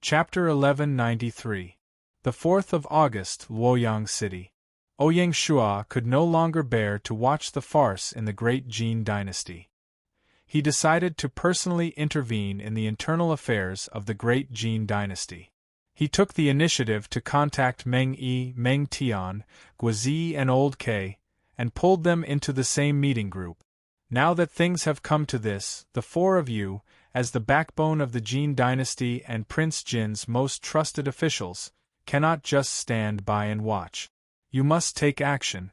Chapter 1193. The 4th of August, Luoyang City. Ouyang Shua could no longer bear to watch the farce in the great Jin dynasty. He decided to personally intervene in the internal affairs of the great Jin dynasty. He took the initiative to contact Meng Yi, Meng Tian, Guozi and Old K, and pulled them into the same meeting group. Now that things have come to this, the four of you, as the backbone of the Jin dynasty and Prince Jin's most trusted officials, cannot just stand by and watch. You must take action.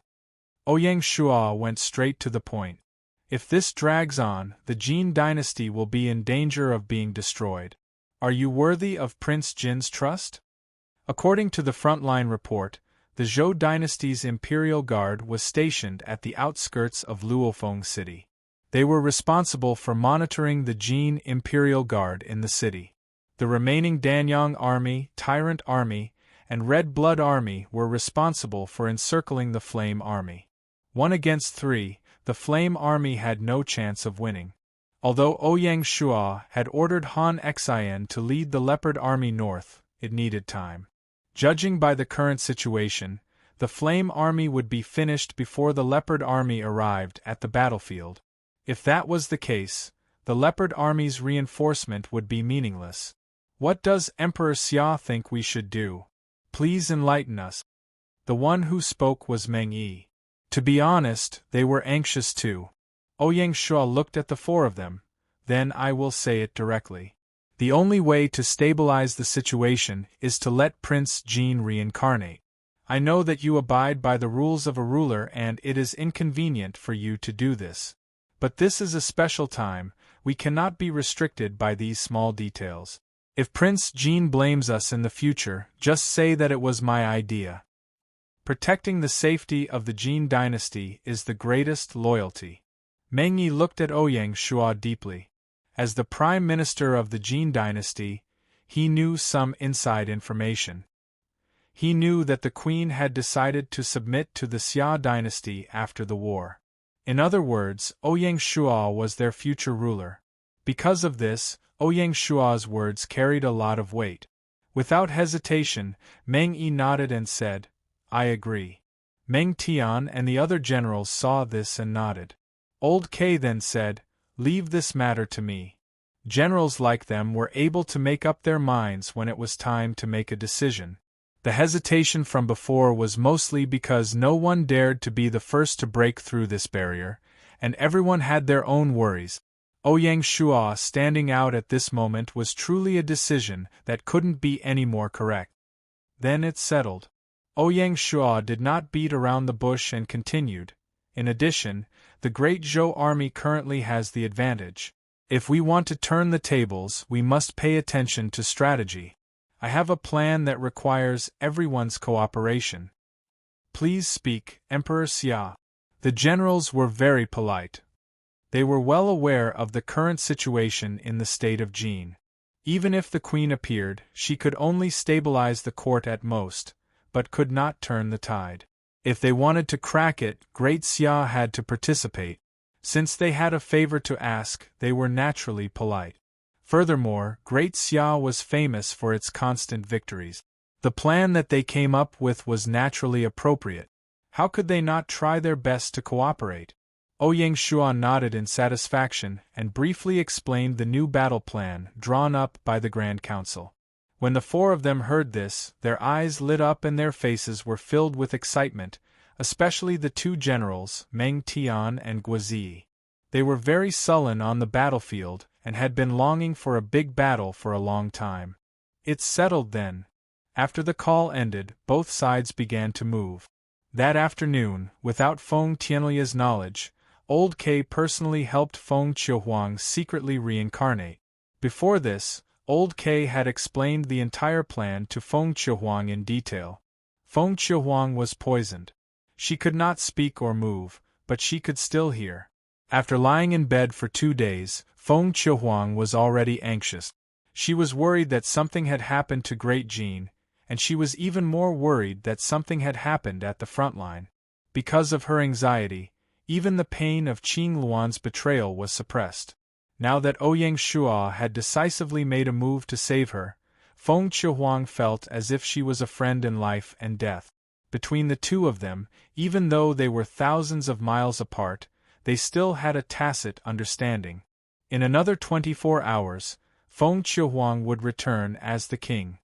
Ouyang Shua went straight to the point. If this drags on, the Jin dynasty will be in danger of being destroyed. Are you worthy of Prince Jin's trust? According to the frontline report, the Zhou dynasty's Imperial Guard was stationed at the outskirts of Luofeng City. They were responsible for monitoring the Jin Imperial Guard in the city. The remaining Danyang Army, Tyrant Army, and Red Blood Army were responsible for encircling the Flame Army. 1 against 3, the Flame Army had no chance of winning. Although Ouyang Shua had ordered Han Xian to lead the Leopard Army north, it needed time. Judging by the current situation, the Flame Army would be finished before the Leopard Army arrived at the battlefield. If that was the case, the Leopard Army's reinforcement would be meaningless. What does Emperor Xia think we should do? Please enlighten us. The one who spoke was Meng Yi. To be honest, they were anxious too. Ouyang Shua looked at the four of them. Then I will say it directly. The only way to stabilize the situation is to let Prince Jin reincarnate. I know that you abide by the rules of a ruler and it is inconvenient for you to do this. But this is a special time, we cannot be restricted by these small details. If Prince Jin blames us in the future, just say that it was my idea. Protecting the safety of the Jin dynasty is the greatest loyalty. Meng Yi looked at Ouyang Shua deeply. As the Prime Minister of the Jin dynasty, he knew some inside information. He knew that the Queen had decided to submit to the Xia dynasty after the war. In other words, Ouyang Shua was their future ruler. Because of this, Ouyang Shua's words carried a lot of weight. Without hesitation, Meng Yi nodded and said, I agree. Meng Tian and the other generals saw this and nodded. Old K then said, leave this matter to me. Generals like them were able to make up their minds when it was time to make a decision. The hesitation from before was mostly because no one dared to be the first to break through this barrier, and everyone had their own worries. Ouyang Shua standing out at this moment was truly a decision that couldn't be any more correct. Then it settled. Ouyang Shua did not beat around the bush and continued. In addition, the great Zhou army currently has the advantage. If we want to turn the tables, we must pay attention to strategy. I have a plan that requires everyone's cooperation. Please speak, Emperor Xia. The generals were very polite. They were well aware of the current situation in the state of Jin. Even if the Queen appeared, she could only stabilize the court at most, but could not turn the tide. If they wanted to crack it, Great Xia had to participate. Since they had a favor to ask, they were naturally polite. Furthermore, Great Xia was famous for its constant victories. The plan that they came up with was naturally appropriate. How could they not try their best to cooperate? Ouyang Shua nodded in satisfaction and briefly explained the new battle plan drawn up by the Grand Council. When the four of them heard this, their eyes lit up and their faces were filled with excitement, especially the two generals, Meng Tian and Guozi. They were very sullen on the battlefield and had been longing for a big battle for a long time. It's settled then. After the call ended, both sides began to move. That afternoon, without Feng Tianlia's knowledge, Old K personally helped Feng Qiuhuang secretly reincarnate. Before this, Old K had explained the entire plan to Feng Qiuhuang in detail. Feng Qiuhuang was poisoned. She could not speak or move, but she could still hear. After lying in bed for 2 days, Feng Qiuhuang was already anxious. She was worried that something had happened to Great Jin, and she was even more worried that something had happened at the front line. Because of her anxiety, even the pain of Qing Luan's betrayal was suppressed. Now that Ouyang Shua had decisively made a move to save her, Feng Qiuhuang felt as if she was a friend in life and death. Between the two of them, even though they were thousands of miles apart, they still had a tacit understanding. In another 24 hours, Feng Qiuhuang would return as the king.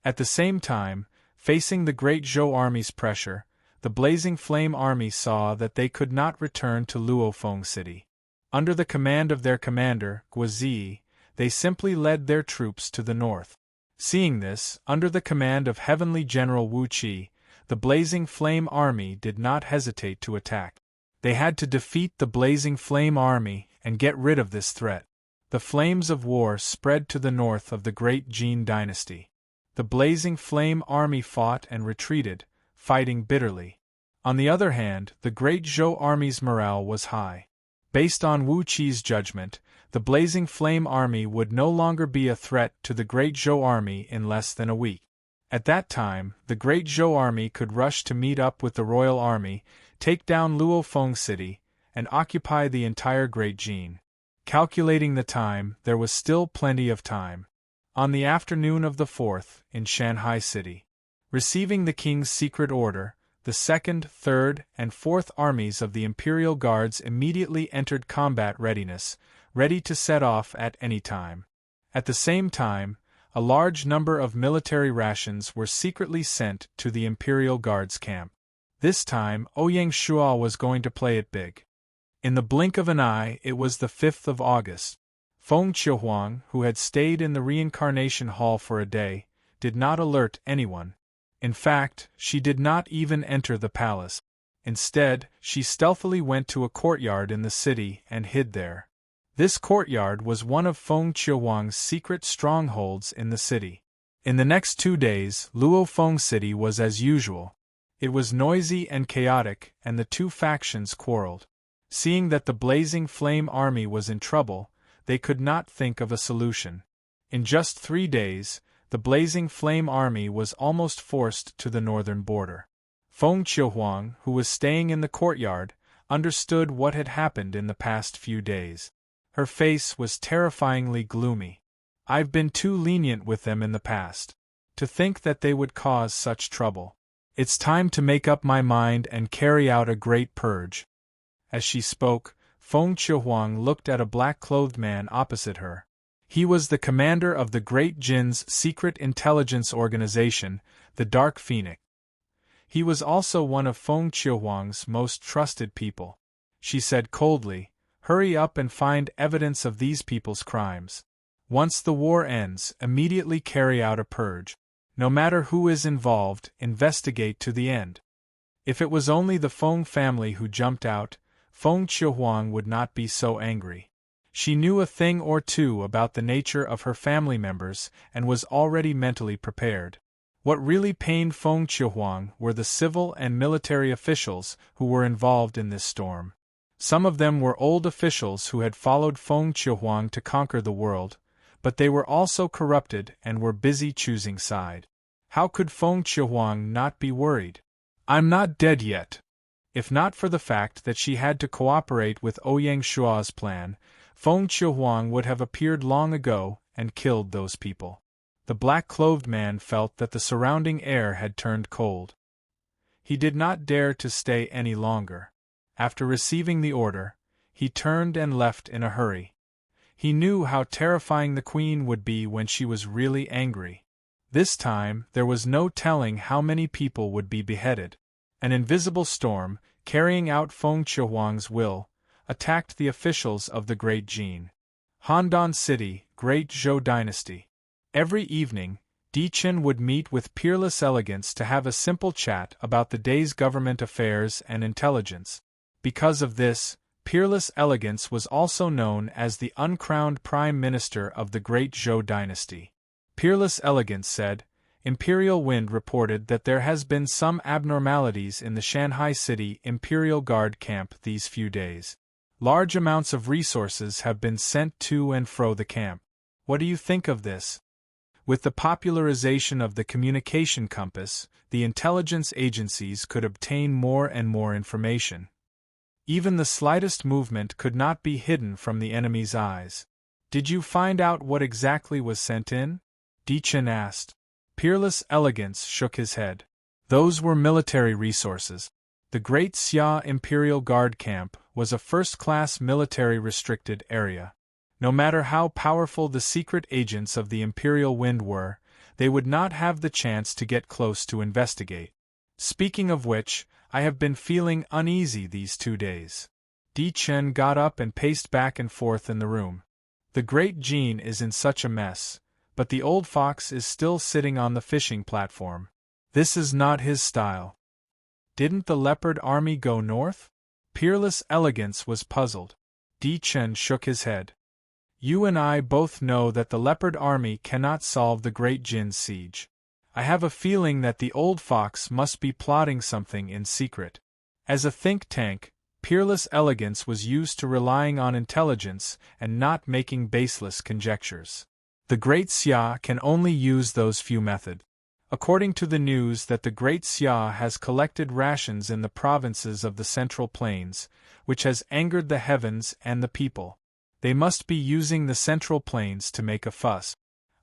At the same time, facing the great Zhou army's pressure, the Blazing Flame army saw that they could not return to Luofeng City. Under the command of their commander, Guozi, they simply led their troops to the north. Seeing this, under the command of Heavenly General Wu Qi, the Blazing Flame army did not hesitate to attack. They had to defeat the Blazing Flame army and get rid of this threat. The flames of war spread to the north of the great Jin dynasty. The Blazing Flame army fought and retreated, fighting bitterly. On the other hand, the great Zhou army's morale was high. Based on Wu Qi's judgment, the Blazing Flame army would no longer be a threat to the great Zhou army in less than a week. At that time, the great Zhou army could rush to meet up with the royal army, take down Luofeng City, and occupy the entire Great Jin. Calculating the time, there was still plenty of time. On the afternoon of the 4th, in Shanghai City, receiving the king's secret order, the 2nd, 3rd, and 4th armies of the Imperial Guards immediately entered combat readiness, ready to set off at any time. At the same time, a large number of military rations were secretly sent to the Imperial Guards camp. This time, Ouyang Shua was going to play it big. In the blink of an eye, it was the 5th of August. Feng Qiuhuang, who had stayed in the reincarnation hall for a day, did not alert anyone. In fact, she did not even enter the palace. Instead, she stealthily went to a courtyard in the city and hid there. This courtyard was one of Feng Qiuhuang's secret strongholds in the city. In the next 2 days, Luofeng City was as usual. It was noisy and chaotic, and the two factions quarreled. Seeing that the Blazing Flame army was in trouble, they could not think of a solution. In just 3 days, the Blazing Flame army was almost forced to the northern border. Feng Qiuhuang, who was staying in the courtyard, understood what had happened in the past few days. Her face was terrifyingly gloomy. I've been too lenient with them in the past. To think that they would cause such trouble. It's time to make up my mind and carry out a great purge. As she spoke, Feng Qiuhuang looked at a black-clothed man opposite her. He was the commander of the Great Jin's secret intelligence organization, the Dark Phoenix. He was also one of Feng Qiuhuang's most trusted people. She said coldly, "Hurry up and find evidence of these people's crimes. Once the war ends, immediately carry out a purge. No matter who is involved, investigate to the end." If it was only the Feng family who jumped out, Feng Qiuhuang would not be so angry. She knew a thing or two about the nature of her family members and was already mentally prepared. What really pained Feng Qiuhuang were the civil and military officials who were involved in this storm. Some of them were old officials who had followed Feng Qiuhuang to conquer the world, but they were also corrupted and were busy choosing side. How could Feng Qiuhuang not be worried? "I'm not dead yet." If not for the fact that she had to cooperate with Ouyang Shua's plan, Feng Qiuhuang would have appeared long ago and killed those people. The black-clothed man felt that the surrounding air had turned cold. He did not dare to stay any longer. After receiving the order, he turned and left in a hurry. He knew how terrifying the queen would be when she was really angry. This time, there was no telling how many people would be beheaded. An invisible storm, carrying out Feng Qiuhuang's will, attacked the officials of the Great Jin. Handan City, Great Zhou Dynasty. Every evening, Di Qin would meet with Peerless Elegance to have a simple chat about the day's government affairs and intelligence. Because of this, Peerless Elegance was also known as the uncrowned Prime Minister of the Great Zhou Dynasty. Peerless Elegance said, "Imperial Wind reported that there has been some abnormalities in the Shanghai City Imperial Guard camp these few days. Large amounts of resources have been sent to and fro the camp. What do you think of this?" With the popularization of the communication compass, the intelligence agencies could obtain more and more information. Even the slightest movement could not be hidden from the enemy's eyes. "Did you find out what exactly was sent in?" Di Chen asked. Peerless Elegance shook his head. Those were military resources. The Great Xia Imperial Guard Camp was a first-class military restricted area. No matter how powerful the secret agents of the Imperial Wind were, they would not have the chance to get close to investigate. Speaking of which, I have been feeling uneasy these 2 days. Di Chen got up and paced back and forth in the room. The Great Jean is in such a mess, but the old fox is still sitting on the fishing platform. This is not his style. Didn't the Leopard Army go north? Peerless Elegance was puzzled. Di Chen shook his head. You and I both know that the Leopard Army cannot solve the Great Jin's siege. I have a feeling that the old fox must be plotting something in secret. As a think tank, Peerless Elegance was used to relying on intelligence and not making baseless conjectures. The Great Xia can only use those few methods. According to the news that the Great Xia has collected rations in the provinces of the Central Plains, which has angered the heavens and the people. They must be using the Central Plains to make a fuss.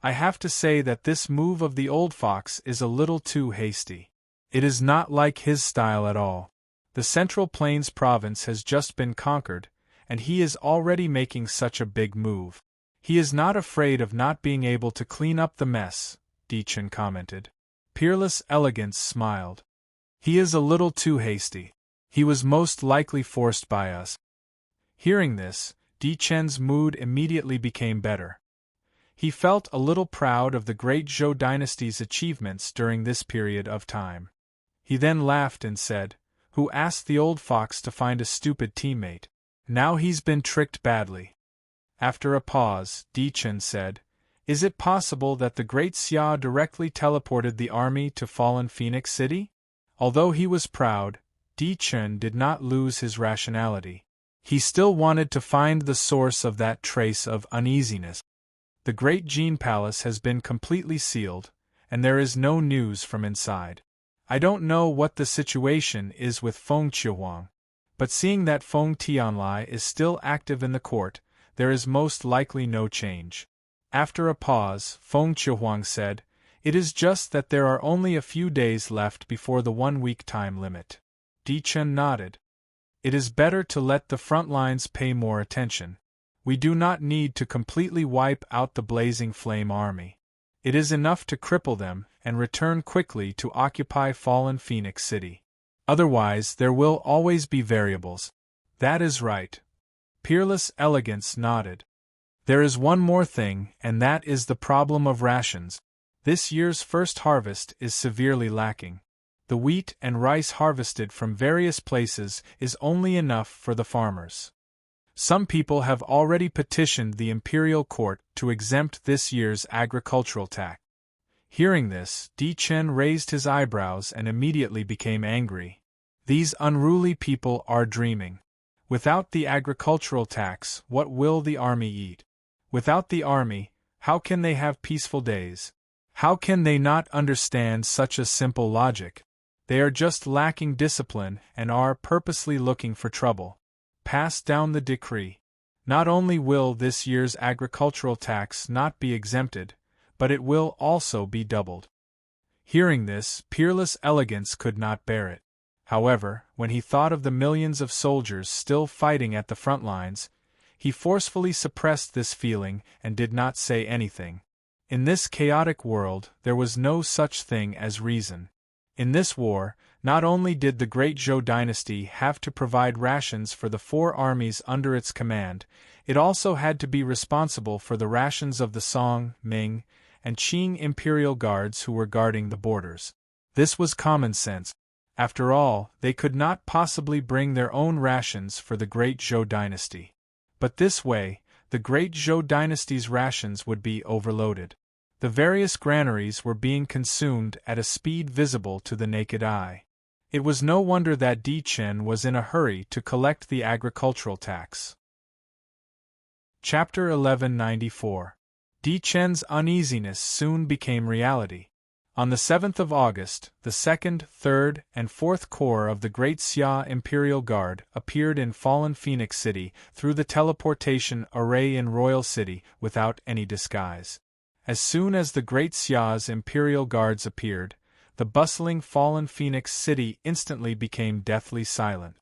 I have to say that this move of the old fox is a little too hasty. It is not like his style at all. The Central Plains province has just been conquered, and he is already making such a big move. He is not afraid of not being able to clean up the mess, Di Chen commented. Peerless Elegance smiled. He is a little too hasty. He was most likely forced by us. Hearing this, Di Chen's mood immediately became better. He felt a little proud of the great Zhou dynasty's achievements during this period of time. He then laughed and said, "Who asked the old fox to find a stupid teammate? Now he's been tricked badly." After a pause, Di Chen said, "Is it possible that the Great Xia directly teleported the army to fallen Phoenix City?" Although he was proud, Di Chen did not lose his rationality. He still wanted to find the source of that trace of uneasiness. The Great Jean Palace has been completely sealed, and there is no news from inside. I don't know what the situation is with Feng Qiuhuang, but seeing that Feng Tianlai is still active in the court, there is most likely no change. After a pause, Feng Qiuhuang said, "It is just that there are only a few days left before the 1-week time limit." Di Chen nodded. "It is better to let the front lines pay more attention. We do not need to completely wipe out the Blazing Flame army. It is enough to cripple them and return quickly to occupy fallen Phoenix City. Otherwise, there will always be variables." "That is right." Peerless Elegance nodded. "There is one more thing, and that is the problem of rations. This year's first harvest is severely lacking. The wheat and rice harvested from various places is only enough for the farmers. Some people have already petitioned the imperial court to exempt this year's agricultural tax." Hearing this, Di Chen raised his eyebrows and immediately became angry. These unruly people are dreaming. Without the agricultural tax, what will the army eat? Without the army, how can they have peaceful days? How can they not understand such a simple logic? They are just lacking discipline and are purposely looking for trouble. Pass down the decree. Not only will this year's agricultural tax not be exempted, but it will also be doubled. Hearing this, Peerless Elegance could not bear it. However, when he thought of the millions of soldiers still fighting at the front lines, he forcefully suppressed this feeling and did not say anything. In this chaotic world, there was no such thing as reason. In this war, not only did the Great Zhou dynasty have to provide rations for the 4 armies under its command, it also had to be responsible for the rations of the Song, Ming, and Qing imperial guards who were guarding the borders. This was common sense. After all, they could not possibly bring their own rations for the Great Zhou dynasty. But this way, the Great Zhou dynasty's rations would be overloaded. The various granaries were being consumed at a speed visible to the naked eye. It was no wonder that Di Chen was in a hurry to collect the agricultural tax. Chapter 1194. Di Chen's uneasiness soon became reality. On the 7th of August, the 2nd, 3rd, and 4th Corps of the Great Xia Imperial Guard appeared in fallen Phoenix City through the teleportation array in Royal City without any disguise. As soon as the Great Xia's imperial guards appeared, the bustling fallen phoenix city instantly became deathly silent.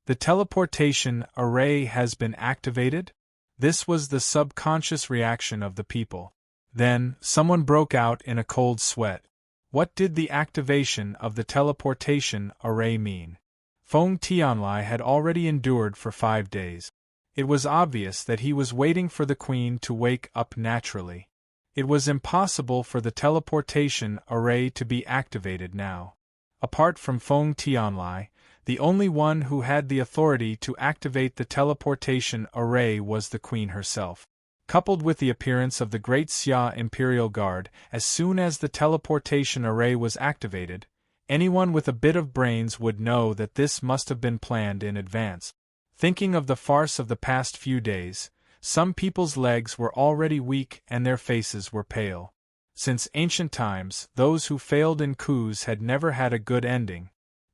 The teleportation array has been activated? This was the subconscious reaction of the people. Then, someone broke out in a cold sweat. What did the activation of the teleportation array mean? Feng Tianlai had already endured for 5 days. It was obvious that he was waiting for the queen to wake up naturally. It was impossible for the teleportation array to be activated now. Apart from Feng Tianlai, the only one who had the authority to activate the teleportation array was the queen herself. Coupled with the appearance of the Great Xia Imperial Guard, as soon as the teleportation array was activated, anyone with a bit of brains would know that this must have been planned in advance. Thinking of the farce of the past few days, some people's legs were already weak and their faces were pale. Since ancient times, those who failed in coups had never had a good ending.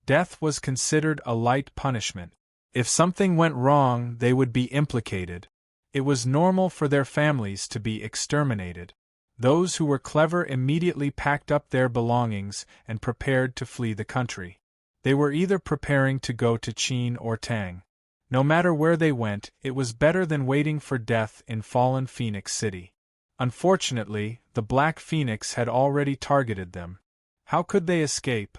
Death was considered a light punishment. If something went wrong, they would be implicated. It was normal for their families to be exterminated. Those who were clever immediately packed up their belongings and prepared to flee the country. They were either preparing to go to Qin or Tang. No matter where they went, it was better than waiting for death in fallen Phoenix City. Unfortunately, the Black Phoenix had already targeted them. How could they escape?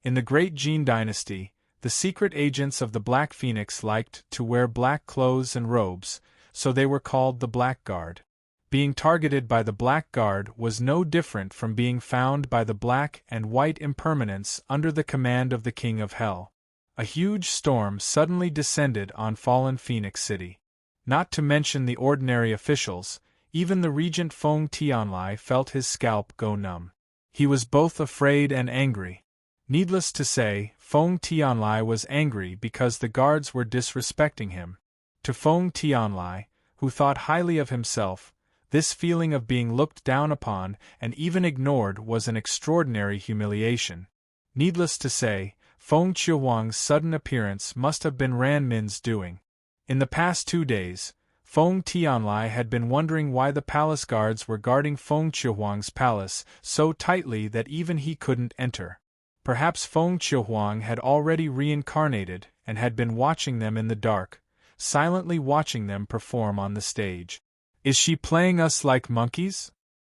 In the Great Jin Dynasty, the secret agents of the Black Phoenix liked to wear black clothes and robes, so they were called the Black Guard. Being targeted by the Black Guard was no different from being found by the Black and White Impermanents under the command of the King of Hell. A huge storm suddenly descended on fallen Phoenix City. Not to mention the ordinary officials, even the regent Feng Tianlai felt his scalp go numb. He was both afraid and angry. Needless to say, Feng Tianlai was angry because the guards were disrespecting him. To Feng Tianlai, who thought highly of himself, this feeling of being looked down upon and even ignored was an extraordinary humiliation. Needless to say, Feng Qiuhuang's sudden appearance must have been Ran Min's doing. In the past 2 days, Feng Tianlai had been wondering why the palace guards were guarding Feng Qiuhuang's palace so tightly that even he couldn't enter. Perhaps Feng Qiuhuang had already reincarnated and had been watching them in the dark, silently watching them perform on the stage. Is she playing us like monkeys?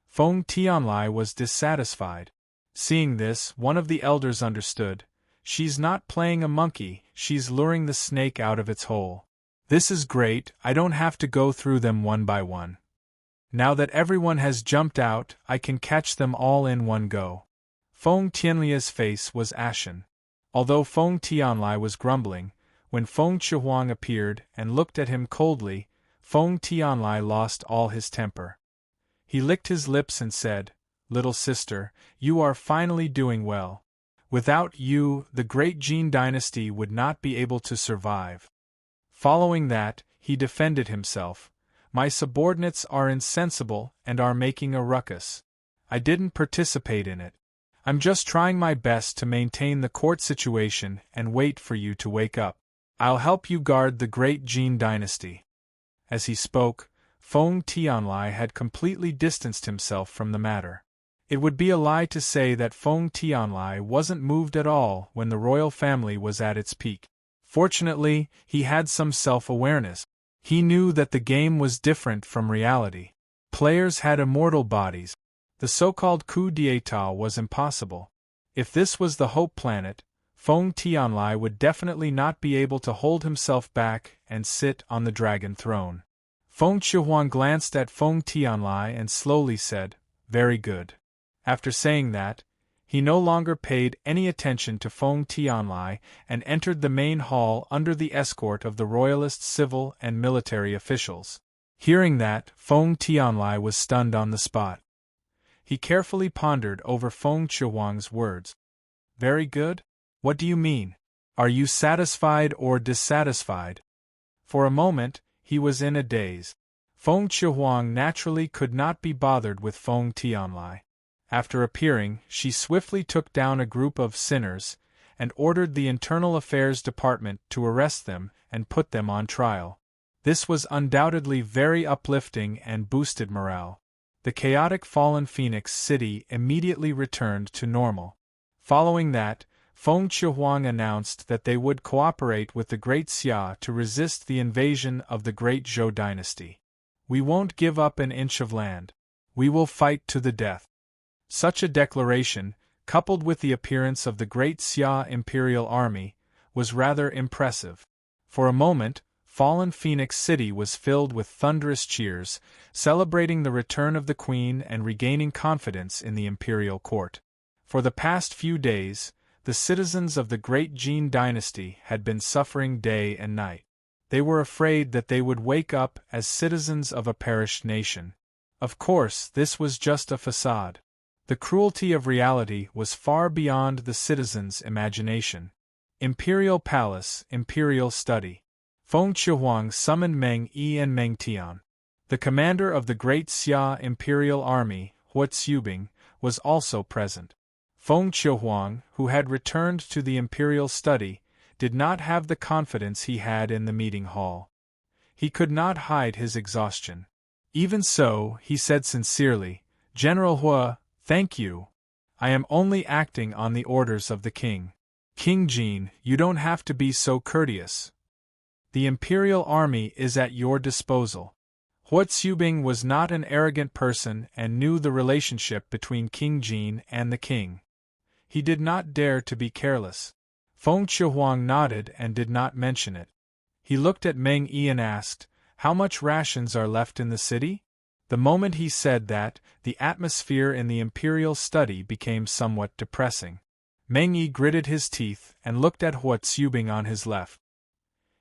Feng Tianlai was dissatisfied. Seeing this, one of the elders understood. She's not playing a monkey, she's luring the snake out of its hole. This is great, I don't have to go through them one by one. Now that everyone has jumped out, I can catch them all in one go. Feng Tianlia's face was ashen. Although Feng Tianlai was grumbling, when Feng Qiuhuang appeared and looked at him coldly, Feng Tianlai lost all his temper. He licked his lips and said, "Little sister, you are finally doing well. Without you, the Great Jin Dynasty would not be able to survive." Following that, he defended himself. "My subordinates are insensible and are making a ruckus. I didn't participate in it. I'm just trying my best to maintain the court situation and wait for you to wake up. I'll help you guard the Great Jin Dynasty." As he spoke, Feng Tianlai had completely distanced himself from the matter. It would be a lie to say that Feng Tianlai wasn't moved at all when the royal family was at its peak. Fortunately, he had some self-awareness. He knew that the game was different from reality. Players had immortal bodies. The so-called coup d'état was impossible. If this was the Hope Planet, Feng Tianlai would definitely not be able to hold himself back and sit on the dragon throne. Feng Qiuhuang glanced at Feng Tianlai and slowly said, "Very good." After saying that, he no longer paid any attention to Feng Tianlai and entered the main hall under the escort of the royalist civil and military officials. Hearing that, Feng Tianlai was stunned on the spot. He carefully pondered over Feng Qiuhuang's words. "Very good? What do you mean? Are you satisfied or dissatisfied?" For a moment, he was in a daze. Feng Qiuhuang naturally could not be bothered with Feng Tianlai. After appearing, she swiftly took down a group of sinners and ordered the Internal Affairs Department to arrest them and put them on trial. This was undoubtedly very uplifting and boosted morale. the chaotic fallen Phoenix City immediately returned to normal. Following that, Feng Qiuhuang announced that they would cooperate with the Great Xia to resist the invasion of the Great Zhou dynasty. We won't give up an inch of land. We will fight to the death. Such a declaration, coupled with the appearance of the Great Xia Imperial Army, was rather impressive. For a moment, fallen Phoenix City was filled with thunderous cheers, celebrating the return of the Queen and regaining confidence in the imperial court. For the past few days, the citizens of the Great Jin dynasty had been suffering day and night. They were afraid that they would wake up as citizens of a perished nation. Of course, this was just a facade. The cruelty of reality was far beyond the citizens' imagination. Imperial Palace, Imperial Study. Feng Qiuhuang summoned Meng Yi and Meng Tian. The commander of the Great Xia Imperial Army, Hua Tsubing, was also present. Feng Qiuhuang, who had returned to the Imperial Study, did not have the confidence he had in the meeting hall. He could not hide his exhaustion. Even so, he said sincerely, "General Hua, thank you. I am only acting on the orders of the king. King Jin, you don't have to be so courteous. The Imperial Army is at your disposal." Hua Tsubing was not an arrogant person and knew the relationship between King Jin and the king. He did not dare to be careless. Feng Qiuhuang nodded and did not mention it. He looked at Meng Yi and asked, "How much rations are left in the city?" The moment he said that, the atmosphere in the imperial study became somewhat depressing. Meng Yi gritted his teeth and looked at Hua Tsubing on his left.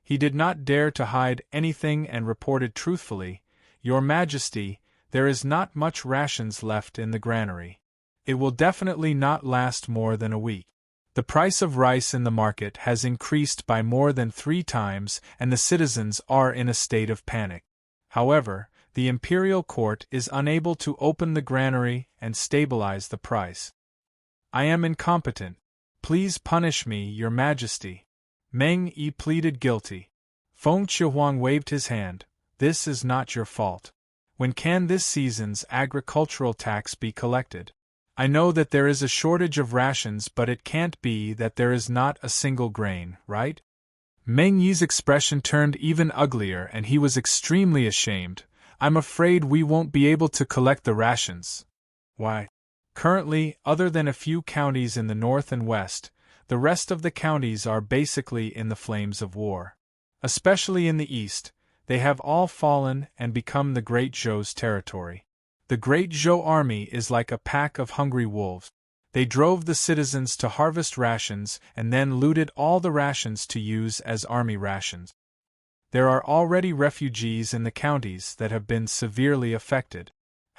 He did not dare to hide anything and reported truthfully, "Your Majesty, there is not much rations left in the granary. It will definitely not last more than a week. The price of rice in the market has increased by more than 3 times and the citizens are in a state of panic. However, the imperial court is unable to open the granary and stabilize the price. I am incompetent. Please punish me, Your Majesty." Meng Yi pleaded guilty. Feng Qiuhuang waved his hand. "This is not your fault. When can this season's agricultural tax be collected? I know that there is a shortage of rations, but it can't be that there is not a single grain, right?" Meng Yi's expression turned even uglier and he was extremely ashamed. "I'm afraid we won't be able to collect the rations." "Why?" "Currently, other than a few counties in the north and west, the rest of the counties are basically in the flames of war. Especially in the east, they have all fallen and become the Great Zhou's territory. The Great Zhou army is like a pack of hungry wolves. They drove the citizens to harvest rations and then looted all the rations to use as army rations. There are already refugees in the counties that have been severely affected.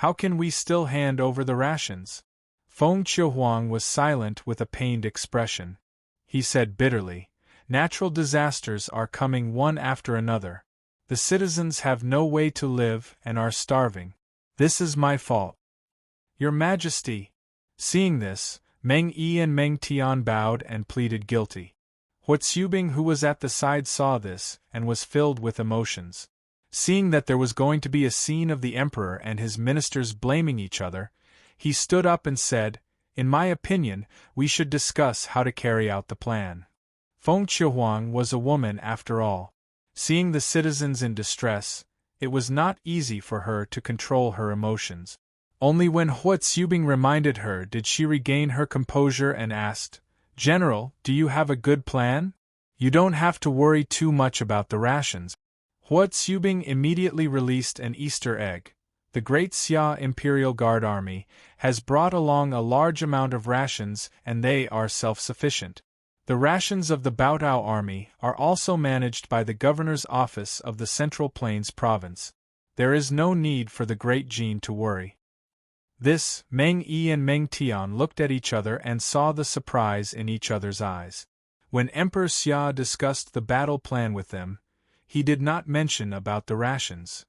How can we still hand over the rations?" Feng Qiuhuang was silent with a pained expression. He said bitterly, "Natural disasters are coming one after another. The citizens have no way to live and are starving. This is my fault." "Your Majesty." Seeing this, Meng Yi and Meng Tian bowed and pleaded guilty. Hua Tsubing, who was at the side, saw this and was filled with emotions. Seeing that there was going to be a scene of the emperor and his ministers blaming each other, he stood up and said, "In my opinion, we should discuss how to carry out the plan." Feng Qiuhuang was a woman after all. Seeing the citizens in distress, it was not easy for her to control her emotions. Only when Hua Tsubing reminded her did she regain her composure and asked, "General, do you have a good plan? You don't have to worry too much about the rations." Hua Tsubing immediately released an Easter egg. The Great Xia Imperial Guard Army has brought along a large amount of rations and they are self-sufficient. The rations of the Baotao Army are also managed by the Governor's Office of the Central Plains Province. There is no need for the Great Jin to worry. This, Meng Yi and Meng Tian looked at each other and saw the surprise in each other's eyes. When Emperor Xia discussed the battle plan with them, he did not mention about the rations.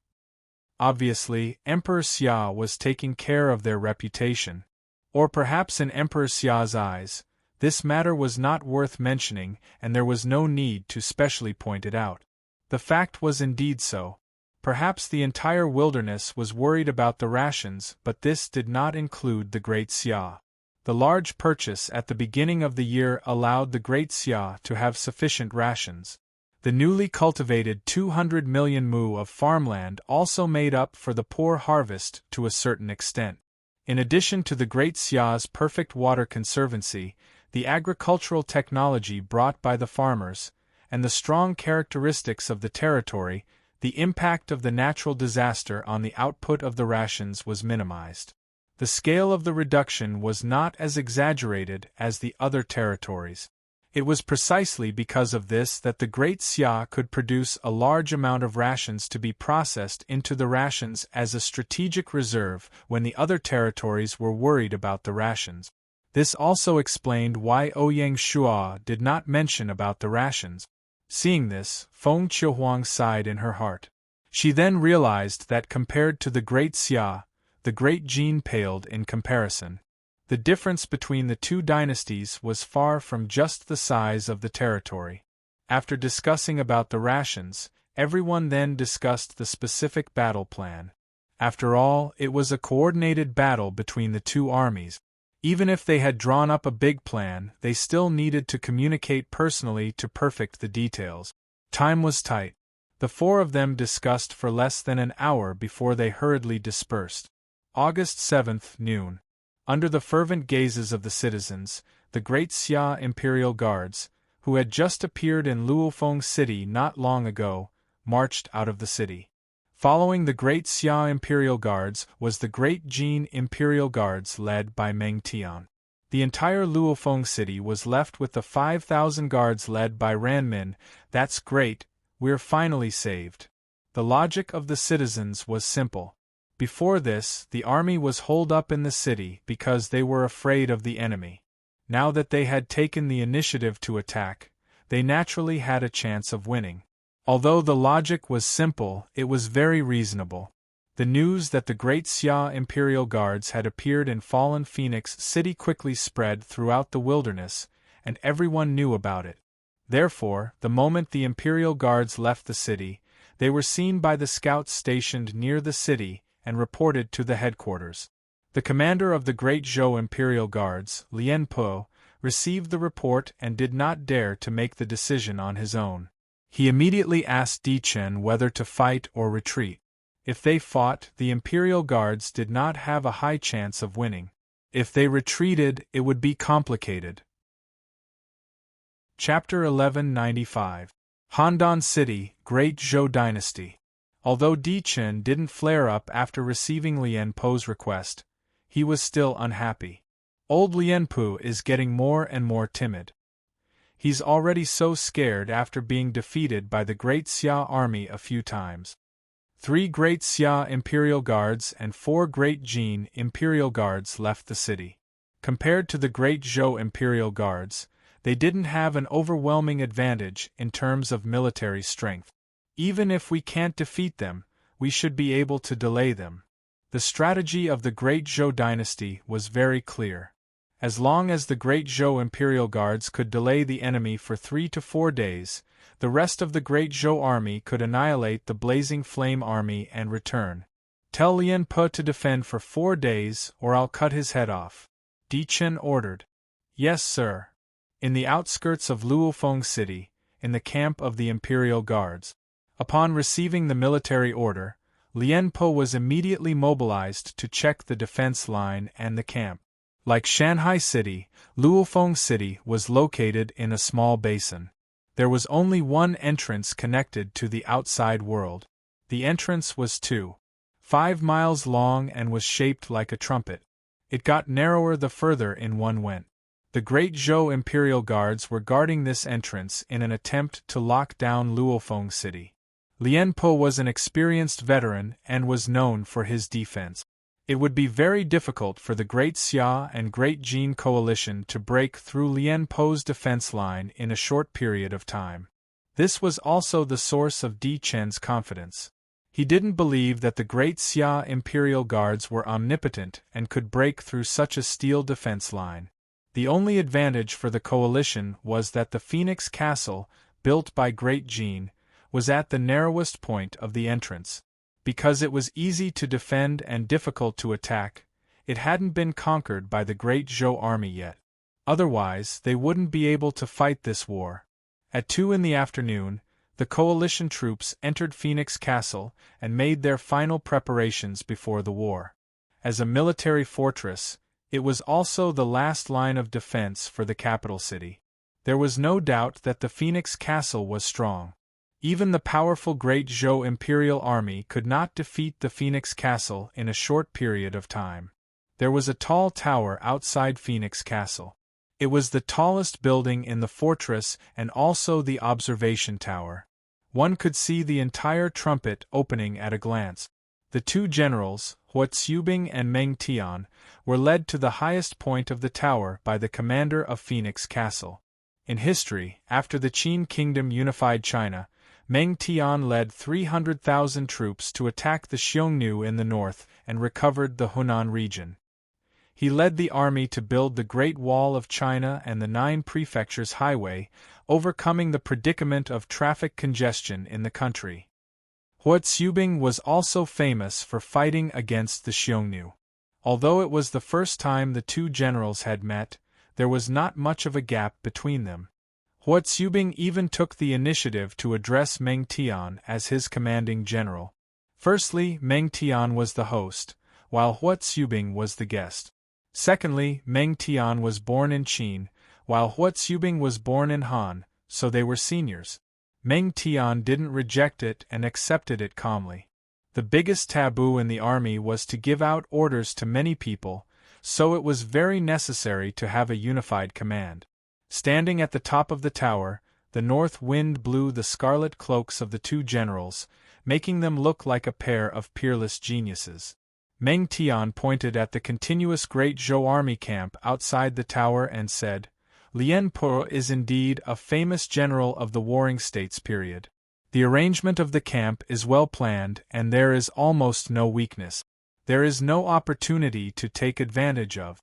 Obviously, Emperor Xia was taking care of their reputation. Or perhaps in Emperor Xia's eyes, this matter was not worth mentioning and there was no need to specially point it out. The fact was indeed so. Perhaps the entire wilderness was worried about the rations, but this did not include the Great Xia. The large purchase at the beginning of the year allowed the Great Xia to have sufficient rations. The newly cultivated 200 million mu of farmland also made up for the poor harvest to a certain extent. In addition to the Great Xia's perfect water conservancy, the agricultural technology brought by the farmers, and the strong characteristics of the territory, the impact of the natural disaster on the output of the rations was minimized. The scale of the reduction was not as exaggerated as the other territories. It was precisely because of this that the Great Xia could produce a large amount of rations to be processed into the rations as a strategic reserve when the other territories were worried about the rations. This also explained why Ouyang Shua did not mention about the rations. Seeing this, Feng Qiuhuang sighed in her heart. She then realized that compared to the Great Xia, the Great Jin paled in comparison. The difference between the two dynasties was far from just the size of the territory. After discussing about the rations, everyone then discussed the specific battle plan. After all, it was a coordinated battle between the two armies. Even if they had drawn up a big plan, they still needed to communicate personally to perfect the details. Time was tight. The four of them discussed for less than an hour before they hurriedly dispersed. August 7th, noon. Under the fervent gazes of the citizens, the Great Xia Imperial Guards, who had just appeared in Luofeng City not long ago, marched out of the city. Following the Great Xia Imperial Guards was the Great Jin Imperial Guards led by Meng Tian. The entire Luofeng City was left with the 5,000 guards led by Ranmin. That's great, we're finally saved. The logic of the citizens was simple. Before this, the army was holed up in the city because they were afraid of the enemy. Now that they had taken the initiative to attack, they naturally had a chance of winning. Although the logic was simple, it was very reasonable. The news that the Great Xia Imperial Guards had appeared in fallen Phoenix City quickly spread throughout the wilderness, and everyone knew about it. Therefore, the moment the Imperial Guards left the city, they were seen by the scouts stationed near the city and reported to the headquarters. The commander of the Great Zhou Imperial Guards, Lian Po, received the report and did not dare to make the decision on his own. He immediately asked Di Chen whether to fight or retreat. If they fought, the Imperial Guards did not have a high chance of winning. If they retreated, it would be complicated. Chapter 1195. Handan City, Great Zhou Dynasty. Although Di Chen didn't flare up after receiving Lian Po's request, he was still unhappy. Old Lian Po is getting more and more timid. He's already so scared after being defeated by the Great Xia army a few times. 3 Great Xia Imperial Guards and 4 Great Jin Imperial Guards left the city. Compared to the Great Zhou Imperial Guards, they didn't have an overwhelming advantage in terms of military strength. Even if we can't defeat them, we should be able to delay them. The strategy of the Great Zhou dynasty was very clear. As long as the Great Zhou Imperial Guards could delay the enemy for 3 to 4 days, the rest of the Great Zhou army could annihilate the Blazing Flame army and return. Tell Lian Po to defend for 4 days or I'll cut his head off. Di Chen ordered. Yes, sir. In the outskirts of Luofeng City, in the camp of the Imperial Guards. Upon receiving the military order, Lian Po was immediately mobilized to check the defense line and the camp. Like Shanghai City, Luofeng City was located in a small basin. There was only one entrance connected to the outside world. The entrance was 2.5 miles long and was shaped like a trumpet. It got narrower the further in one went. The Great Zhou Imperial Guards were guarding this entrance in an attempt to lock down Luofeng City. Lian Po was an experienced veteran and was known for his defense. It would be very difficult for the Great Xia and Great Jin coalition to break through Lian Po's defense line in a short period of time. This was also the source of Di Chen's confidence. He didn't believe that the Great Xia Imperial Guards were omnipotent and could break through such a steel defense line. The only advantage for the coalition was that the Phoenix Castle, built by Great Jin, was at the narrowest point of the entrance. Because it was easy to defend and difficult to attack, it hadn't been conquered by the great Zhou army yet. Otherwise, they wouldn't be able to fight this war. At 2 in the afternoon, the coalition troops entered Phoenix Castle and made their final preparations before the war. As a military fortress, it was also the last line of defense for the capital city. There was no doubt that the Phoenix Castle was strong. Even the powerful Great Zhou imperial army could not defeat the Phoenix Castle in a short period of time. There was a tall tower outside Phoenix Castle. It was the tallest building in the fortress and also the observation tower. One could see the entire trumpet opening at a glance. The two generals, Hua Tsubing and Meng Tian, were led to the highest point of the tower by the commander of Phoenix Castle. In history, after the Qin kingdom unified China, Meng Tian led 300,000 troops to attack the Xiongnu in the north and recovered the Hunan region. He led the army to build the Great Wall of China and the 9 Prefectures Highway, overcoming the predicament of traffic congestion in the country. Hua Tsubing was also famous for fighting against the Xiongnu. Although it was the first time the two generals had met, there was not much of a gap between them. Hua Tsubing even took the initiative to address Meng Tian as his commanding general. Firstly, Meng Tian was the host, while Hua Tsubing was the guest. Secondly, Meng Tian was born in Qin, while Hua Tsubing was born in Han, so they were seniors. Meng Tian didn't reject it and accepted it calmly. The biggest taboo in the army was to give out orders to many people, so it was very necessary to have a unified command. Standing at the top of the tower, the north wind blew the scarlet cloaks of the two generals, making them look like a pair of peerless geniuses. Meng Tian pointed at the continuous Great Zhou army camp outside the tower and said, "Lian Po is indeed a famous general of the Warring States period. The arrangement of the camp is well planned and there is almost no weakness. There is no opportunity to take advantage of."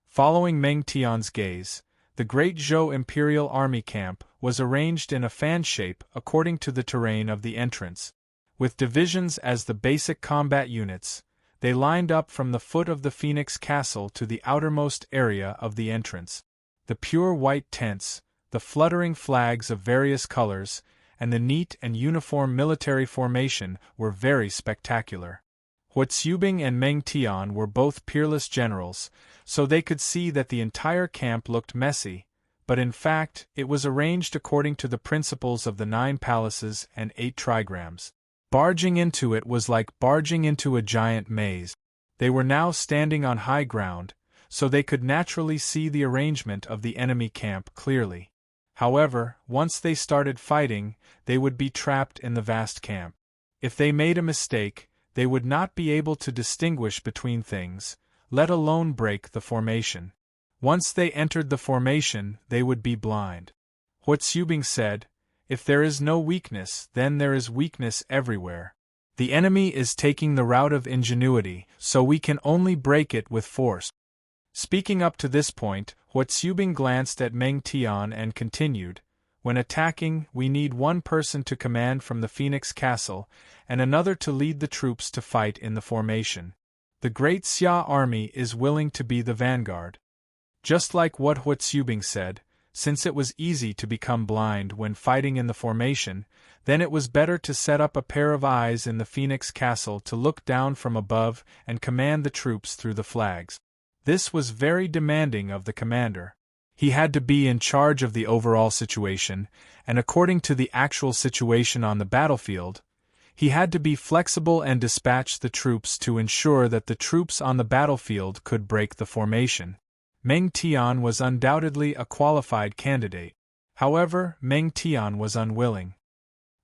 Following Meng Tian's gaze, the Great Zhou Imperial Army camp was arranged in a fan shape according to the terrain of the entrance. With divisions as the basic combat units, they lined up from the foot of the Phoenix Castle to the outermost area of the entrance. The pure white tents, the fluttering flags of various colors, and the neat and uniform military formation were very spectacular. Hua Tsubing and Meng Tian were both peerless generals, so they could see that the entire camp looked messy, but in fact it was arranged according to the principles of the 9 palaces and 8 trigrams. Barging into it was like barging into a giant maze. They were now standing on high ground, so they could naturally see the arrangement of the enemy camp clearly. However, once they started fighting, they would be trapped in the vast camp. If they made a mistake, they would not be able to distinguish between things, let alone break the formation. Once they entered the formation, they would be blind. Hua Tsubing said, "If there is no weakness, then there is weakness everywhere. The enemy is taking the route of ingenuity, so we can only break it with force." Speaking up to this point, Hua Tsubing glanced at Meng Tian and continued, "When attacking, we need one person to command from the Phoenix Castle, and another to lead the troops to fight in the formation. The Great Xia army is willing to be the vanguard." Just like what Hua Tsubing said, since it was easy to become blind when fighting in the formation, then it was better to set up a pair of eyes in the Phoenix Castle to look down from above and command the troops through the flags. This was very demanding of the commander. He had to be in charge of the overall situation, and according to the actual situation on the battlefield, he had to be flexible and dispatch the troops to ensure that the troops on the battlefield could break the formation. Meng Tian was undoubtedly a qualified candidate. However, Meng Tian was unwilling.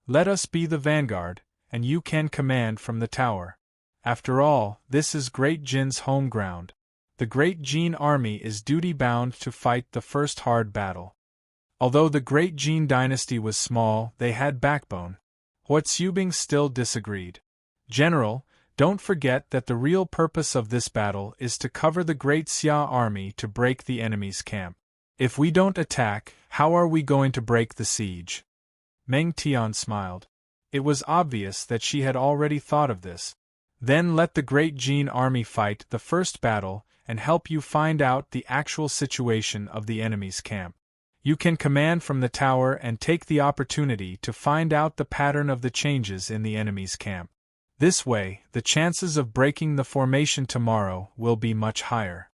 "Let us be the vanguard, and you can command from the tower. After all, this is Great Jin's home ground. The Great Jin army is duty-bound to fight the first hard battle." Although the Great Jin dynasty was small, they had backbone. Hua Tsubing still disagreed. "General, don't forget that the real purpose of this battle is to cover the Great Xia army to break the enemy's camp. If we don't attack, how are we going to break the siege?" Meng Tian smiled. It was obvious that she had already thought of this. Then let the Great Jin army fight the first battle and help you find out the actual situation of the enemy's camp. You can command from the tower and take the opportunity to find out the pattern of the changes in the enemy's camp. This way, the chances of breaking the formation tomorrow will be much higher.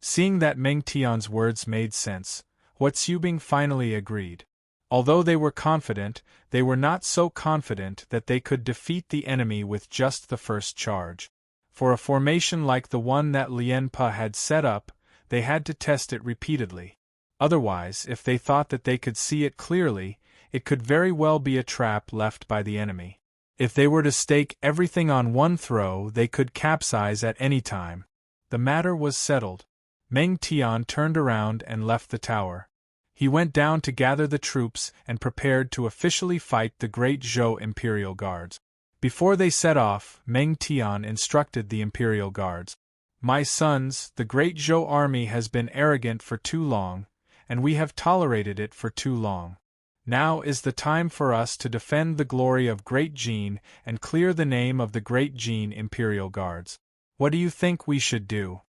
Seeing that Meng Tian's words made sense, Huatsubing finally agreed. Although they were confident, they were not so confident that they could defeat the enemy with just the first charge. For a formation like the one that Lien Pa had set up, they had to test it repeatedly. Otherwise, if they thought that they could see it clearly, it could very well be a trap left by the enemy. If they were to stake everything on one throw, they could capsize at any time. The matter was settled. Meng Tian turned around and left the tower. He went down to gather the troops and prepared to officially fight the Great Zhou Imperial Guards. Before they set off, Meng Tian instructed the Imperial Guards. "My sons, the Great Zhou army has been arrogant for too long, and we have tolerated it for too long. Now is the time for us to defend the glory of Great Jin and clear the name of the Great Jin Imperial Guards. What do you think we should do?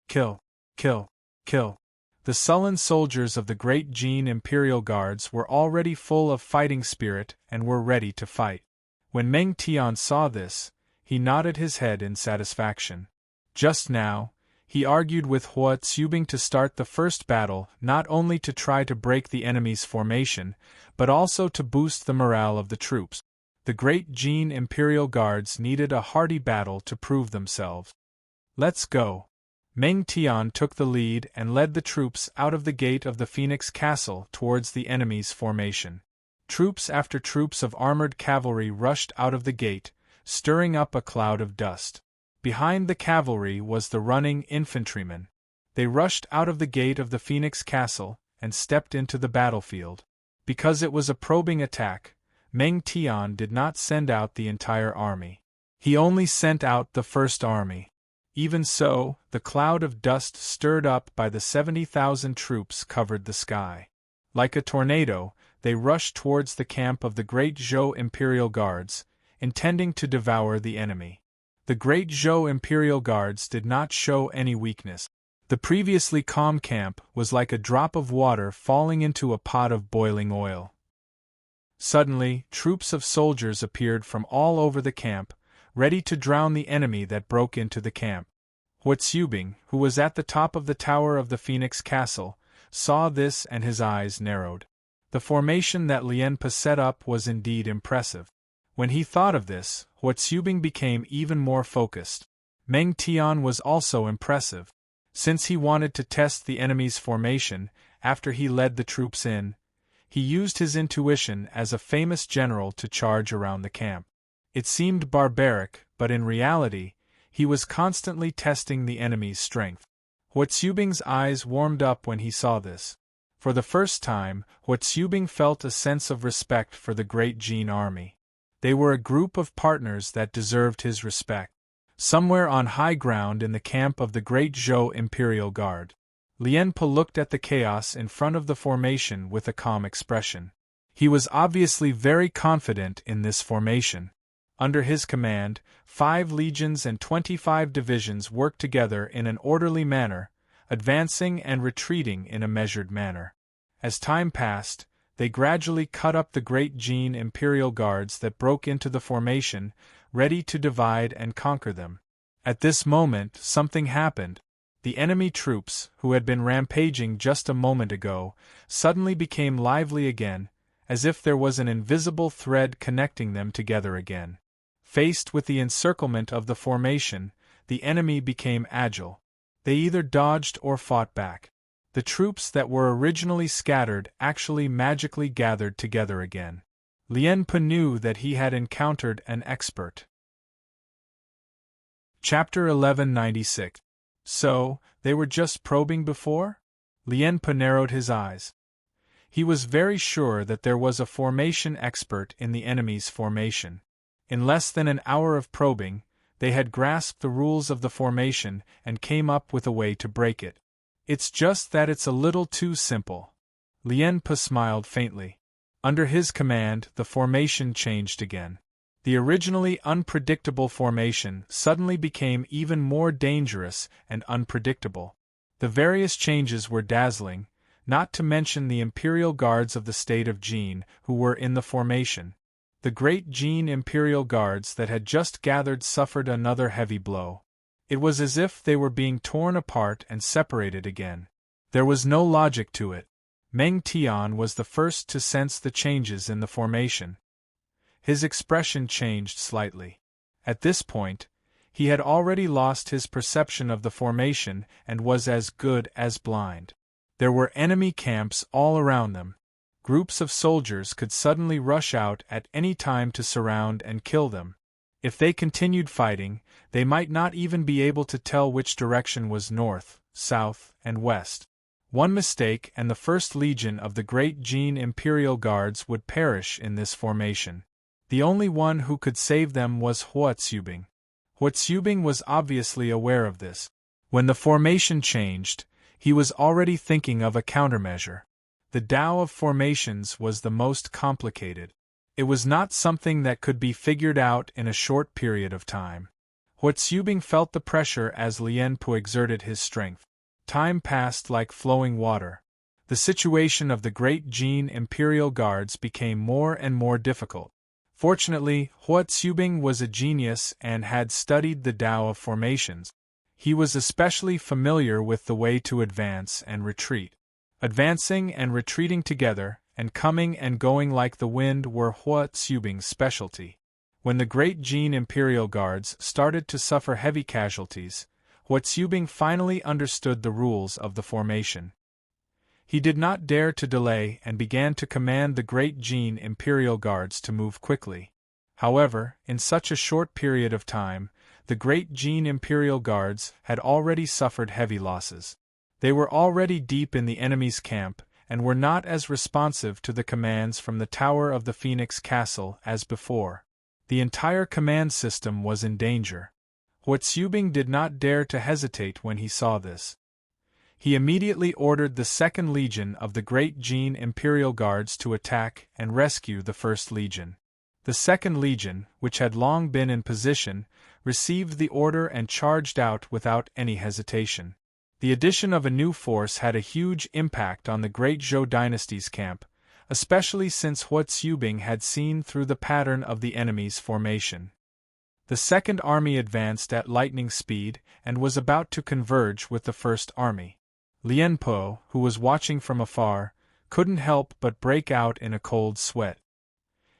Kill, kill, kill." The sullen soldiers of the Great Jin Imperial Guards were already full of fighting spirit and were ready to fight. When Meng Tian saw this, he nodded his head in satisfaction. Just now, he argued with Huatsubing to start the first battle not only to try to break the enemy's formation, but also to boost the morale of the troops. The Great Jin Imperial Guards needed a hearty battle to prove themselves. "Let's go." Meng Tian took the lead and led the troops out of the gate of the Phoenix Castle towards the enemy's formation. Troops after troops of armored cavalry rushed out of the gate, stirring up a cloud of dust. Behind the cavalry was the running infantrymen. They rushed out of the gate of the Phoenix Castle and stepped into the battlefield. Because it was a probing attack, Meng Tian did not send out the entire army. He only sent out the first army. Even so, the cloud of dust stirred up by the 70,000 troops covered the sky. Like a tornado, they rushed towards the camp of the Great Zhou Imperial Guards, intending to devour the enemy. The Great Zhou Imperial Guards did not show any weakness. The previously calm camp was like a drop of water falling into a pot of boiling oil. Suddenly, troops of soldiers appeared from all over the camp, ready to drown the enemy that broke into the camp. Huatsubing, who was at the top of the tower of the Phoenix Castle, saw this and his eyes narrowed. The formation that Lien Pa set up was indeed impressive. When he thought of this, Huatsubing became even more focused. Meng Tian was also impressive. Since he wanted to test the enemy's formation after he led the troops in, he used his intuition as a famous general to charge around the camp. It seemed barbaric, but in reality, he was constantly testing the enemy's strength. Huatsubing's eyes warmed up when he saw this. For the first time, Huatsubing felt a sense of respect for the Great Jin army. They were a group of partners that deserved his respect. Somewhere on high ground in the camp of the Great Zhou Imperial Guard, Lien Pa looked at the chaos in front of the formation with a calm expression. He was obviously very confident in this formation. Under his command, 5 legions and 25 divisions worked together in an orderly manner, advancing and retreating in a measured manner. As time passed, they gradually cut up the Great Jin Imperial Guards that broke into the formation, ready to divide and conquer them. At this moment, something happened. The enemy troops, who had been rampaging just a moment ago, suddenly became lively again, as if there was an invisible thread connecting them together again. Faced with the encirclement of the formation, the enemy became agile. They either dodged or fought back. The troops that were originally scattered actually magically gathered together again. Lien Pa knew that he had encountered an expert. Chapter 1196. So, they were just probing before? Lien Pa narrowed his eyes. He was very sure that there was a formation expert in the enemy's formation. In less than an hour of probing, they had grasped the rules of the formation and came up with a way to break it. It's just that it's a little too simple. Lien Pa smiled faintly. Under his command, the formation changed again. The originally unpredictable formation suddenly became even more dangerous and unpredictable. The various changes were dazzling, not to mention the Imperial Guards of the state of Jin who were in the formation. The great Jin Imperial Guards that had just gathered suffered another heavy blow. It was as if they were being torn apart and separated again. There was no logic to it. Meng Tian was the first to sense the changes in the formation. His expression changed slightly. At this point, he had already lost his perception of the formation and was as good as blind. There were enemy camps all around them. Groups of soldiers could suddenly rush out at any time to surround and kill them. If they continued fighting, they might not even be able to tell which direction was north, south, and west. One mistake and the First Legion of the Great Jin Imperial Guards would perish in this formation. The only one who could save them was Huotsubing. Huotsubing was obviously aware of this. When the formation changed, he was already thinking of a countermeasure. The Tao of formations was the most complicated. It was not something that could be figured out in a short period of time. Huotsubing felt the pressure as Lien Po exerted his strength. Time passed like flowing water. The situation of the Great Jin Imperial Guards became more and more difficult. Fortunately, Huotsubing was a genius and had studied the Tao of formations. He was especially familiar with the way to advance and retreat. Advancing and retreating together, and coming and going like the wind were Huotsubing's specialty. When the Great Jin Imperial Guards started to suffer heavy casualties, Huotsubing finally understood the rules of the formation. He did not dare to delay and began to command the Great Jin Imperial Guards to move quickly. However, in such a short period of time, the Great Jin Imperial Guards had already suffered heavy losses. They were already deep in the enemy's camp and were not as responsive to the commands from the Tower of the Phoenix Castle as before. The entire command system was in danger. Huotsubing did not dare to hesitate when he saw this. He immediately ordered the Second Legion of the Great Jin Imperial Guards to attack and rescue the First Legion. The Second Legion, which had long been in position, received the order and charged out without any hesitation. The addition of a new force had a huge impact on the Great Zhou dynasty's camp, especially since Huotsubing had seen through the pattern of the enemy's formation. The Second Army advanced at lightning speed and was about to converge with the First Army. Lien Po, who was watching from afar, couldn't help but break out in a cold sweat.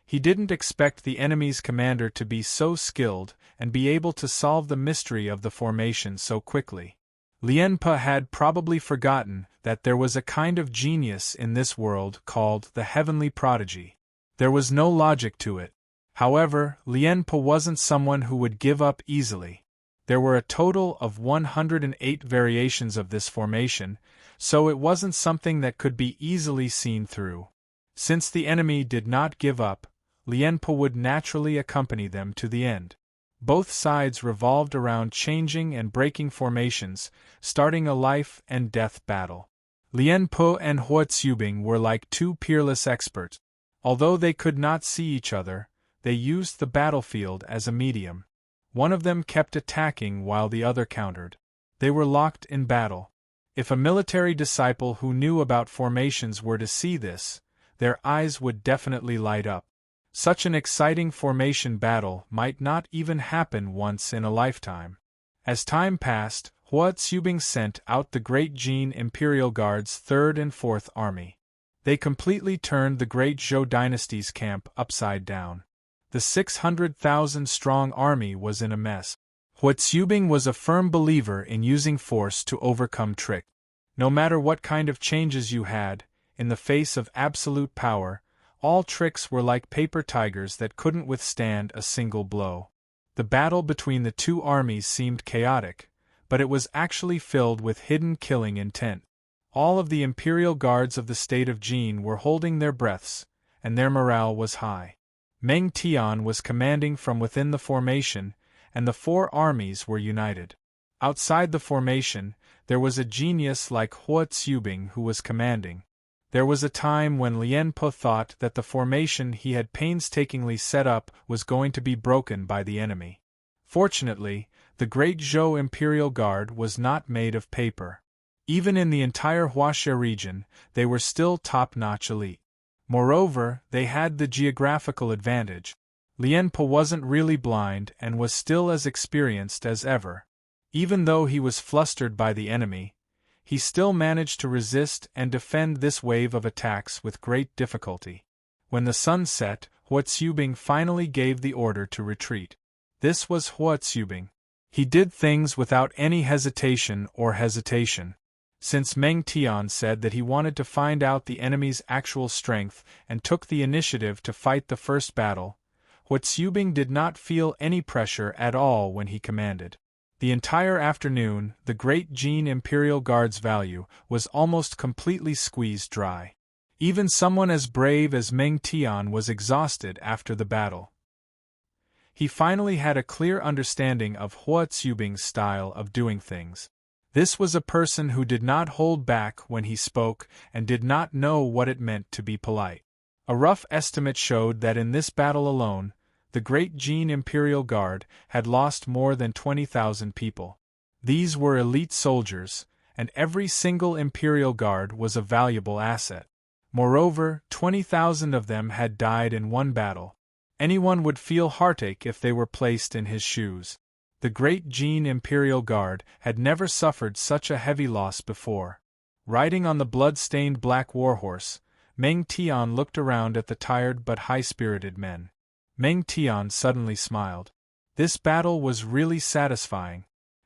He didn't expect the enemy's commander to be so skilled and be able to solve the mystery of the formation so quickly. Lien Po had probably forgotten that there was a kind of genius in this world called the Heavenly Prodigy. There was no logic to it. However, Lien Po wasn't someone who would give up easily. There were a total of 108 variations of this formation, so it wasn't something that could be easily seen through. Since the enemy did not give up, Lien Po would naturally accompany them to the end. Both sides revolved around changing and breaking formations, starting a life-and-death battle. Lien Po and Huotsubing were like two peerless experts. Although they could not see each other, they used the battlefield as a medium. One of them kept attacking while the other countered. They were locked in battle. If a military disciple who knew about formations were to see this, their eyes would definitely light up. Such an exciting formation battle might not even happen once in a lifetime. As time passed, Huotsubing sent out the Great Jin Imperial Guard's Third and Fourth Army. They completely turned the Great Zhou dynasty's camp upside down. The 600,000-strong army was in a mess. Huotsubing was a firm believer in using force to overcome trick. No matter what kind of changes you had, in the face of absolute power, all tricks were like paper tigers that couldn't withstand a single blow. The battle between the two armies seemed chaotic, but it was actually filled with hidden killing intent. All of the Imperial Guards of the state of Jin were holding their breaths, and their morale was high. Meng Tian was commanding from within the formation, and the four armies were united. Outside the formation, there was a genius like Huotsubing who was commanding. There was a time when Lien Po thought that the formation he had painstakingly set up was going to be broken by the enemy. Fortunately, the Great Zhou Imperial Guard was not made of paper. Even in the entire Huaxia region, they were still top-notch elite. Moreover, they had the geographical advantage. Lien Po wasn't really blind and was still as experienced as ever. Even though he was flustered by the enemy, he still managed to resist and defend this wave of attacks with great difficulty. When the sun set, Hua Tsubing finally gave the order to retreat. This was Hua Tsubing. He did things without any hesitation. Since Meng Tian said that he wanted to find out the enemy's actual strength and took the initiative to fight the first battle, Hua Tsubing did not feel any pressure at all when he commanded. The entire afternoon, the Great Jin Imperial Guard's value was almost completely squeezed dry. Even someone as brave as Meng Tian was exhausted after the battle. He finally had a clear understanding of Hua Tsubing's style of doing things. This was a person who did not hold back when he spoke and did not know what it meant to be polite. A rough estimate showed that in this battle alone, the Great Jin Imperial Guard had lost more than 20,000 people. These were elite soldiers, and every single Imperial Guard was a valuable asset. Moreover, 20,000 of them had died in one battle. Anyone would feel heartache if they were placed in his shoes. The Great Jin Imperial Guard had never suffered such a heavy loss before. Riding on the blood-stained black warhorse, Meng Tian looked around at the tired but high-spirited men. Meng Tian suddenly smiled. This battle was really satisfying.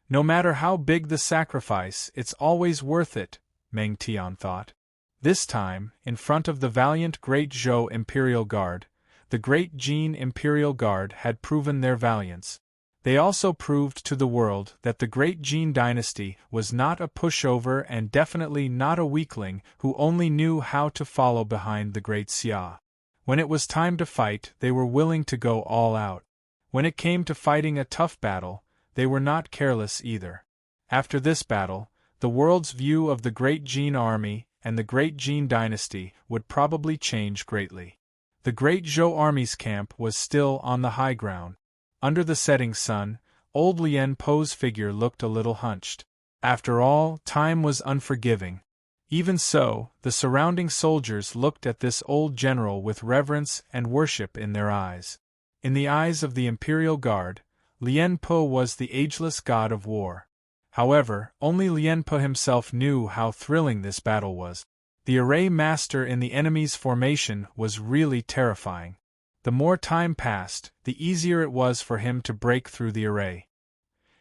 No matter how big the sacrifice, it's always worth it, Meng Tian thought. This time, in front of the valiant Great Zhou Imperial Guard, the Great Jin Imperial Guard had proven their valiance. They also proved to the world that the Great Jin dynasty was not a pushover and definitely not a weakling who only knew how to follow behind the Great Xia. When it was time to fight, they were willing to go all out. When it came to fighting a tough battle, they were not careless either. After this battle, the world's view of the Great Jin army and the Great Jin dynasty would probably change greatly. The Great Zhou army's camp was still on the high ground. Under the setting sun, old Lien Po's figure looked a little hunched. After all, time was unforgiving. Even so, the surrounding soldiers looked at this old general with reverence and worship in their eyes. In the eyes of the Imperial Guard, Lien Po was the ageless god of war. However, only Lien Po himself knew how thrilling this battle was. The array master in the enemy's formation was really terrifying. The more time passed, the easier it was for him to break through the array.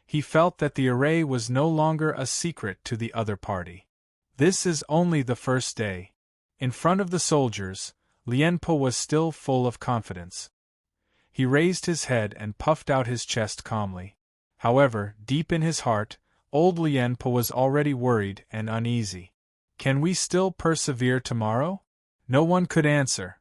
He felt that the array was no longer a secret to the other party. This is only the first day. In front of the soldiers, Lien Po was still full of confidence. He raised his head and puffed out his chest calmly. However, deep in his heart, old Lien Po was already worried and uneasy. Can we still persevere tomorrow? No one could answer.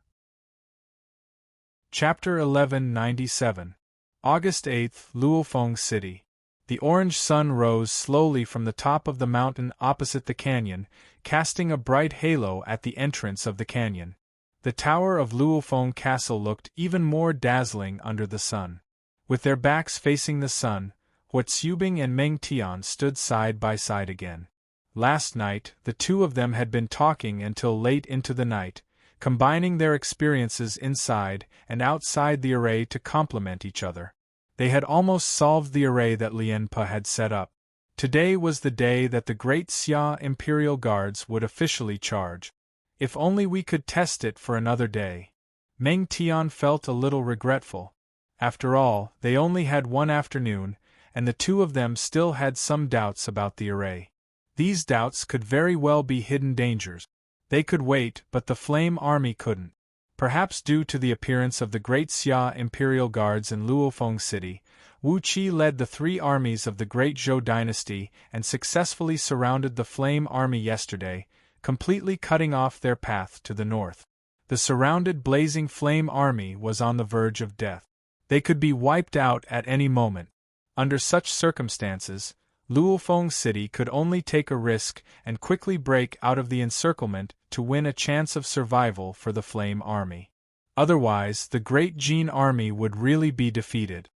Chapter 1197. August 8th, Luofeng City. The orange sun rose slowly from the top of the mountain opposite the canyon, casting a bright halo at the entrance of the canyon. The tower of Luofeng Castle looked even more dazzling under the sun. With their backs facing the sun, Hua Tsubing and Meng Tian stood side by side again. Last night, the two of them had been talking until late into the night, combining their experiences inside and outside the array to complement each other. They had almost solved the array that Lien Po had set up. Today was the day that the Great Xia Imperial Guards would officially charge. If only we could test it for another day. Meng Tian felt a little regretful. After all, they only had one afternoon, and the two of them still had some doubts about the array. These doubts could very well be hidden dangers. They could wait, but the Flame Army couldn't. Perhaps due to the appearance of the Great Xia Imperial Guards in Luofeng City, Wu Qi led the three armies of the Great Zhou dynasty and successfully surrounded the Flame Army yesterday, completely cutting off their path to the north. The surrounded blazing Flame Army was on the verge of death. They could be wiped out at any moment. Under such circumstances, Luofeng City could only take a risk and quickly break out of the encirclement to win a chance of survival for the Flame Army. Otherwise, the Great Jin Army would really be defeated.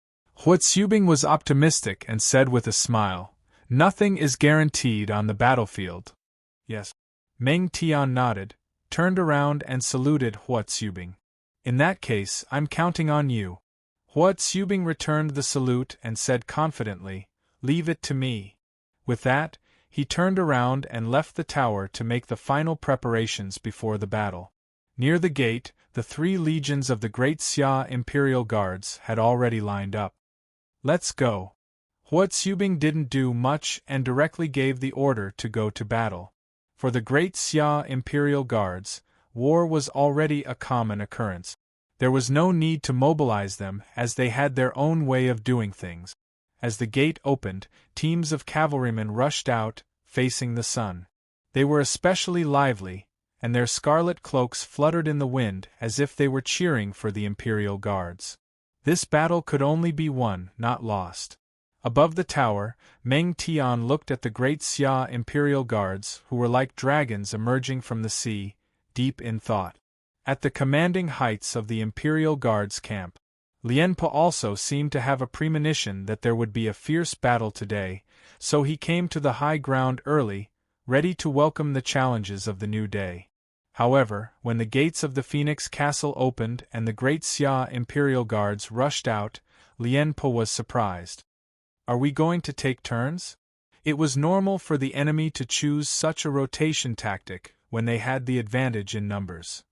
Huatsubing was optimistic and said with a smile, "Nothing is guaranteed on the battlefield." Yes. Meng Tian nodded, turned around and saluted Huatsubing. "In that case, I'm counting on you." Huatsubing returned the salute and said confidently, "Leave it to me." With that, he turned around and left the tower to make the final preparations before the battle. Near the gate, the 3 legions of the Great Xia Imperial Guards had already lined up. "Let's go." Huatsubing didn't do much and directly gave the order to go to battle. For the Great Xia Imperial Guards, war was already a common occurrence. There was no need to mobilize them as they had their own way of doing things. As the gate opened, teams of cavalrymen rushed out, facing the sun. They were especially lively, and their scarlet cloaks fluttered in the wind as if they were cheering for the Imperial Guards. This battle could only be won, not lost. Above the tower, Meng Tian looked at the Great Xia Imperial Guards, who were like dragons emerging from the sea, deep in thought. At the commanding heights of the Imperial Guards camp, Lianpe also seemed to have a premonition that there would be a fierce battle today, so he came to the high ground early, ready to welcome the challenges of the new day. However, when the gates of the Phoenix Castle opened and the Great Xia Imperial Guards rushed out, Lianpe was surprised. "Are we going to take turns?" It was normal for the enemy to choose such a rotation tactic when they had the advantage in numbers.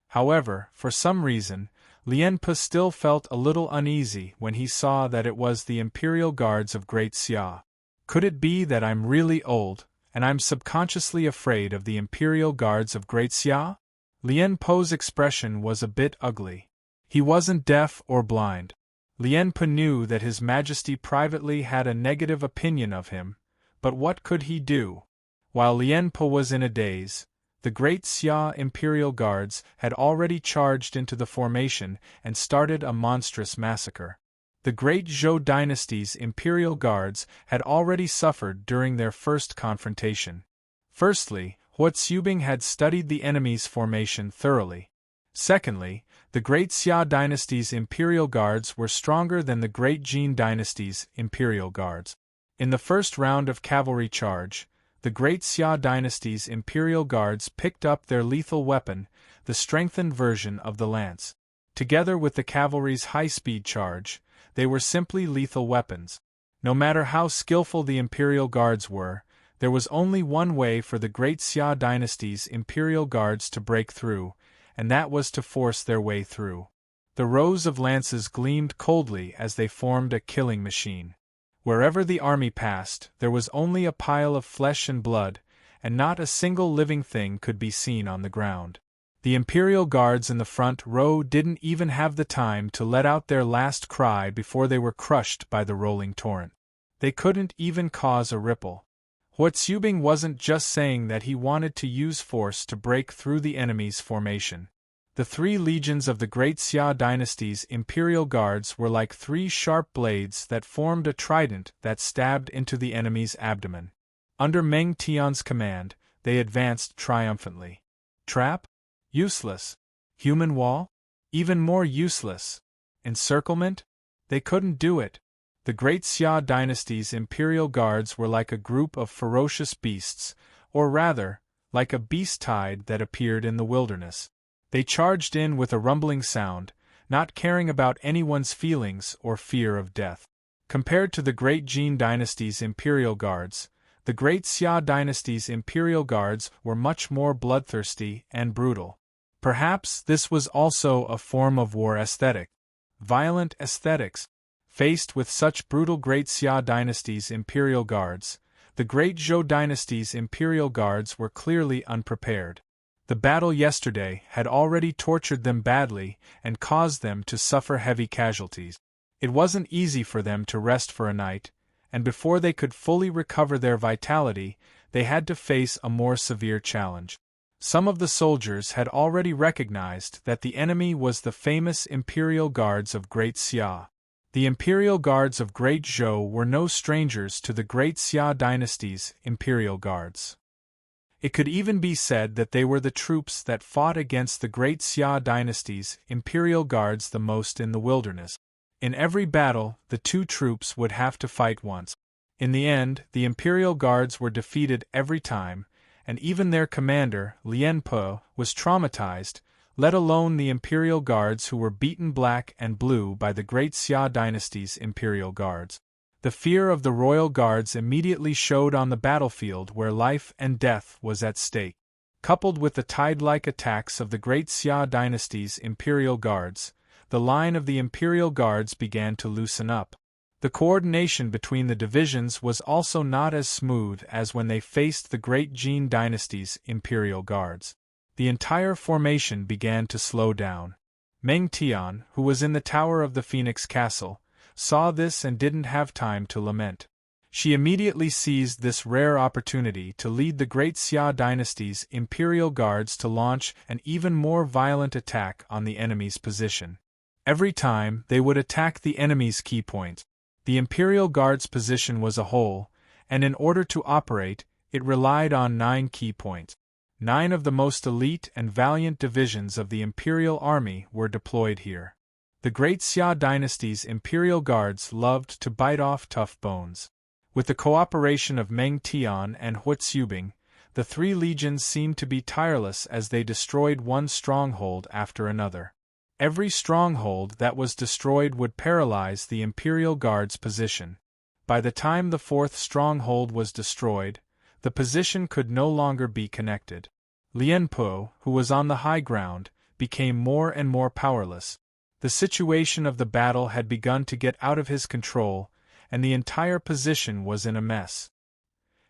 However, for some reason, Lianpe still felt a little uneasy when he saw that it was the Imperial Guards of Great Xia. Could it be that I'm really old, and I'm subconsciously afraid of the Imperial Guards of Great Xia? Lianpe's expression was a bit ugly. He wasn't deaf or blind. Lianpe knew that His Majesty privately had a negative opinion of him, but what could he do? While Lianpe was in a daze, the Great Xia Imperial Guards had already charged into the formation and started a monstrous massacre. The Great Zhou dynasty's Imperial Guards had already suffered during their first confrontation. Firstly, Huatsubing had studied the enemy's formation thoroughly. Secondly, the Great Xia dynasty's Imperial Guards were stronger than the Great Jin dynasty's Imperial Guards. In the first round of cavalry charge, the Great Xia dynasty's Imperial Guards picked up their lethal weapon, the strengthened version of the lance. Together with the cavalry's high-speed charge, they were simply lethal weapons. No matter how skillful the Imperial Guards were, there was only one way for the Great Xia dynasty's Imperial Guards to break through, and that was to force their way through. The rows of lances gleamed coldly as they formed a killing machine. Wherever the army passed, there was only a pile of flesh and blood, and not a single living thing could be seen on the ground. The Imperial Guards in the front row didn't even have the time to let out their last cry before they were crushed by the rolling torrent. They couldn't even cause a ripple. Huatsubing wasn't just saying that he wanted to use force to break through the enemy's formation. The 3 legions of the Great Xia dynasty's Imperial Guards were like 3 sharp blades that formed a trident that stabbed into the enemy's abdomen. Under Meng Tian's command, they advanced triumphantly. Trap? Useless. Human wall? Even more useless. Encirclement? They couldn't do it. The Great Xia dynasty's Imperial Guards were like a group of ferocious beasts, or rather, like a beast tide that appeared in the wilderness. They charged in with a rumbling sound, not caring about anyone's feelings or fear of death. Compared to the Great Jin dynasty's Imperial Guards, the Great Xia dynasty's Imperial Guards were much more bloodthirsty and brutal. Perhaps this was also a form of war aesthetic. Violent aesthetics. Faced with such brutal Great Xia dynasty's Imperial Guards, the Great Zhou dynasty's Imperial Guards were clearly unprepared. The battle yesterday had already tortured them badly and caused them to suffer heavy casualties. It wasn't easy for them to rest for a night, and before they could fully recover their vitality, they had to face a more severe challenge. Some of the soldiers had already recognized that the enemy was the famous Imperial Guards of Great Xia. The imperial guards of Great Zhou were no strangers to the Great Xia dynasty's imperial guards. It could even be said that they were the troops that fought against the Great Xia dynasty's imperial guards the most in the wilderness. In every battle, the two troops would have to fight once. In the end, the imperial guards were defeated every time, and even their commander, Lian Po, was traumatized, let alone the imperial guards who were beaten black and blue by the Great Xia dynasty's imperial guards. The fear of the royal guards immediately showed on the battlefield where life and death was at stake. Coupled with the tide-like attacks of the Great Xia dynasty's imperial guards, the line of the imperial guards began to loosen up. The coordination between the divisions was also not as smooth as when they faced the Great Jin dynasty's imperial guards. The entire formation began to slow down. Meng Tian, who was in the tower of the Phoenix Castle, saw this and didn't have time to lament. She immediately seized this rare opportunity to lead the Great Xia dynasty's imperial guards to launch an even more violent attack on the enemy's position. Every time, they would attack the enemy's key point. The imperial guard's position was a hole, and in order to operate, it relied on 9 key points. 9 of the most elite and valiant divisions of the imperial army were deployed here. The Great Xia dynasty's imperial guards loved to bite off tough bones. With the cooperation of Meng Tian and Hua Tsubing, the 3 legions seemed to be tireless as they destroyed one stronghold after another. Every stronghold that was destroyed would paralyze the imperial guard's position. By the time the 4th stronghold was destroyed, the position could no longer be connected. Lian Po, who was on the high ground, became more and more powerless. The situation of the battle had begun to get out of his control, and the entire position was in a mess.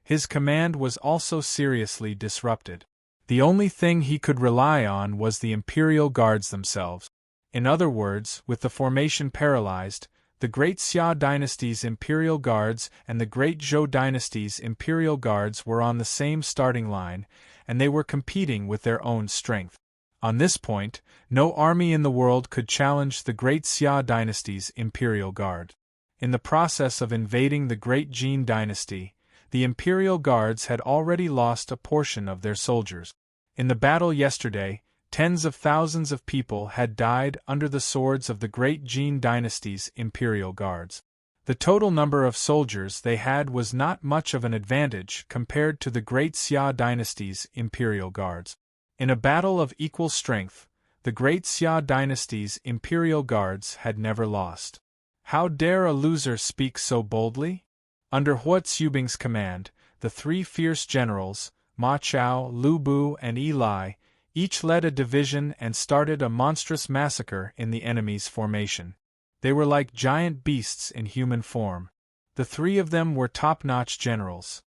His command was also seriously disrupted. The only thing he could rely on was the imperial guards themselves. In other words, with the formation paralyzed, the Great Xia dynasty's imperial guards and the Great Zhou dynasty's imperial guards were on the same starting line, and they were competing with their own strength. On this point, no army in the world could challenge the Great Xia dynasty's imperial guard. In the process of invading the Great Jin dynasty, the imperial guards had already lost a portion of their soldiers. In the battle yesterday, tens of thousands of people had died under the swords of the Great Jin dynasty's imperial guards. The total number of soldiers they had was not much of an advantage compared to the Great Xia dynasty's imperial guards. In a battle of equal strength, the Great Xia dynasty's imperial guards had never lost. How dare a loser speak so boldly? Under Hua Tsubing's command, the 3 fierce generals, Ma Chao, Lu Bu, and Yi Lai, each led a division and started a monstrous massacre in the enemy's formation. They were like giant beasts in human form. The 3 of them were top-notch generals.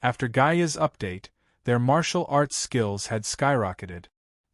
After Gaia's update, their martial arts skills had skyrocketed.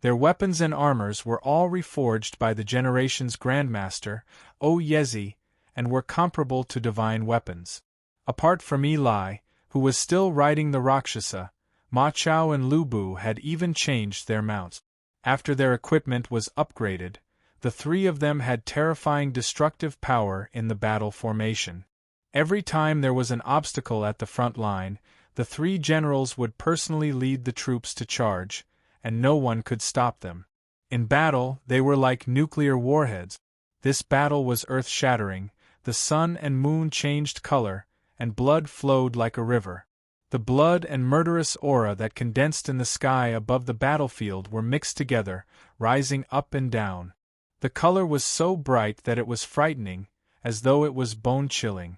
Their weapons and armors were all reforged by the generation's grandmaster, O Yezi, and were comparable to divine weapons. Apart from Yi Lai, who was still riding the Rakshasa, Ma Chao and Lu Bu had even changed their mounts. After their equipment was upgraded, the 3 of them had terrifying destructive power in the battle formation. Every time there was an obstacle at the front line, the 3 generals would personally lead the troops to charge, and no one could stop them. In battle, they were like nuclear warheads. This battle was earth-shattering, the sun and moon changed color, and blood flowed like a river. The blood and murderous aura that condensed in the sky above the battlefield were mixed together, rising up and down. The color was so bright that it was frightening, as though it was bone-chilling.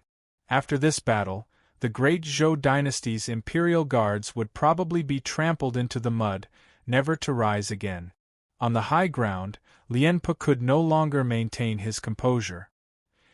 After this battle, the Great Zhou dynasty's imperial guards would probably be trampled into the mud, never to rise again. On the high ground, Lian Po could no longer maintain his composure.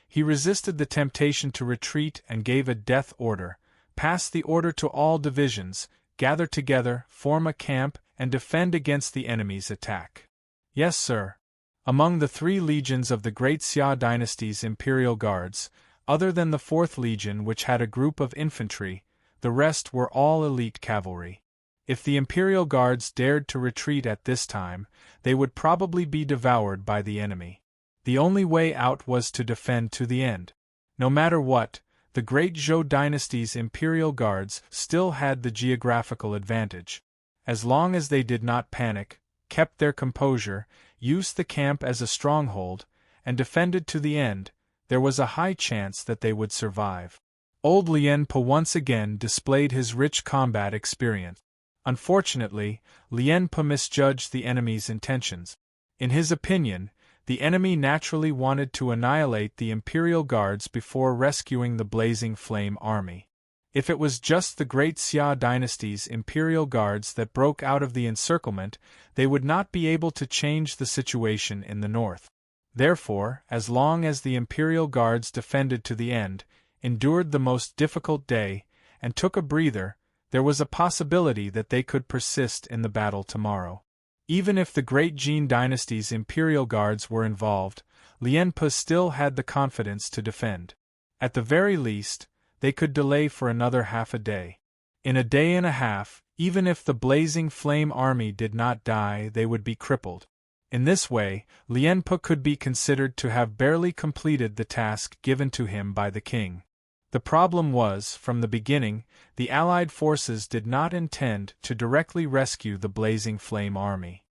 He resisted the temptation to retreat and gave a death order, passed the order to all divisions, gather together, form a camp, and defend against the enemy's attack. Yes, sir. Among the 3 legions of the Great Xia dynasty's imperial guards, other than the 4th legion which had a group of infantry, the rest were all elite cavalry. If the imperial guards dared to retreat at this time, they would probably be devoured by the enemy. The only way out was to defend to the end. No matter what, the Great Zhou dynasty's imperial guards still had the geographical advantage. As long as they did not panic, kept their composure, used the camp as a stronghold, and defended to the end, there was a high chance that they would survive. Old Lien Po once again displayed his rich combat experience. Unfortunately, Lien Po misjudged the enemy's intentions. In his opinion, the enemy naturally wanted to annihilate the imperial guards before rescuing the Blazing Flame army. If it was just the Great Xia dynasty's imperial guards that broke out of the encirclement, they would not be able to change the situation in the north. Therefore, as long as the imperial guards defended to the end, endured the most difficult day, and took a breather, there was a possibility that they could persist in the battle tomorrow. Even if the Great Jin dynasty's imperial guards were involved, Lien Po still had the confidence to defend. At the very least, they could delay for another half a day. In a day and a half, even if the Blazing Flame army did not die, they would be crippled. In this way, Lien Po could be considered to have barely completed the task given to him by the king. The problem was, from the beginning, the Allied forces did not intend to directly rescue the Blazing Flame army.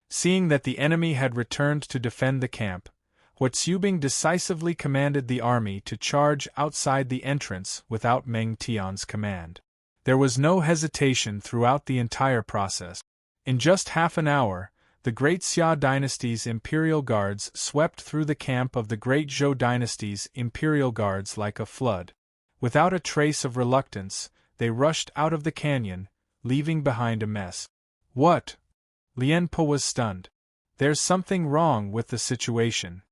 Seeing that the enemy had returned to defend the camp, Hua Zubing decisively commanded the army to charge outside the entrance without Meng Tian's command. There was no hesitation throughout the entire process. In just half an hour, the Great Xia dynasty's imperial guards swept through the camp of the Great Zhou dynasty's imperial guards like a flood. Without a trace of reluctance, they rushed out of the canyon, leaving behind a mess. What? Lien Po was stunned. There's something wrong with the situation.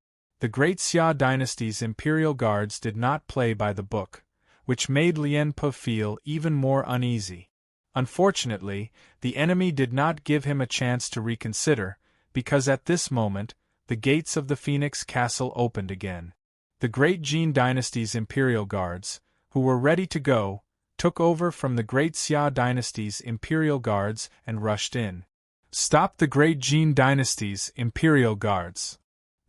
The Great Xia dynasty's imperial guards did not play by the book, which made Lien Po feel even more uneasy. Unfortunately, the enemy did not give him a chance to reconsider, because at this moment, the gates of the Phoenix Castle opened again. The Great Jin dynasty's imperial guards, who were ready to go, took over from the Great Xia dynasty's imperial guards and rushed in. Stop the Great Jin dynasty's imperial guards.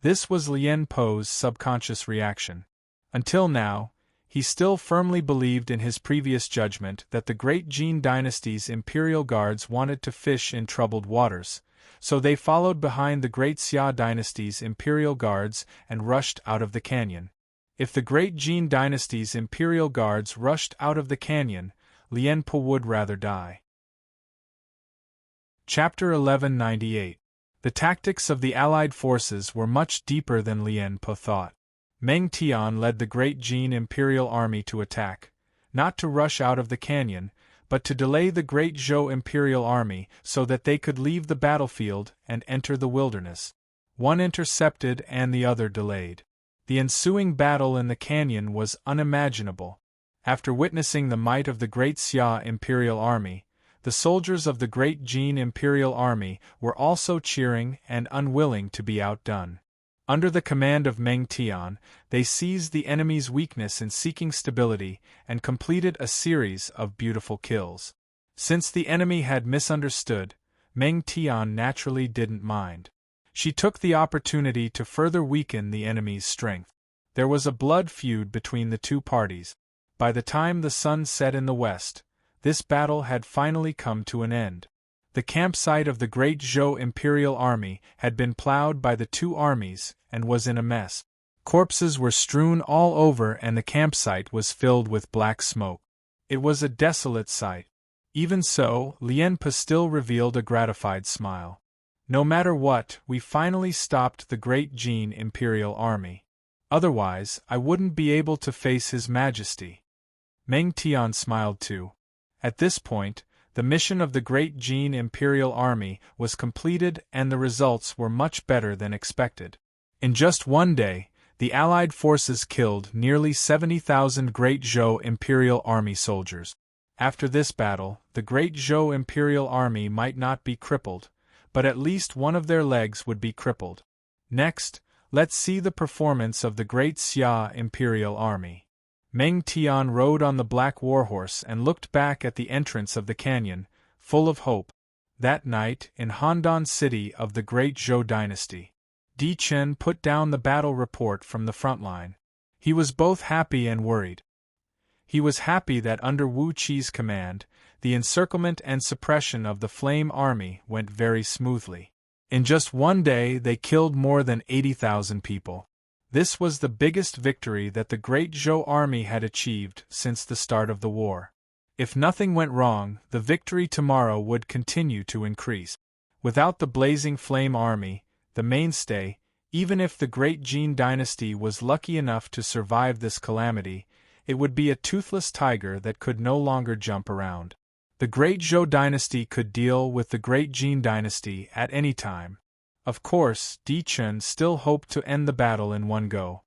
This was Lien Po's subconscious reaction. Until now, he still firmly believed in his previous judgment that the Great Jin dynasty's imperial guards wanted to fish in troubled waters, so they followed behind the Great Xia dynasty's imperial guards and rushed out of the canyon. If the Great Jin dynasty's imperial guards rushed out of the canyon, Lien Po would rather die. Chapter 1198. The tactics of the Allied forces were much deeper than Lien Po thought. Meng Tian led the Great Jin imperial army to attack, not to rush out of the canyon, but to delay the Great Zhou imperial army so that they could leave the battlefield and enter the wilderness. One intercepted and the other delayed. The ensuing battle in the canyon was unimaginable. After witnessing the might of the Great Xia imperial army, the soldiers of the Great Jin imperial army were also cheering and unwilling to be outdone. Under the command of Meng Tian, they seized the enemy's weakness in seeking stability and completed a series of beautiful kills. Since the enemy had misunderstood, Meng Tian naturally didn't mind. She took the opportunity to further weaken the enemy's strength. There was a blood feud between the two parties. By the time the sun set in the west, this battle had finally come to an end. The campsite of the Great Zhou imperial army had been plowed by the two armies and was in a mess. Corpses were strewn all over and the campsite was filled with black smoke. It was a desolate sight. Even so, Lien Po still revealed a gratified smile. No matter what, we finally stopped the Great Jin imperial army. Otherwise, I wouldn't be able to face His Majesty. Meng Tian smiled too. At this point, the mission of the Great Jin imperial army was completed and the results were much better than expected. In just one day, the Allied forces killed nearly 70,000 Great Zhou imperial army soldiers. After this battle, the Great Zhou imperial army might not be crippled, but at least one of their legs would be crippled. Next, let's see the performance of the Great Xia imperial army. Meng Tian rode on the black warhorse and looked back at the entrance of the canyon, full of hope. That night, in Handan City of the Great Zhou dynasty, Di Chen put down the battle report from the front line. He was both happy and worried. He was happy that under Wu Qi's command, the encirclement and suppression of the Flame Army went very smoothly. In just one day they killed more than 80,000 people. This was the biggest victory that the Great Zhou Army had achieved since the start of the war. If nothing went wrong, the victory tomorrow would continue to increase. Without the blazing Flame Army, the mainstay, even if the Great Jin dynasty was lucky enough to survive this calamity, it would be a toothless tiger that could no longer jump around. The Great Zhou dynasty could deal with the Great Jin dynasty at any time. Of course, Di Chen still hoped to end the battle in one go.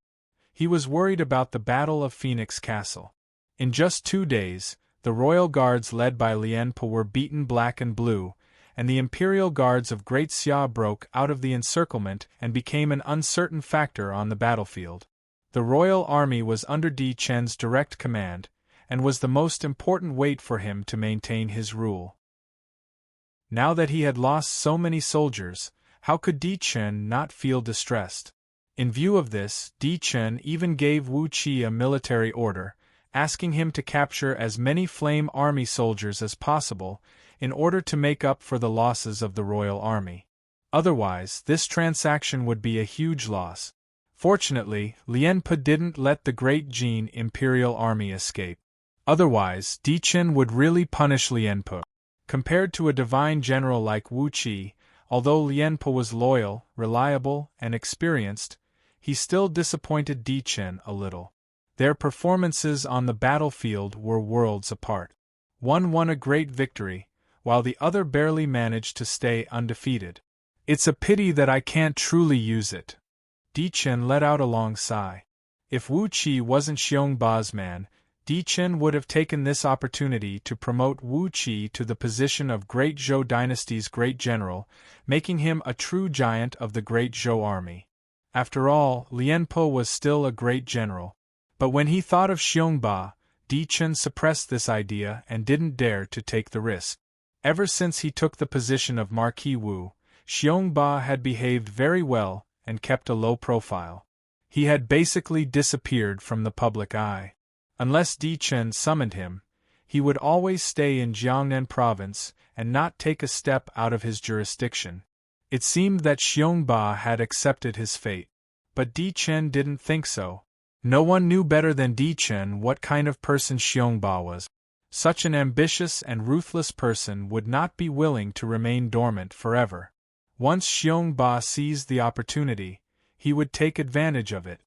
He was worried about the Battle of Phoenix Castle. In just 2 days, the royal guards led by Lian Po were beaten black and blue, and the imperial guards of Great Xia broke out of the encirclement and became an uncertain factor on the battlefield. The royal army was under Di Chen's direct command, and was the most important weight for him to maintain his rule. Now that he had lost so many soldiers, how could Di Chen not feel distressed? In view of this, Di Chen even gave Wu Qi a military order, asking him to capture as many Flame Army soldiers as possible, in order to make up for the losses of the royal army. Otherwise, this transaction would be a huge loss. Fortunately, Lian Po didn't let the Great Jin Imperial Army escape. Otherwise, Di Chen would really punish Lian Po. Compared to a divine general like Wu Qi, although Lian Po was loyal, reliable, and experienced, he still disappointed Di Chen a little. Their performances on the battlefield were worlds apart. One won a great victory, while the other barely managed to stay undefeated. It's a pity that I can't truly use it. Di Chen let out a long sigh. If Wu Qi wasn't Xiongba's man, Di Chen would have taken this opportunity to promote Wu Qi to the position of Great Zhou dynasty's great general, making him a true giant of the Great Zhou army. After all, Lian Po was still a great general. But when he thought of Xiongba, Di Chen suppressed this idea and didn't dare to take the risk. Ever since he took the position of Marquis Wu, Xiongba had behaved very well and kept a low profile. He had basically disappeared from the public eye. Unless Di Chen summoned him, he would always stay in Jiangnan province and not take a step out of his jurisdiction. It seemed that Xiongba had accepted his fate. But Di Chen didn't think so. No one knew better than Di Chen what kind of person Xiongba was. Such an ambitious and ruthless person would not be willing to remain dormant forever. Once Xiongba seized the opportunity, he would take advantage of it.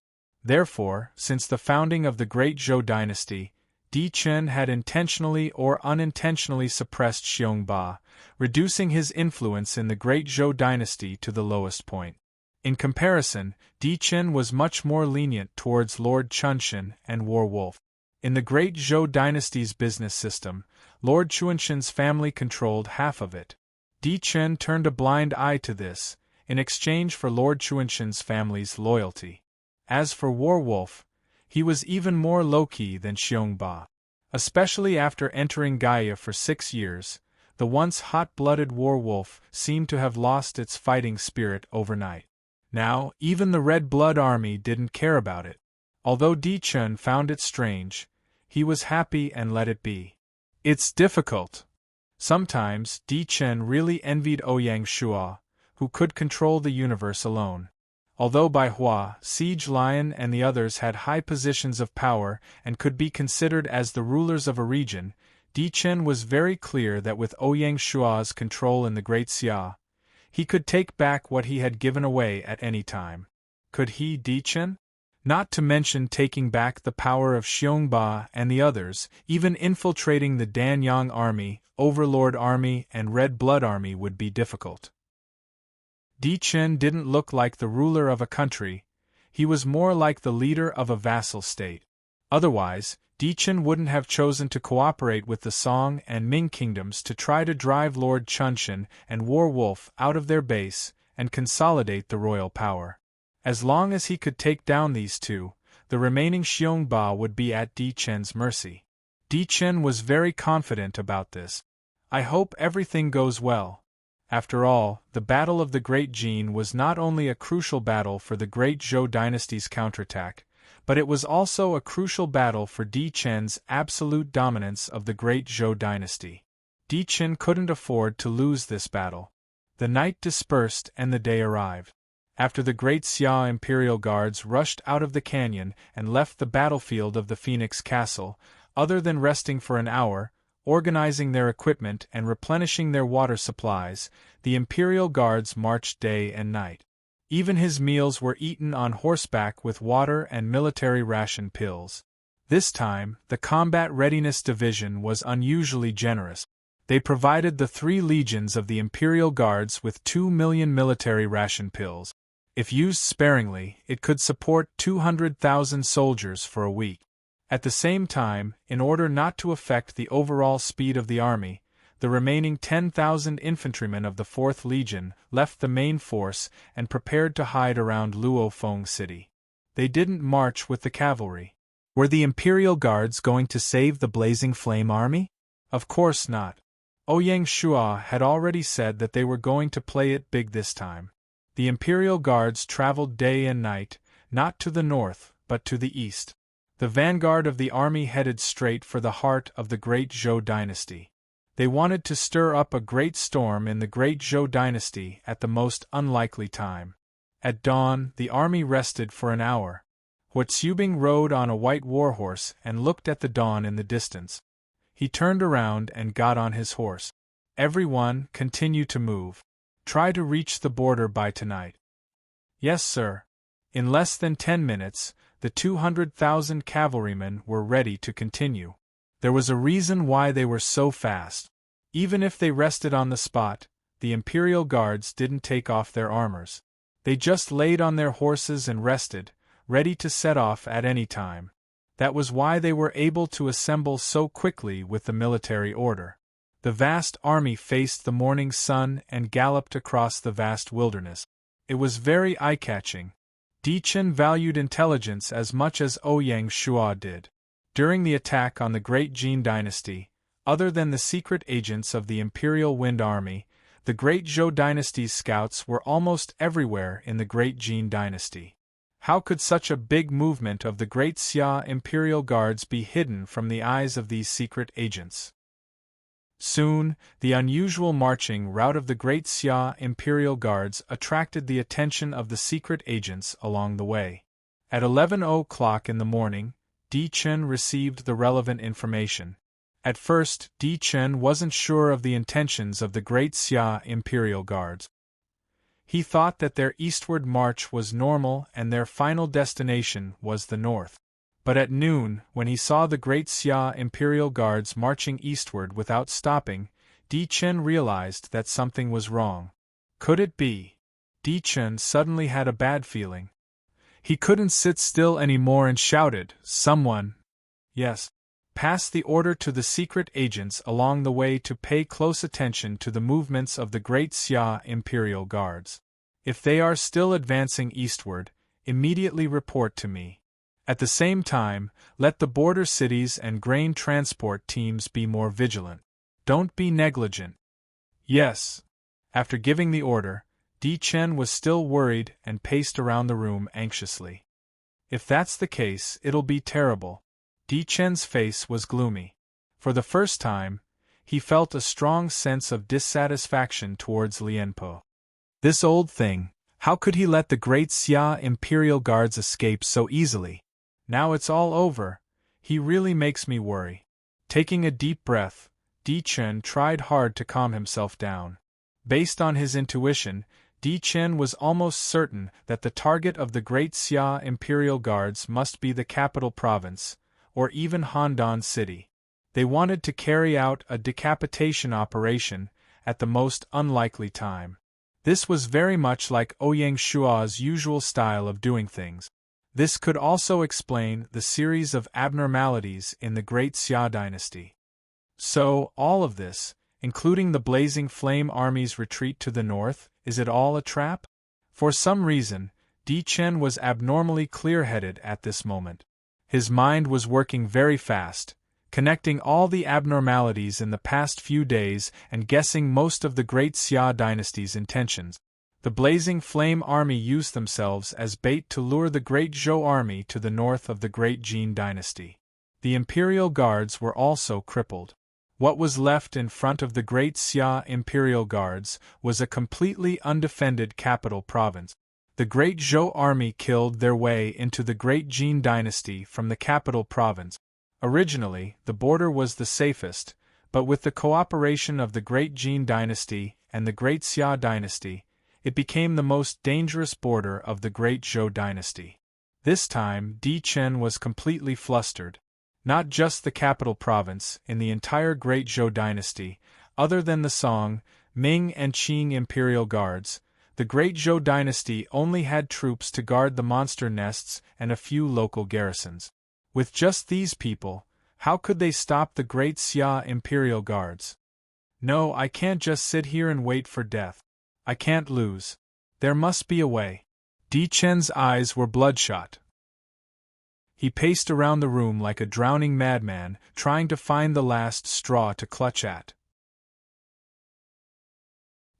Therefore, since the founding of the Great Zhou dynasty, Di Chen had intentionally or unintentionally suppressed Xiongba, reducing his influence in the Great Zhou dynasty to the lowest point. In comparison, Di Chen was much more lenient towards Lord Chunshan and Warwolf. In the Great Zhou dynasty's business system, Lord Chunshan's family controlled half of it. Di Chen turned a blind eye to this, in exchange for Lord Chunshan's family's loyalty. As for Warwolf, he was even more low-key than Xiongba. Especially after entering Gaia for 6 years, the once hot-blooded Warwolf seemed to have lost its fighting spirit overnight. Now, even the Red Blood Army didn't care about it. Although Di Chen found it strange, he was happy and let it be. It's difficult. Sometimes, Di Chen really envied Ouyang Shua, who could control the universe alone. Although Bai Hua, Siege Lion and the others had high positions of power and could be considered as the rulers of a region, Di Chen was very clear that with Ouyang Shua's control in the Great Xia, he could take back what he had given away at any time. Could he, Di Chen? Not to mention taking back the power of Xiongba and the others, even infiltrating the Danyang Army, Overlord Army and Red Blood Army would be difficult. Di Chen didn't look like the ruler of a country, he was more like the leader of a vassal state. Otherwise, Di Chen wouldn't have chosen to cooperate with the Song and Ming kingdoms to try to drive Lord Chunshan and Warwolf out of their base and consolidate the royal power. As long as he could take down these two, the remaining Xiongba would be at Di Chen's mercy. Di Chen was very confident about this. I hope everything goes well. After all, the Battle of the Great Jin was not only a crucial battle for the Great Zhou dynasty's counterattack, but it was also a crucial battle for Di Chen's absolute dominance of the Great Zhou dynasty. Di Chen couldn't afford to lose this battle. The night dispersed and the day arrived. After the great Xia Imperial Guards rushed out of the canyon and left the battlefield of the Phoenix Castle, other than resting for an hour, organizing their equipment and replenishing their water supplies, the Imperial Guards marched day and night. Even his meals were eaten on horseback with water and military ration pills. This time, the Combat Readiness Division was unusually generous. They provided the 3 legions of the Imperial Guards with 2 million military ration pills. If used sparingly, it could support 200,000 soldiers for a week. At the same time, in order not to affect the overall speed of the army, the remaining 10,000 infantrymen of the 4th Legion left the main force and prepared to hide around Luofeng City. They didn't march with the cavalry. Were the Imperial Guards going to save the Blazing Flame Army? Of course not. Ouyang Shua had already said that they were going to play it big this time. The Imperial Guards traveled day and night, not to the north, but to the east. The vanguard of the army headed straight for the heart of the Great Zhou dynasty. They wanted to stir up a great storm in the Great Zhou dynasty at the most unlikely time. At dawn, the army rested for an hour. Huatsubing rode on a white warhorse and looked at the dawn in the distance. He turned around and got on his horse. Everyone, continue to move. Try to reach the border by tonight. Yes, sir. In less than 10 minutes, the 200,000 cavalrymen were ready to continue. There was a reason why they were so fast. Even if they rested on the spot, the Imperial Guards didn't take off their armors. They just laid on their horses and rested, ready to set off at any time. That was why they were able to assemble so quickly with the military order. The vast army faced the morning sun and galloped across the vast wilderness. It was very eye-catching. Di Chen valued intelligence as much as Ouyang Shua did. During the attack on the Great Jin dynasty, other than the secret agents of the Imperial Wind Army, the Great Zhou dynasty's scouts were almost everywhere in the Great Jin dynasty. How could such a big movement of the Great Xia Imperial Guards be hidden from the eyes of these secret agents? Soon, the unusual marching route of the Great Xia Imperial Guards attracted the attention of the secret agents along the way. At 11 o'clock in the morning, Di Chen received the relevant information. At first, Di Chen wasn't sure of the intentions of the Great Xia Imperial Guards. He thought that their eastward march was normal and their final destination was the north. But at noon, when he saw the Great Xia Imperial Guards marching eastward without stopping, Di Chen realized that something was wrong. Could it be? Di Chen suddenly had a bad feeling. He couldn't sit still anymore and shouted, "Someone!" Yes. Pass the order to the secret agents along the way to pay close attention to the movements of the Great Xia Imperial Guards. If they are still advancing eastward, immediately report to me. At the same time, let the border cities and grain transport teams be more vigilant. Don't be negligent. Yes. After giving the order, Di Chen was still worried and paced around the room anxiously. If that's the case, it'll be terrible. Di Chen's face was gloomy. For the first time, he felt a strong sense of dissatisfaction towards Lianpo. This old thing, how could he let the Great Xia Imperial Guards escape so easily? Now it's all over. He really makes me worry. Taking a deep breath, Di Chen tried hard to calm himself down. Based on his intuition, Di Chen was almost certain that the target of the Great Xia Imperial Guards must be the capital province, or even Handan City. They wanted to carry out a decapitation operation at the most unlikely time. This was very much like Ouyang Shua's usual style of doing things. This could also explain the series of abnormalities in the Great Xia dynasty. So, all of this, including the Blazing Flame Army's retreat to the north, is it all a trap? For some reason, Di Chen was abnormally clear-headed at this moment. His mind was working very fast, connecting all the abnormalities in the past few days and guessing most of the Great Xia dynasty's intentions. The Blazing Flame Army used themselves as bait to lure the Great Zhou army to the north of the Great Jin dynasty. The Imperial Guards were also crippled. What was left in front of the Great Xia Imperial Guards was a completely undefended capital province. The Great Zhou army killed their way into the Great Jin dynasty from the capital province. Originally, the border was the safest, but with the cooperation of the Great Jin dynasty and the Great Xia dynasty, it became the most dangerous border of the Great Zhou dynasty. This time, Di Chen was completely flustered. Not just the capital province, in the entire Great Zhou dynasty, other than the Song, Ming and Qing imperial guards, the Great Zhou dynasty only had troops to guard the monster nests and a few local garrisons. With just these people, how could they stop the Great Xia imperial guards? No, I can't just sit here and wait for death. I can't lose. There must be a way. Di Chen's eyes were bloodshot. He paced around the room like a drowning madman, trying to find the last straw to clutch at.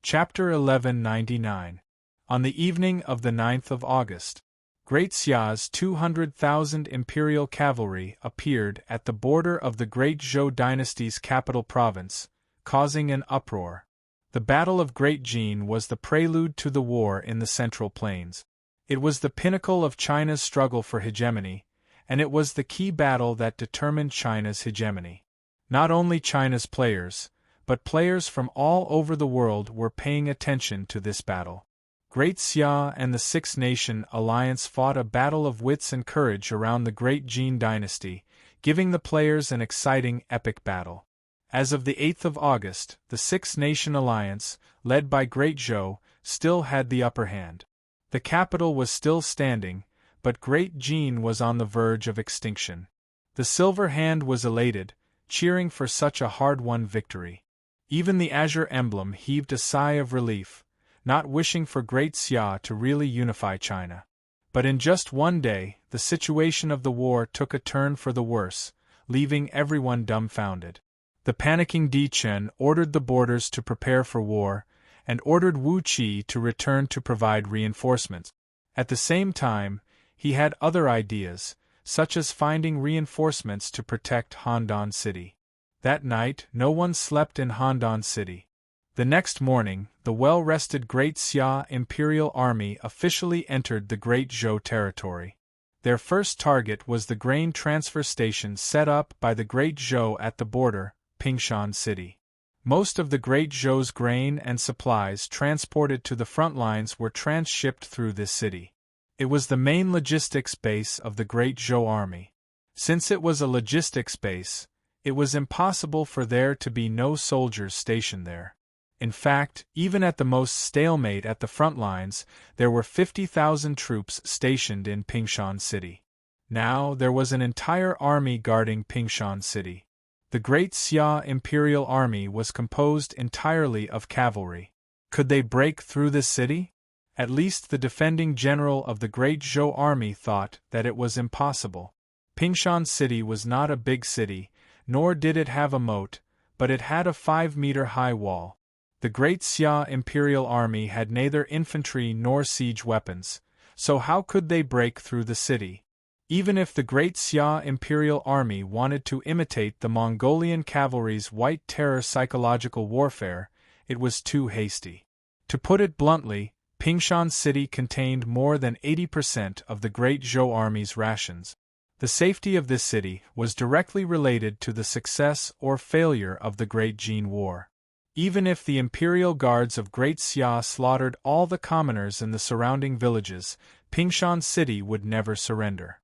Chapter 1199. On the evening of the 9th of August, Great Xia's 200,000 imperial cavalry appeared at the border of the Great Zhou dynasty's capital province, causing an uproar. The Battle of Great Jin was the prelude to the war in the Central Plains. It was the pinnacle of China's struggle for hegemony, and it was the key battle that determined China's hegemony. Not only China's players, but players from all over the world were paying attention to this battle. Great Xia and the Six Nation Alliance fought a battle of wits and courage around the Great Jin dynasty, giving the players an exciting epic battle. As of the 8th of August, the Six Nation Alliance, led by Great Zhou, still had the upper hand. The capital was still standing, but Great Jin was on the verge of extinction. The Silver Hand was elated, cheering for such a hard-won victory. Even the Azure Emblem heaved a sigh of relief, not wishing for Great Xia to really unify China. But in just one day, the situation of the war took a turn for the worse, leaving everyone dumbfounded. The panicking Di Chen ordered the borders to prepare for war, and ordered Wu Qi to return to provide reinforcements. At the same time, he had other ideas, such as finding reinforcements to protect Handan City. That night, no one slept in Handan City. The next morning, the well-rested Great Xia Imperial Army officially entered the Great Zhou territory. Their first target was the grain transfer station set up by the Great Zhou at the border, Pingshan City. Most of the Great Zhou's grain and supplies transported to the front lines were transshipped through this city. It was the main logistics base of the Great Zhou army. Since it was a logistics base, it was impossible for there to be no soldiers stationed there. In fact, even at the most stalemate at the front lines, there were 50,000 troops stationed in Pingshan City. Now there was an entire army guarding Pingshan City. The Great Xia Imperial Army was composed entirely of cavalry. Could they break through this city? At least the defending general of the Great Zhou army thought that it was impossible. Pingshan City was not a big city, nor did it have a moat, but it had a 5-meter-high wall. The Great Xia Imperial Army had neither infantry nor siege weapons, so how could they break through the city? Even if the Great Xia Imperial Army wanted to imitate the Mongolian cavalry's White Terror psychological warfare, it was too hasty. To put it bluntly, Pingshan City contained more than 80% of the Great Zhou army's rations. The safety of this city was directly related to the success or failure of the Great Jin War. Even if the Imperial Guards of Great Xia slaughtered all the commoners in the surrounding villages, Pingshan City would never surrender.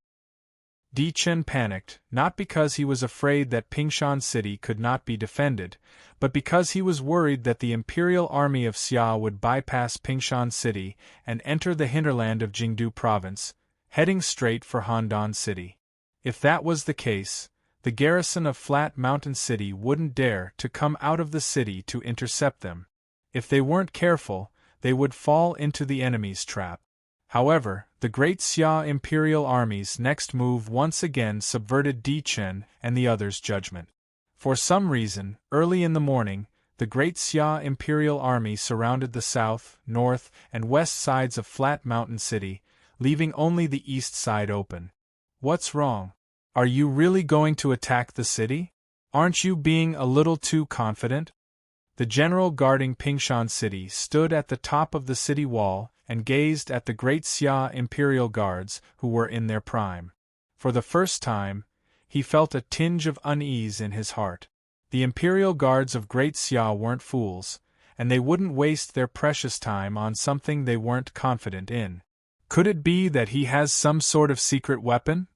Di Chen panicked, not because he was afraid that Pingshan City could not be defended, but because he was worried that the Imperial Army of Xia would bypass Pingshan City and enter the hinterland of Jingdu Province, heading straight for Handan City. If that was the case, the garrison of Flat Mountain City wouldn't dare to come out of the city to intercept them. If they weren't careful, they would fall into the enemy's trap. However, the Great Xia Imperial Army's next move once again subverted Di Chen and the others' judgment. For some reason, early in the morning, the Great Xia Imperial Army surrounded the south, north, and west sides of Flat Mountain City, leaving only the east side open. What's wrong? Are you really going to attack the city? Aren't you being a little too confident? The general guarding Pingshan City stood at the top of the city wall and gazed at the Great Xia Imperial Guards who were in their prime. For the first time, he felt a tinge of unease in his heart. The Imperial Guards of Great Xia weren't fools, and they wouldn't waste their precious time on something they weren't confident in. Could it be that he has some sort of secret weapon?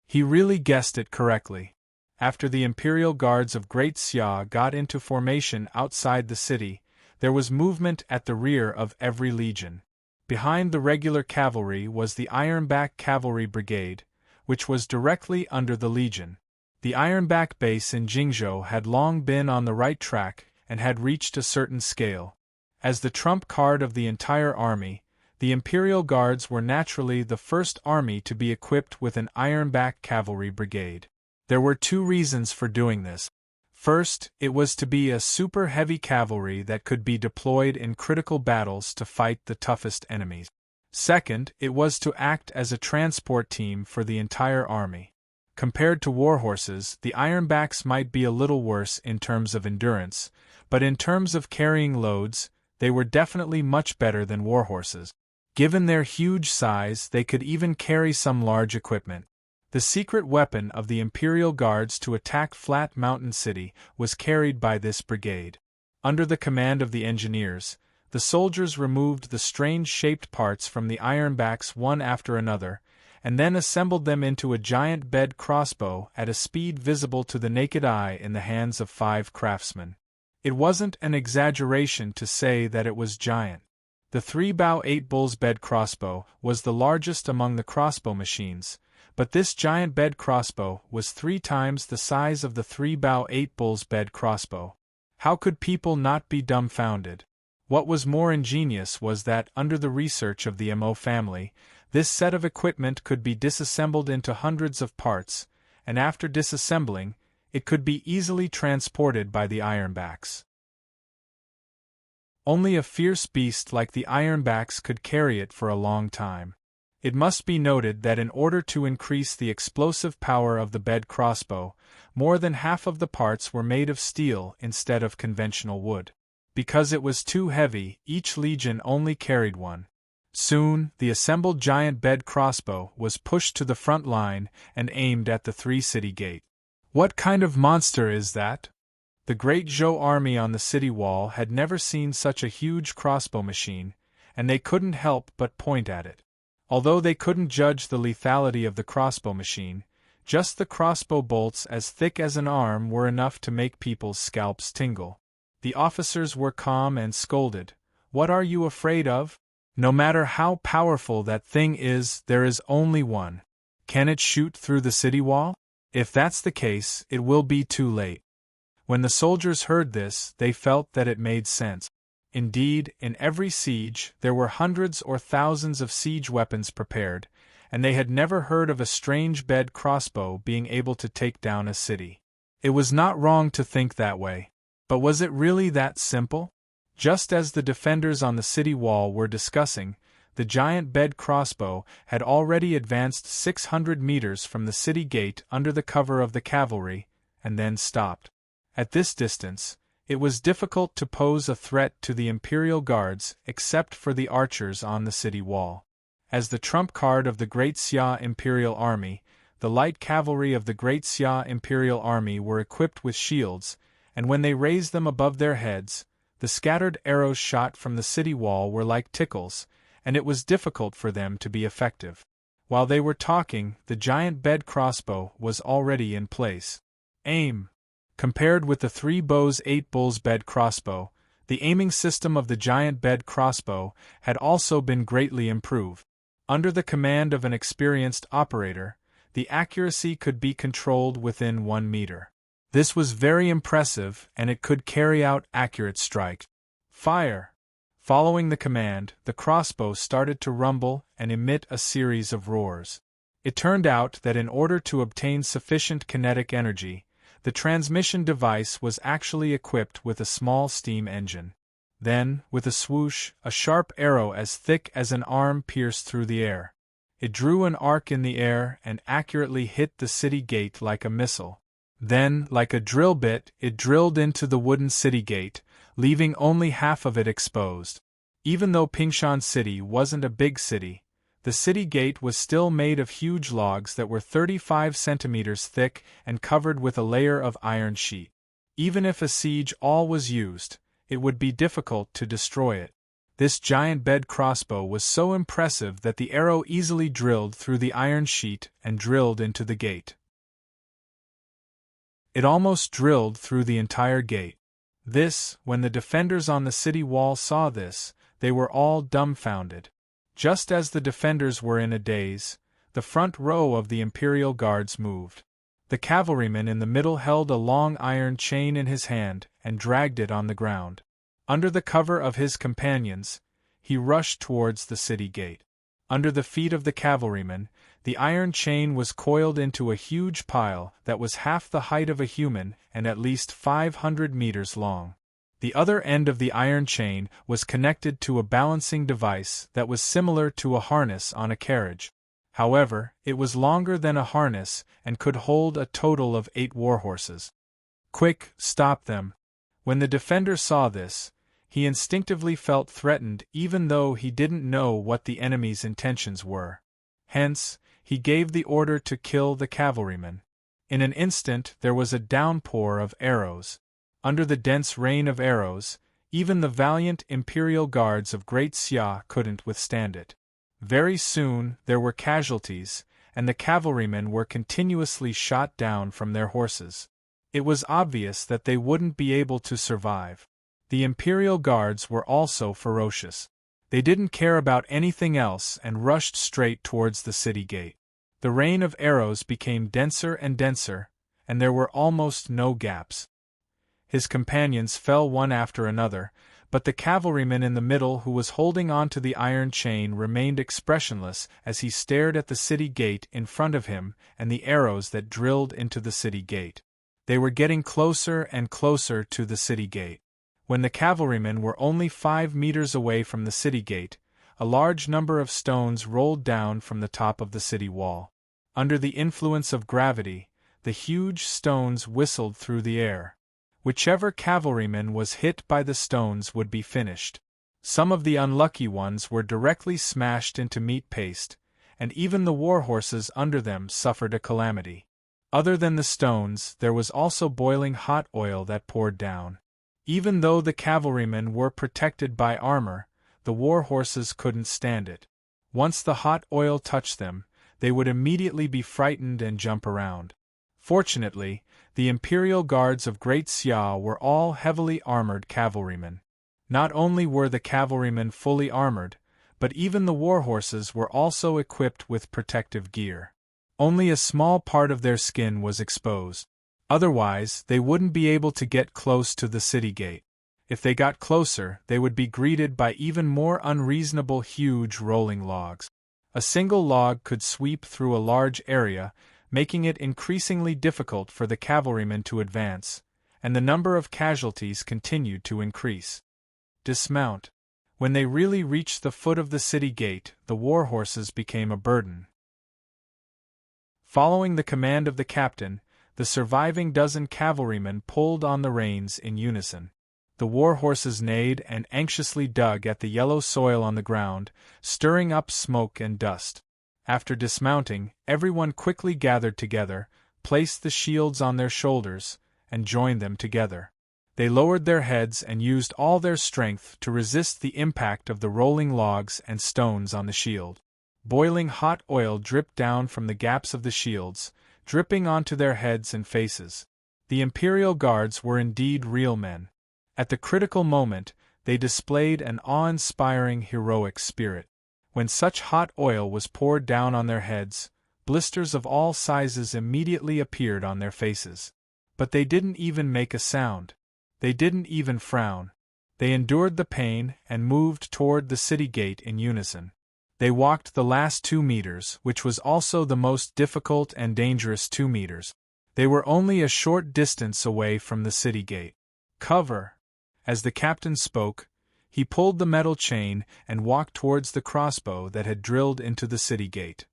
He really guessed it correctly. After the Imperial Guards of Great Xia got into formation outside the city, there was movement at the rear of every legion. Behind the regular cavalry was the Ironback Cavalry Brigade, which was directly under the legion. The Ironback base in Jingzhou had long been on the right track and had reached a certain scale. As the trump card of the entire army, the Imperial Guards were naturally the first army to be equipped with an Ironback Cavalry Brigade. There were two reasons for doing this. First, it was to be a super heavy cavalry that could be deployed in critical battles to fight the toughest enemies. Second, it was to act as a transport team for the entire army. Compared to warhorses, the Ironbacks might be a little worse in terms of endurance, but in terms of carrying loads, they were definitely much better than warhorses. Given their huge size, they could even carry some large equipment. The secret weapon of the Imperial Guards to attack Flat Mountain City was carried by this brigade. Under the command of the engineers, the soldiers removed the strange-shaped parts from the Ironbacks one after another, and then assembled them into a giant bed crossbow at a speed visible to the naked eye in the hands of 5 craftsmen. It wasn't an exaggeration to say that it was giant. The 3-bow 8-bulls bed crossbow was the largest among the crossbow machines, but this giant bed crossbow was 3 times the size of the 3-bow 8-bulls bed crossbow. How could people not be dumbfounded? What was more ingenious was that, under the research of the Mo family, this set of equipment could be disassembled into hundreds of parts, and after disassembling, it could be easily transported by the Ironbacks. Only a fierce beast like the Ironbacks could carry it for a long time. It must be noted that in order to increase the explosive power of the bed crossbow, more than half of the parts were made of steel instead of conventional wood. Because it was too heavy, each legion only carried one. Soon, the assembled giant bed crossbow was pushed to the front line and aimed at the 3-city gate. What kind of monster is that? The Great Zhou army on the city wall had never seen such a huge crossbow machine, and they couldn't help but point at it. Although they couldn't judge the lethality of the crossbow machine, just the crossbow bolts as thick as an arm were enough to make people's scalps tingle. The officers were calm and scolded. "What are you afraid of? No matter how powerful that thing is, there is only one. Can it shoot through the city wall? If that's the case, it will be too late." When the soldiers heard this, they felt that it made sense. Indeed, in every siege, there were hundreds or thousands of siege weapons prepared, and they had never heard of a strange bed crossbow being able to take down a city. It was not wrong to think that way. But was it really that simple? Just as the defenders on the city wall were discussing, the giant bed crossbow had already advanced 600 meters from the city gate under the cover of the cavalry, and then stopped. At this distance, it was difficult to pose a threat to the Imperial Guards except for the archers on the city wall. As the trump card of the Great Xia Imperial Army, the light cavalry of the Great Xia Imperial Army were equipped with shields, and when they raised them above their heads, the scattered arrows shot from the city wall were like tickles, and it was difficult for them to be effective. While they were talking, the giant bed crossbow was already in place. Aim! Compared with the 3-bows 8-bulls bed crossbow, the aiming system of the giant bed crossbow had also been greatly improved. Under the command of an experienced operator, the accuracy could be controlled within 1 meter. This was very impressive, and it could carry out accurate strikes. Fire! Following the command, the crossbow started to rumble and emit a series of roars. It turned out that in order to obtain sufficient kinetic energy, the transmission device was actually equipped with a small steam engine. Then, with a swoosh, a sharp arrow as thick as an arm pierced through the air. It drew an arc in the air and accurately hit the city gate like a missile. Then, like a drill bit, it drilled into the wooden city gate, leaving only half of it exposed. Even though Pingshan City wasn't a big city, the city gate was still made of huge logs that were 35 centimeters thick and covered with a layer of iron sheet. Even if a siege all was used, it would be difficult to destroy it. This giant bed crossbow was so impressive that the arrow easily drilled through the iron sheet and drilled into the gate. It almost drilled through the entire gate. When the defenders on the city wall saw this, they were all dumbfounded. Just as the defenders were in a daze, the front row of the Imperial Guards moved. The cavalryman in the middle held a long iron chain in his hand and dragged it on the ground. Under the cover of his companions, he rushed towards the city gate. Under the feet of the cavalryman, the iron chain was coiled into a huge pile that was half the height of a human and at least 500 meters long. The other end of the iron chain was connected to a balancing device that was similar to a harness on a carriage. However, it was longer than a harness and could hold a total of 8 warhorses. Quick, stop them! When the defender saw this, he instinctively felt threatened even though he didn't know what the enemy's intentions were. Hence, he gave the order to kill the cavalryman. In an instant there was a downpour of arrows. Under the dense rain of arrows, even the valiant Imperial Guards of Great Xia couldn't withstand it. Very soon there were casualties, and the cavalrymen were continuously shot down from their horses. It was obvious that they wouldn't be able to survive. The Imperial Guards were also ferocious. They didn't care about anything else and rushed straight towards the city gate. The rain of arrows became denser and denser, and there were almost no gaps. His companions fell one after another, but the cavalryman in the middle who was holding on to the iron chain remained expressionless as he stared at the city gate in front of him and the arrows that drilled into the city gate. They were getting closer and closer to the city gate. When the cavalrymen were only 5 meters away from the city gate, a large number of stones rolled down from the top of the city wall. Under the influence of gravity, the huge stones whistled through the air. Whichever cavalryman was hit by the stones would be finished. Some of the unlucky ones were directly smashed into meat paste, and even the warhorses under them suffered a calamity. Other than the stones, there was also boiling hot oil that poured down. Even though the cavalrymen were protected by armor, the warhorses couldn't stand it. Once the hot oil touched them, they would immediately be frightened and jump around. Fortunately, the Imperial Guards of Great Xia were all heavily armored cavalrymen. Not only were the cavalrymen fully armored, but even the warhorses were also equipped with protective gear. Only a small part of their skin was exposed. Otherwise, they wouldn't be able to get close to the city gate. If they got closer, they would be greeted by even more unreasonable huge rolling logs. A single log could sweep through a large area, making it increasingly difficult for the cavalrymen to advance, and the number of casualties continued to increase. Dismount. When they really reached the foot of the city gate, the warhorses became a burden. Following the command of the captain, the surviving dozen cavalrymen pulled on the reins in unison. The warhorses neighed and anxiously dug at the yellow soil on the ground, stirring up smoke and dust. After dismounting, everyone quickly gathered together, placed the shields on their shoulders, and joined them together. They lowered their heads and used all their strength to resist the impact of the rolling logs and stones on the shield. Boiling hot oil dripped down from the gaps of the shields, dripping onto their heads and faces. The Imperial Guards were indeed real men. At the critical moment, they displayed an awe-inspiring heroic spirit. When such hot oil was poured down on their heads, blisters of all sizes immediately appeared on their faces. But they didn't even make a sound. They didn't even frown. They endured the pain and moved toward the city gate in unison. They walked the last 2 meters, which was also the most difficult and dangerous 2 meters. They were only a short distance away from the city gate. Cover! As the captain spoke, he pulled the metal chain and walked towards the crossbow that had drilled into the city gate.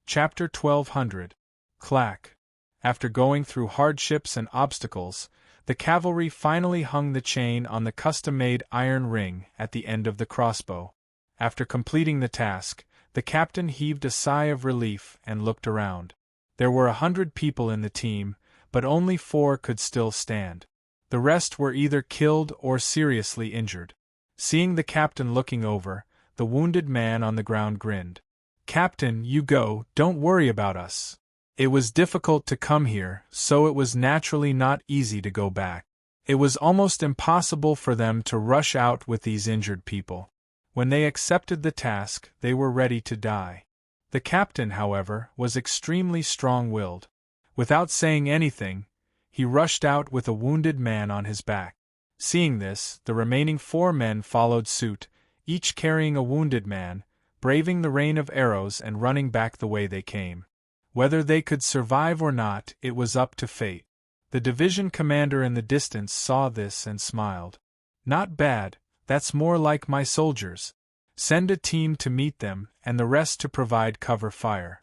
Chapter 1200. Clack. After going through hardships and obstacles, the cavalry finally hung the chain on the custom-made iron ring at the end of the crossbow. After completing the task, the captain heaved a sigh of relief and looked around. There were 100 people in the team, but only 4 could still stand. The rest were either killed or seriously injured. Seeing the captain looking over, the wounded man on the ground grinned. "Captain, you go, don't worry about us. It was difficult to come here, so it was naturally not easy to go back. It was almost impossible for them to rush out with these injured people. When they accepted the task, they were ready to die." The captain, however, was extremely strong-willed. Without saying anything, he rushed out with a wounded man on his back. Seeing this, the remaining 4 men followed suit, each carrying a wounded man, braving the rain of arrows and running back the way they came. Whether they could survive or not, it was up to fate. The division commander in the distance saw this and smiled. "Not bad, that's more like my soldiers. Send a team to meet them, and the rest to provide cover fire."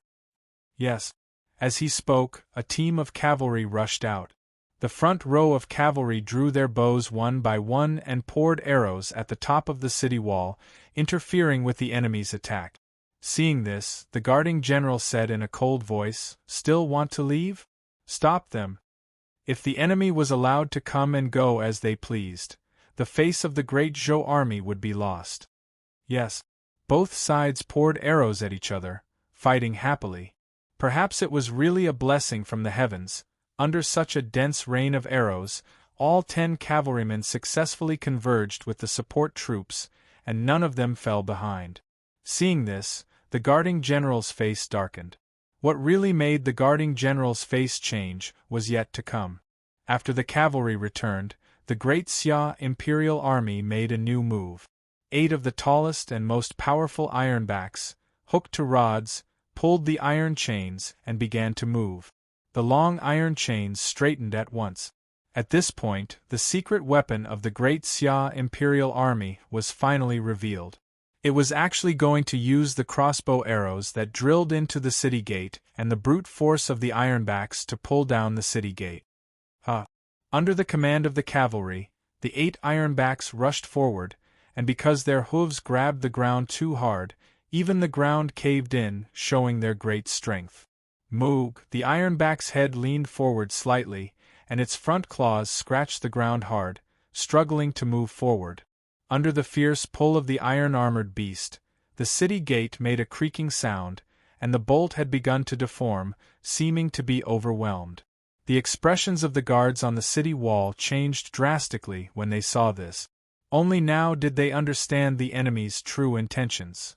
Yes. As he spoke, a team of cavalry rushed out. The front row of cavalry drew their bows one by one and poured arrows at the top of the city wall, interfering with the enemy's attack. Seeing this, the guarding general said in a cold voice, "Still want to leave? Stop them." If the enemy was allowed to come and go as they pleased, the face of the great Zhou army would be lost. Yes, both sides poured arrows at each other, fighting happily. Perhaps it was really a blessing from the heavens. Under such a dense rain of arrows, all 10 cavalrymen successfully converged with the support troops, and none of them fell behind. Seeing this, the guarding general's face darkened. What really made the guarding general's face change was yet to come. After the cavalry returned, the great Xia imperial army made a new move. 8 of the tallest and most powerful ironbacks, hooked to rods, pulled the iron chains and began to move. The long iron chains straightened at once. At this point, the secret weapon of the great Xia imperial army was finally revealed. It was actually going to use the crossbow arrows that drilled into the city gate and the brute force of the ironbacks to pull down the city gate. Under the command of the cavalry, the 8 ironbacks rushed forward, and because their hooves grabbed the ground too hard, even the ground caved in, showing their great strength. Moog, the ironback's head leaned forward slightly, and its front claws scratched the ground hard, struggling to move forward. Under the fierce pull of the iron-armored beast, the city gate made a creaking sound, and the bolt had begun to deform, seeming to be overwhelmed. The expressions of the guards on the city wall changed drastically when they saw this. Only now did they understand the enemy's true intentions.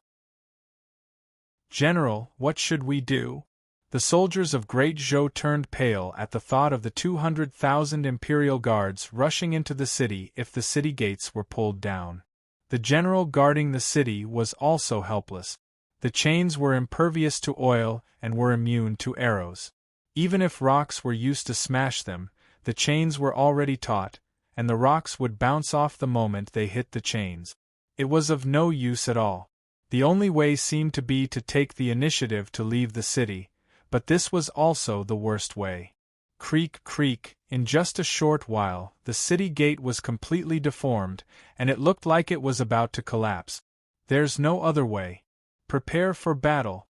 "General, what should we do?" The soldiers of Great Zhou turned pale at the thought of the 200,000 imperial guards rushing into the city if the city gates were pulled down. The general guarding the city was also helpless. The chains were impervious to oil and were immune to arrows. Even if rocks were used to smash them, the chains were already taut, and the rocks would bounce off the moment they hit the chains. It was of no use at all. The only way seemed to be to take the initiative to leave the city, but this was also the worst way. Creak, creak, in just a short while, the city gate was completely deformed, and it looked like it was about to collapse. There's no other way. Prepare for battle.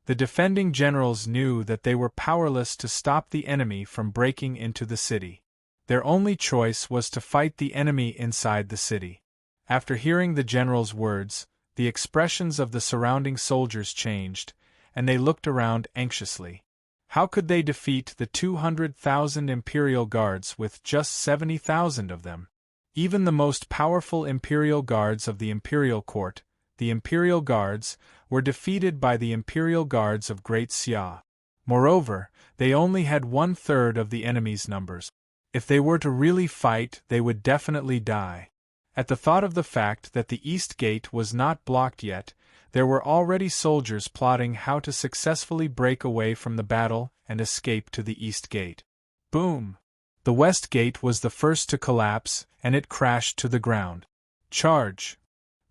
The defending generals knew that they were powerless to stop the enemy from breaking into the city. Their only choice was to fight the enemy inside the city. After hearing the general's words, the expressions of the surrounding soldiers changed, and they looked around anxiously. How could they defeat the 200,000 imperial guards with just 70,000 of them? Even the most powerful imperial guards of the imperial court, the imperial guards, were defeated by the imperial guards of Great Xia. Moreover, they only had 1/3 of the enemy's numbers. If they were to really fight, they would definitely die. At the thought of the fact that the East Gate was not blocked yet, there were already soldiers plotting how to successfully break away from the battle and escape to the East Gate. Boom! The West Gate was the first to collapse, and it crashed to the ground. Charge!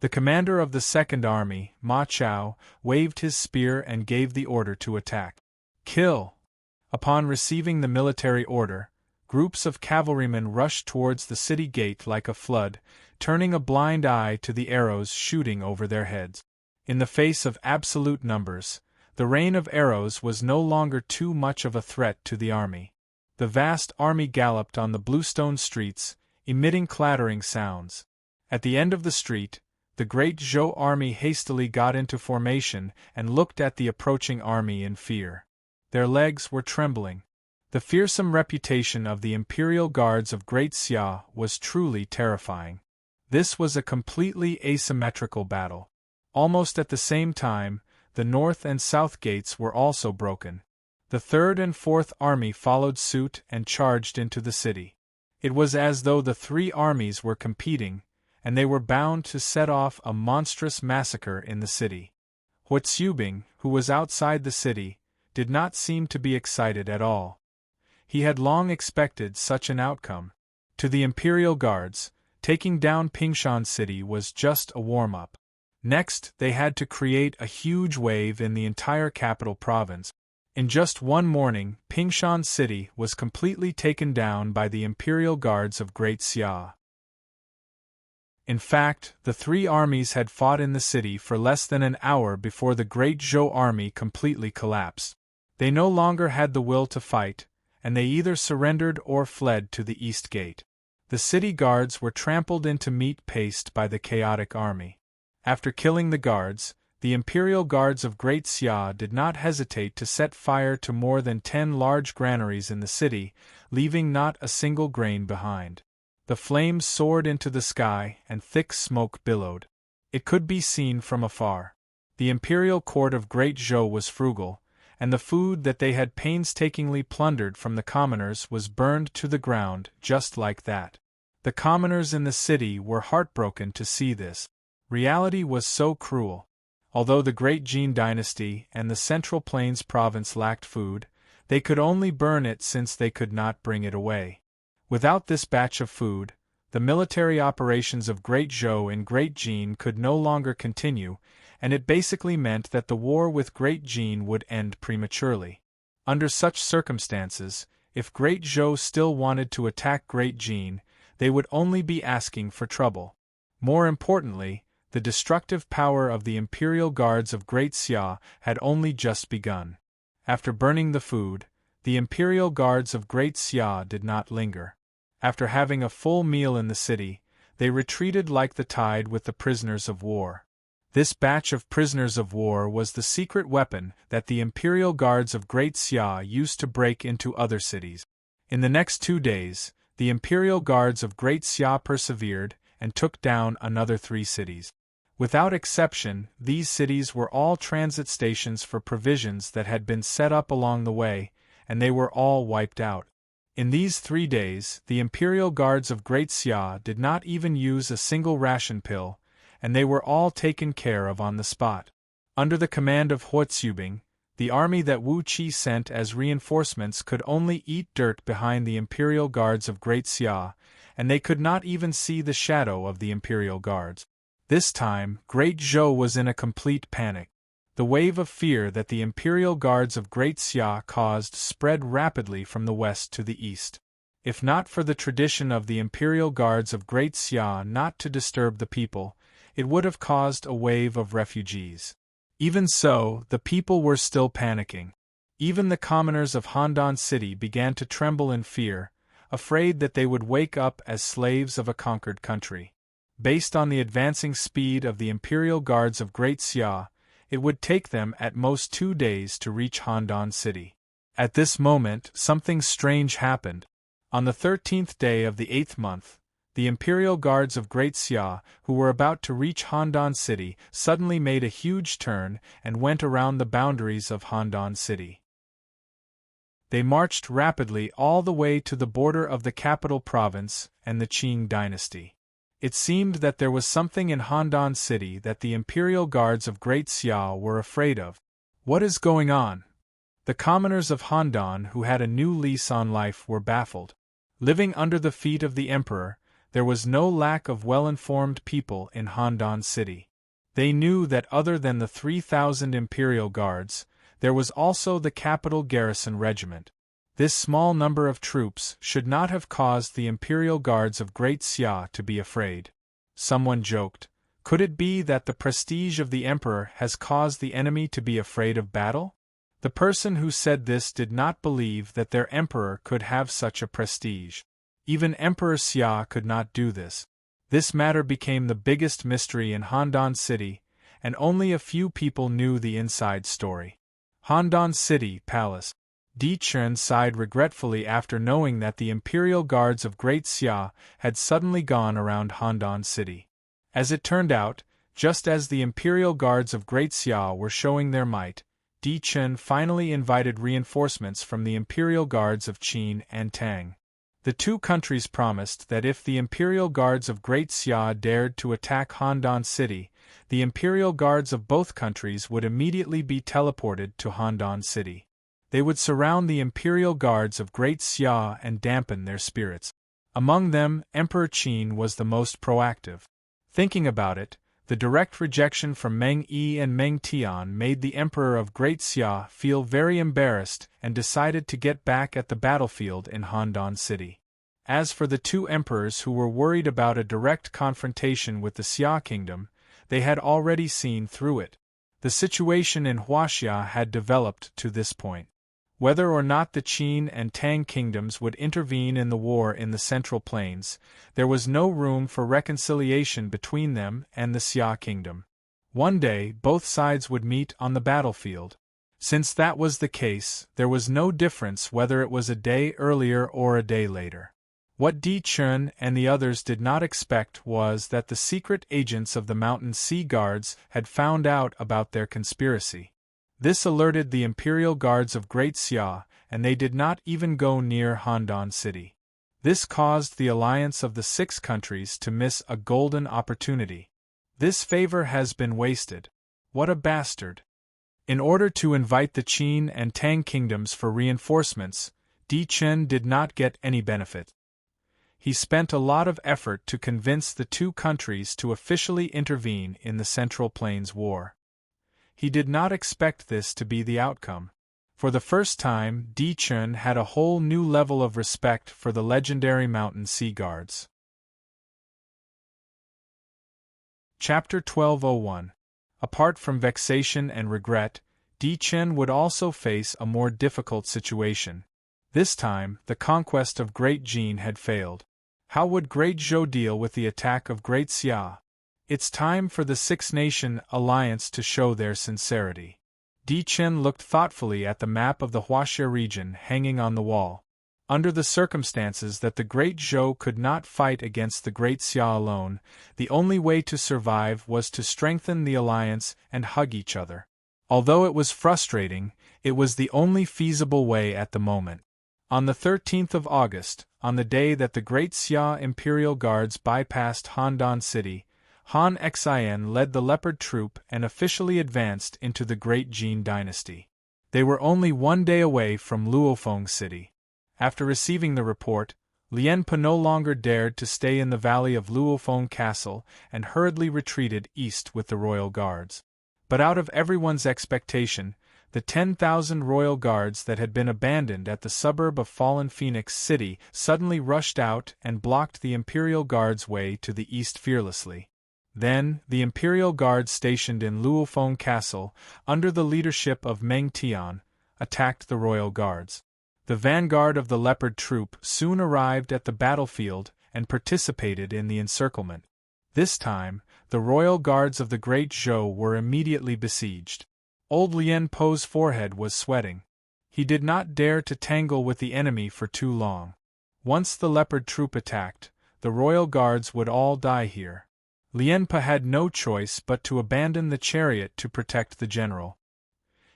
The commander of the Second Army, Ma Chao, waved his spear and gave the order to attack. Kill! Upon receiving the military order, groups of cavalrymen rushed towards the city gate like a flood, turning a blind eye to the arrows shooting over their heads. In the face of absolute numbers, the rain of arrows was no longer too much of a threat to the army. The vast army galloped on the bluestone streets, emitting clattering sounds. At the end of the street, the great Zhou army hastily got into formation and looked at the approaching army in fear. Their legs were trembling. The fearsome reputation of the Imperial Guards of Great Xia was truly terrifying. This was a completely asymmetrical battle. Almost at the same time, the north and south gates were also broken. The Third and Fourth Army followed suit and charged into the city. It was as though the three armies were competing, and they were bound to set off a monstrous massacre in the city. Huotsubing, who was outside the city, did not seem to be excited at all. He had long expected such an outcome. To the Imperial Guards, taking down Pingshan City was just a warm-up. Next, they had to create a huge wave in the entire capital province. In just one morning, Pingshan City was completely taken down by the Imperial Guards of Great Xia. In fact, the three armies had fought in the city for less than an hour before the Great Zhou army completely collapsed. They no longer had the will to fight, and they either surrendered or fled to the East Gate. The city guards were trampled into meat paste by the chaotic army. After killing the guards, the Imperial Guards of Great Xia did not hesitate to set fire to more than 10 large granaries in the city, leaving not a single grain behind. The flames soared into the sky and thick smoke billowed. It could be seen from afar. The Imperial Court of Great Zhou was frugal, and the food that they had painstakingly plundered from the commoners was burned to the ground just like that. The commoners in the city were heartbroken to see this. Reality was so cruel. Although the Great Jin dynasty and the Central Plains province lacked food, they could only burn it since they could not bring it away. Without this batch of food, the military operations of Great Zhou in Great Jin could no longer continue, and it basically meant that the war with Great Jin would end prematurely. Under such circumstances, if Great Zhou still wanted to attack Great Jin, they would only be asking for trouble. More importantly, the destructive power of the Imperial Guards of Great Xia had only just begun. After burning the food, the Imperial Guards of Great Xia did not linger. After having a full meal in the city, they retreated like the tide with the prisoners of war. This batch of prisoners of war was the secret weapon that the Imperial Guards of Great Xia used to break into other cities. In the next 2 days, the Imperial Guards of Great Xia persevered and took down another 3 cities. Without exception, these cities were all transit stations for provisions that had been set up along the way, and they were all wiped out. In these 3 days, the Imperial Guards of Great Xia did not even use a single ration pill, and they were all taken care of on the spot. Under the command of Huotsubing, the army that Wu Qi sent as reinforcements could only eat dirt behind the Imperial Guards of Great Xia, and they could not even see the shadow of the Imperial Guards. This time, Great Zhou was in a complete panic. The wave of fear that the Imperial Guards of Great Xia caused spread rapidly from the west to the east. If not for the tradition of the Imperial Guards of Great Xia not to disturb the people, it would have caused a wave of refugees. Even so, the people were still panicking. Even the commoners of Handan City began to tremble in fear, afraid that they would wake up as slaves of a conquered country. Based on the advancing speed of the Imperial Guards of Great Xia, it would take them at most 2 days to reach Handan City. At this moment, something strange happened. On the 13th day of the 8th month, the Imperial Guards of Great Xia, who were about to reach Handan City, suddenly made a huge turn and went around the boundaries of Handan City. They marched rapidly all the way to the border of the capital province and the Qing dynasty. It seemed that there was something in Handan City that the imperial guards of Great Xia were afraid of. What is going on? The commoners of Handan who had a new lease on life were baffled. Living under the feet of the emperor, there was no lack of well-informed people in Handan City. They knew that other than the 3,000 imperial guards, there was also the capital garrison regiment. This small number of troops should not have caused the imperial guards of Great Xia to be afraid. Someone joked, could it be that the prestige of the emperor has caused the enemy to be afraid of battle? The person who said this did not believe that their emperor could have such a prestige. Even Emperor Xia could not do this. This matter became the biggest mystery in Handan City, and only a few people knew the inside story. Handan City Palace. Di Chun sighed regretfully after knowing that the imperial guards of Great Xia had suddenly gone around Handan City. As it turned out, just as the imperial guards of Great Xia were showing their might, Di Chun finally invited reinforcements from the imperial guards of Qin and Tang. The two countries promised that if the imperial guards of Great Xia dared to attack Handan City, the imperial guards of both countries would immediately be teleported to Handan City. They would surround the imperial guards of Great Xia and dampen their spirits. Among them, Emperor Qin was the most proactive. Thinking about it, the direct rejection from Meng Yi and Meng Tian made the emperor of Great Xia feel very embarrassed and decided to get back at the battlefield in Handan City. As for the two emperors who were worried about a direct confrontation with the Xia kingdom, they had already seen through it. The situation in Huaxia had developed to this point. Whether or not the Qin and Tang kingdoms would intervene in the war in the Central Plains, there was no room for reconciliation between them and the Xia kingdom. One day, both sides would meet on the battlefield. Since that was the case, there was no difference whether it was a day earlier or a day later. What Di Chun and the others did not expect was that the secret agents of the Mountain Sea Guards had found out about their conspiracy. This alerted the imperial guards of Great Xia, and they did not even go near Handan City. This caused the alliance of the 6 countries to miss a golden opportunity. This favor has been wasted. What a bastard! In order to invite the Qin and Tang kingdoms for reinforcements, Di Chun did not get any benefit. He spent a lot of effort to convince the two countries to officially intervene in the Central Plains War. He did not expect this to be the outcome. For the first time, Di Chun had a whole new level of respect for the legendary Mountain Sea Guards. Chapter 1201. Apart from vexation and regret, Di Chun would also face a more difficult situation. This time, the conquest of Great Jin had failed. How would Great Zhou deal with the attack of Great Xia? It's time for the Six-Nation Alliance to show their sincerity. Di Chun looked thoughtfully at the map of the Huaxia region hanging on the wall. Under the circumstances that the Great Zhou could not fight against the Great Xia alone, the only way to survive was to strengthen the alliance and hug each other. Although it was frustrating, it was the only feasible way at the moment. On the 13th of August, on the day that the Great Xia Imperial Guards bypassed Handan City, Han Xin led the Leopard Troop and officially advanced into the Great Jin dynasty. They were only 1 day away from Luofeng City. After receiving the report, Lian Pa no longer dared to stay in the valley of Luofeng Castle and hurriedly retreated east with the royal guards. But out of everyone's expectation, the 10,000 royal guards that had been abandoned at the suburb of Fallen Phoenix City suddenly rushed out and blocked the Imperial Guard's way to the east fearlessly. Then, the Imperial Guard stationed in Luofeng Castle, under the leadership of Meng Tian, attacked the Royal Guards. The vanguard of the Leopard Troop soon arrived at the battlefield and participated in the encirclement. This time, the Royal Guards of the Great Zhou were immediately besieged. Old Lian Po's forehead was sweating. He did not dare to tangle with the enemy for too long. Once the Leopard Troop attacked, the Royal Guards would all die here. Lian Pa had no choice but to abandon the chariot to protect the general.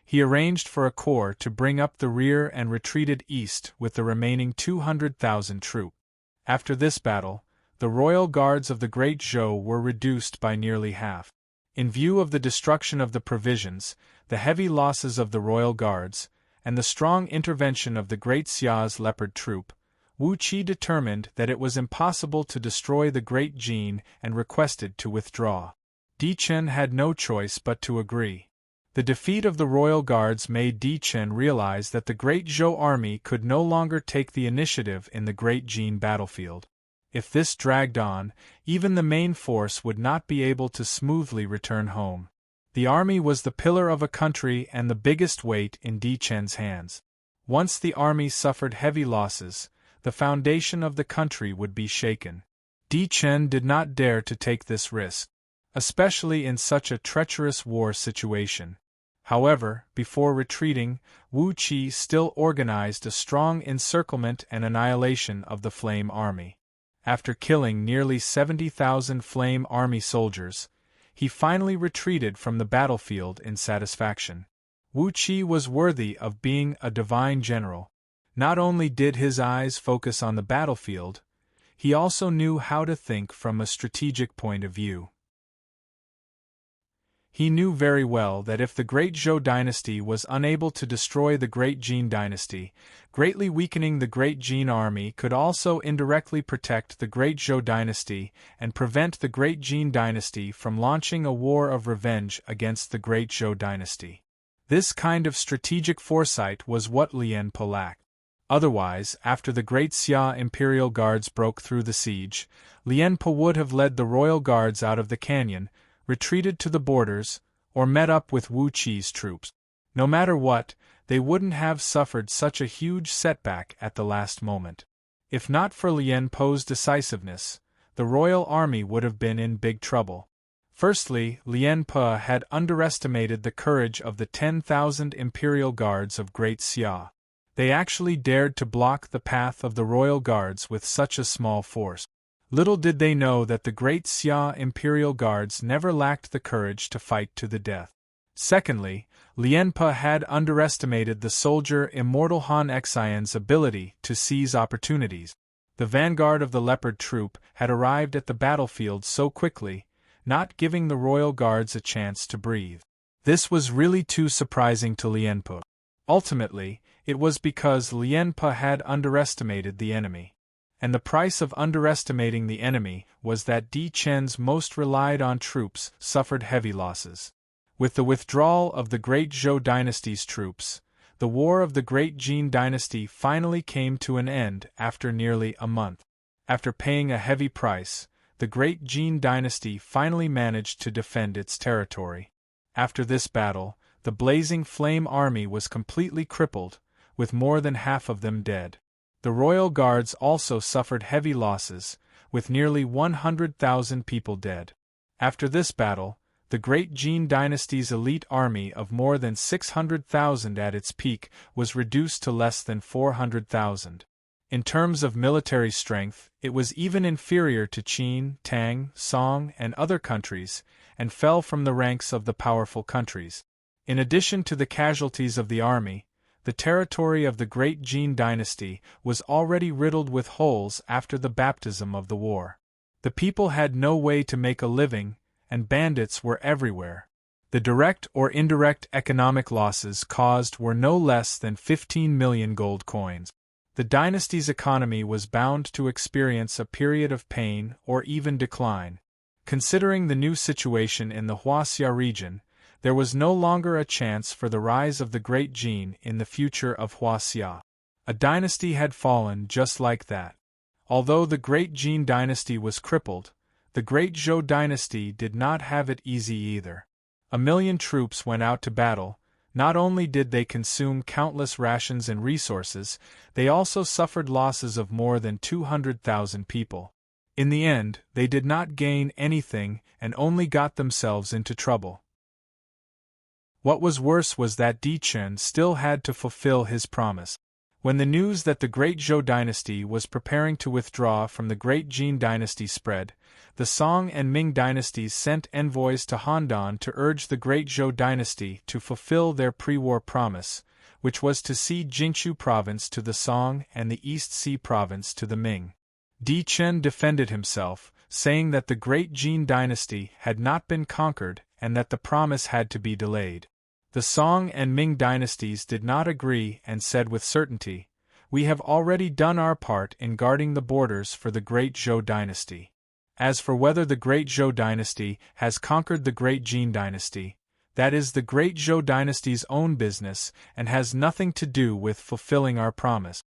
He arranged for a corps to bring up the rear and retreated east with the remaining 200,000 troops. After this battle, the royal guards of the Great Zhou were reduced by nearly half. In view of the destruction of the provisions, the heavy losses of the royal guards, and the strong intervention of the Great Xia's leopard troop, Wu Qi determined that it was impossible to destroy the Great Jin and requested to withdraw. Di Chen had no choice but to agree. The defeat of the royal guards made Di Chen realize that the Great Zhou army could no longer take the initiative in the Great Jin battlefield. If this dragged on, even the main force would not be able to smoothly return home. The army was the pillar of a country and the biggest weight in Di Chen's hands. Once the army suffered heavy losses, the foundation of the country would be shaken. Di Chen did not dare to take this risk, especially in such a treacherous war situation. However, before retreating, Wu Qi still organized a strong encirclement and annihilation of the Flame Army. After killing nearly 70,000 Flame Army soldiers, he finally retreated from the battlefield in satisfaction. Wu Qi was worthy of being a divine general. Not only did his eyes focus on the battlefield, he also knew how to think from a strategic point of view. He knew very well that if the Great Zhou dynasty was unable to destroy the Great Jin dynasty, greatly weakening the Great Jin army could also indirectly protect the Great Zhou dynasty and prevent the Great Jin dynasty from launching a war of revenge against the Great Zhou dynasty. This kind of strategic foresight was what Lian Po lacked. Otherwise, after the Great Xia imperial guards broke through the siege, Lian Po would have led the royal guards out of the canyon, retreated to the borders, or met up with Wu Qi's troops. No matter what, they wouldn't have suffered such a huge setback at the last moment. If not for Lian Po's decisiveness, the royal army would have been in big trouble. Firstly, Lian Po had underestimated the courage of the 10,000 imperial guards of Great Xia. They actually dared to block the path of the royal guards with such a small force. Little did they know that the Great Xia imperial guards never lacked the courage to fight to the death. Secondly, Lian Po had underestimated the soldier Immortal Han Xian's ability to seize opportunities. The vanguard of the leopard troop had arrived at the battlefield so quickly, not giving the royal guards a chance to breathe. This was really too surprising to Lian Po. Ultimately, it was because Lian Po had underestimated the enemy. And the price of underestimating the enemy was that Di Chen's most relied-on troops suffered heavy losses. With the withdrawal of the Great Zhou dynasty's troops, the War of the Great Jin dynasty finally came to an end after nearly a month. After paying a heavy price, the Great Jin dynasty finally managed to defend its territory. After this battle, the blazing Flame Army was completely crippled, with more than half of them dead. The royal guards also suffered heavy losses, with nearly 100,000 people dead. After this battle, the Great Jin dynasty's elite army of more than 600,000 at its peak was reduced to less than 400,000. In terms of military strength, it was even inferior to Qin, Tang, Song, and other countries, and fell from the ranks of the powerful countries. In addition to the casualties of the army, the territory of the Great Jin dynasty was already riddled with holes after the baptism of the war. The people had no way to make a living, and bandits were everywhere. The direct or indirect economic losses caused were no less than 15 million gold coins. The dynasty's economy was bound to experience a period of pain or even decline. Considering the new situation in the Huaxia region, there was no longer a chance for the rise of the Great Jin in the future of Huaxia. A dynasty had fallen just like that. Although the Great Jin dynasty was crippled, the Great Zhou dynasty did not have it easy either. 1,000,000 troops went out to battle. Not only did they consume countless rations and resources, they also suffered losses of more than 200,000 people. In the end, they did not gain anything and only got themselves into trouble. What was worse was that Di Chen still had to fulfill his promise. When the news that the Great Zhou dynasty was preparing to withdraw from the Great Jin dynasty spread, the Song and Ming dynasties sent envoys to Handan to urge the Great Zhou dynasty to fulfill their pre-war promise, which was to cede Jingshu province to the Song and the East Sea province to the Ming. Di Chen defended himself, saying that the Great Jin dynasty had not been conquered and that the promise had to be delayed. The Song and Ming dynasties did not agree and said with certainty, "We have already done our part in guarding the borders for the Great Zhou dynasty. As for whether the Great Zhou dynasty has conquered the Great Jin dynasty, that is the Great Zhou dynasty's own business and has nothing to do with fulfilling our promise."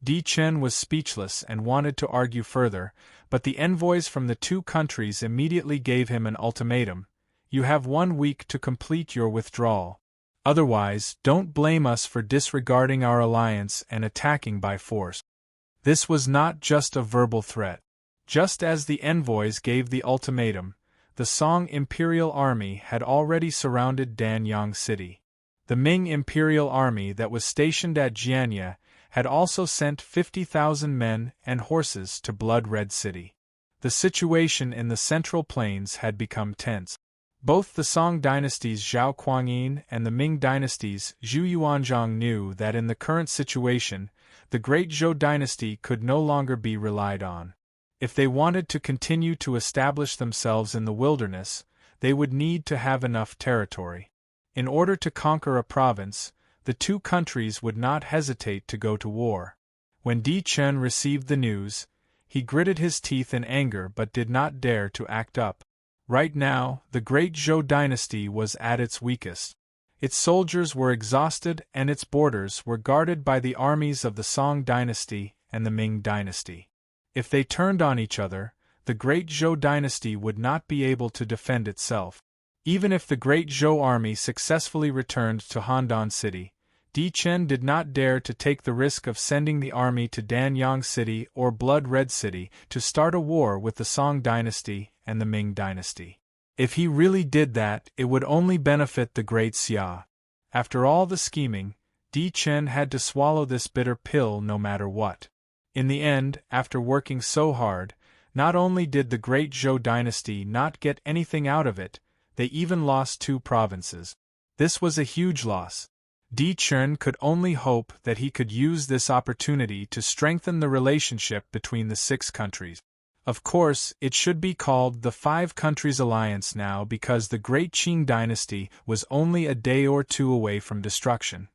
Di Chen was speechless and wanted to argue further, but the envoys from the two countries immediately gave him an ultimatum: "You have 1 week to complete your withdrawal. Otherwise, don't blame us for disregarding our alliance and attacking by force." This was not just a verbal threat. Just as the envoys gave the ultimatum, the Song Imperial Army had already surrounded Danyang City. The Ming Imperial Army that was stationed at Jianya had also sent 50,000 men and horses to Blood Red City. The situation in the Central Plains had become tense. Both the Song dynasty's Zhao Kuangyin and the Ming dynasty's Zhu Yuanzhang knew that in the current situation, the Great Zhou dynasty could no longer be relied on. If they wanted to continue to establish themselves in the wilderness, they would need to have enough territory. In order to conquer a province, the two countries would not hesitate to go to war. When Di Chen received the news, he gritted his teeth in anger but did not dare to act up. Right now, the Great Zhou dynasty was at its weakest. Its soldiers were exhausted and its borders were guarded by the armies of the Song dynasty and the Ming dynasty. If they turned on each other, the Great Zhou dynasty would not be able to defend itself. Even if the Great Zhou army successfully returned to Handan City, Di Chen did not dare to take the risk of sending the army to Danyang City or Blood Red City to start a war with the Song dynasty and the Ming dynasty. If he really did that, it would only benefit the Great Xia. After all the scheming, Di Chen had to swallow this bitter pill no matter what. In the end, after working so hard, not only did the Great Zhou dynasty not get anything out of it, they even lost 2 provinces. This was a huge loss. Di Chen could only hope that he could use this opportunity to strengthen the relationship between the 6 countries. Of course, it should be called the 5 Countries Alliance now because the Great Qing dynasty was only a day or 2 away from destruction.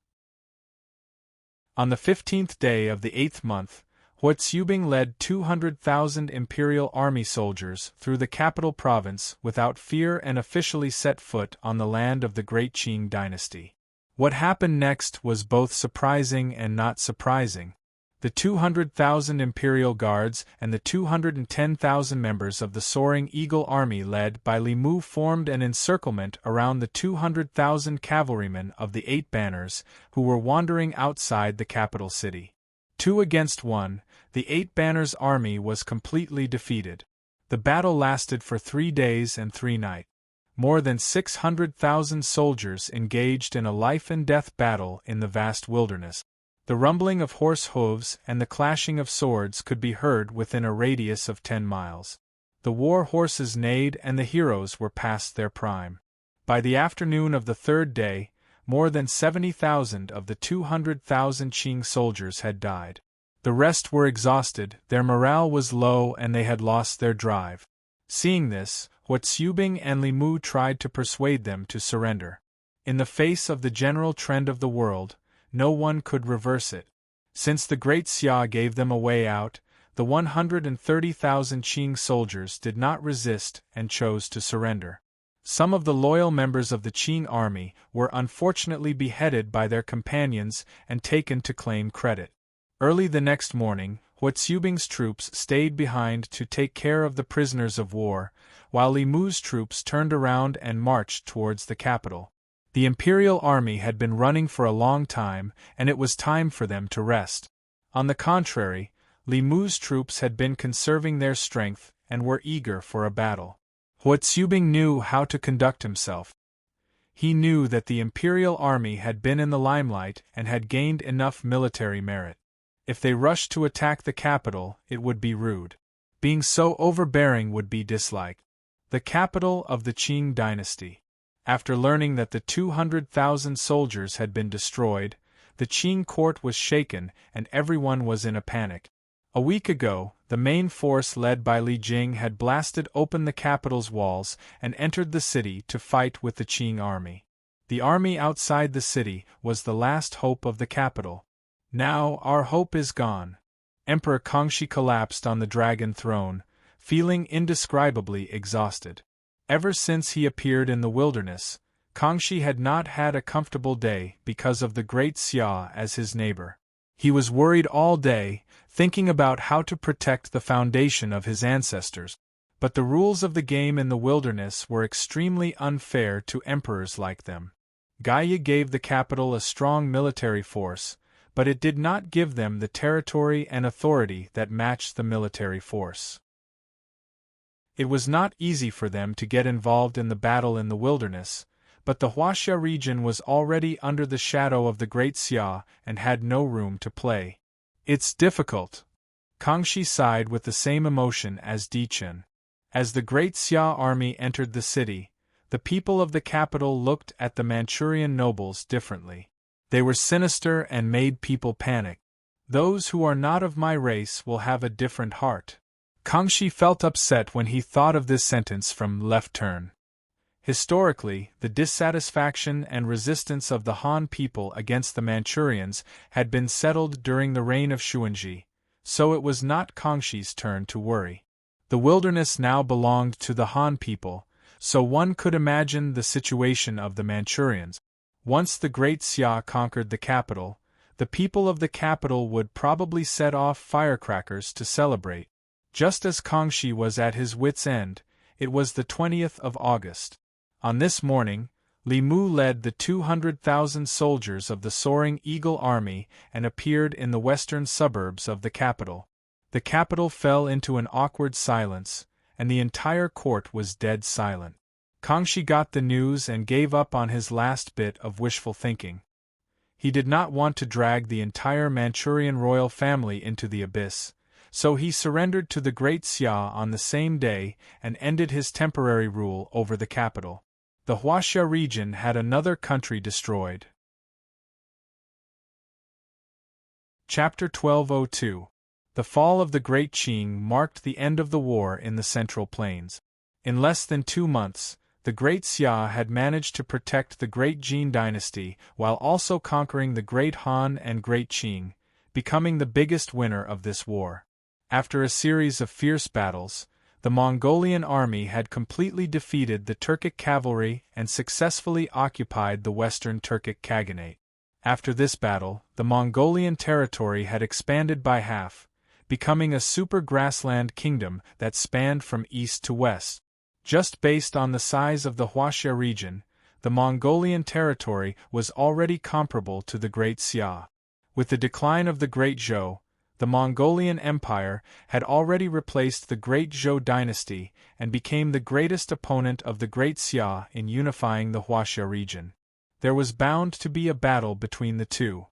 On the 15th day of the 8th month, Hua Tsubing led 200,000 imperial army soldiers through the capital province without fear and officially set foot on the land of the Great Qing dynasty. What happened next was both surprising and not surprising. The 200,000 imperial guards and the 210,000 members of the Soaring Eagle army led by Li Mu formed an encirclement around the 200,000 cavalrymen of the 8 banners who were wandering outside the capital city. 2 against 1, the 8 banners army was completely defeated. The battle lasted for 3 days and 3 nights. More than 600,000 soldiers engaged in a life-and-death battle in the vast wilderness. The rumbling of horse hooves and the clashing of swords could be heard within a radius of 10 miles. The war horses neighed and the heroes were past their prime. By the afternoon of the 3rd day, more than 70,000 of the 200,000 Qing soldiers had died. The rest were exhausted, their morale was low and they had lost their drive. Seeing this, Hua Tsubing and Li Mu tried to persuade them to surrender. In the face of the general trend of the world, no one could reverse it. Since the Great Xia gave them a way out, the 130,000 Qing soldiers did not resist and chose to surrender. Some of the loyal members of the Qing army were unfortunately beheaded by their companions and taken to claim credit. Early the next morning, Hua Tsubing's troops stayed behind to take care of the prisoners of war, while Li Mu's troops turned around and marched towards the capital. The imperial army had been running for a long time, and it was time for them to rest. On the contrary, Li Mu's troops had been conserving their strength and were eager for a battle. Hua Tsubing knew how to conduct himself. He knew that the imperial army had been in the limelight and had gained enough military merit. If they rushed to attack the capital, it would be rude. Being so overbearing would be disliked. The capital of the Qing dynasty. After learning that the 200,000 soldiers had been destroyed, the Qing court was shaken and everyone was in a panic. A week ago, the main force led by Li Jing had blasted open the capital's walls and entered the city to fight with the Qing army. The army outside the city was the last hope of the capital. Now our hope is gone. Emperor Kangxi collapsed on the dragon throne, feeling indescribably exhausted. Ever since he appeared in the wilderness, Kangxi had not had a comfortable day because of the great Xia as his neighbor. He was worried all day, thinking about how to protect the foundation of his ancestors. But the rules of the game in the wilderness were extremely unfair to emperors like them. Gaia gave the capital a strong military force, but it did not give them the territory and authority that matched the military force. It was not easy for them to get involved in the battle in the wilderness, but the Huaxia region was already under the shadow of the Great Xia and had no room to play. It's difficult. Kangxi sighed with the same emotion as Dichen. As the Great Xia army entered the city, the people of the capital looked at the Manchurian nobles differently. They were sinister and made people panic. Those who are not of my race will have a different heart. Kangxi felt upset when he thought of this sentence from Left Turn. Historically, the dissatisfaction and resistance of the Han people against the Manchurians had been settled during the reign of Xuanzhi, so it was not Kangxi's turn to worry. The wilderness now belonged to the Han people, so one could imagine the situation of the Manchurians. Once the Great Xia conquered the capital, the people of the capital would probably set off firecrackers to celebrate. Just as Kangxi was at his wits' end, it was the 20th of August. On this morning, Li Mu led the 200,000 soldiers of the Soaring Eagle Army and appeared in the western suburbs of the capital. The capital fell into an awkward silence, and the entire court was dead silent. Kangxi got the news and gave up on his last bit of wishful thinking. He did not want to drag the entire Manchurian royal family into the abyss, so he surrendered to the Great Xia on the same day and ended his temporary rule over the capital. The Huaxia region had another country destroyed. Chapter 1202. The fall of the Great Qing marked the end of the war in the Central Plains. In less than 2 months, the Great Xia had managed to protect the Great Jin dynasty while also conquering the Great Han and Great Qing, becoming the biggest winner of this war. After a series of fierce battles, the Mongolian army had completely defeated the Turkic cavalry and successfully occupied the western Turkic Khaganate. After this battle, the Mongolian territory had expanded by half, becoming a super grassland kingdom that spanned from east to west. Just based on the size of the Huaxia region, the Mongolian territory was already comparable to the Great Xia. With the decline of the Great Zhou, the Mongolian Empire had already replaced the Great Zhou dynasty and became the greatest opponent of the Great Xia in unifying the Huaxia region. There was bound to be a battle between the two.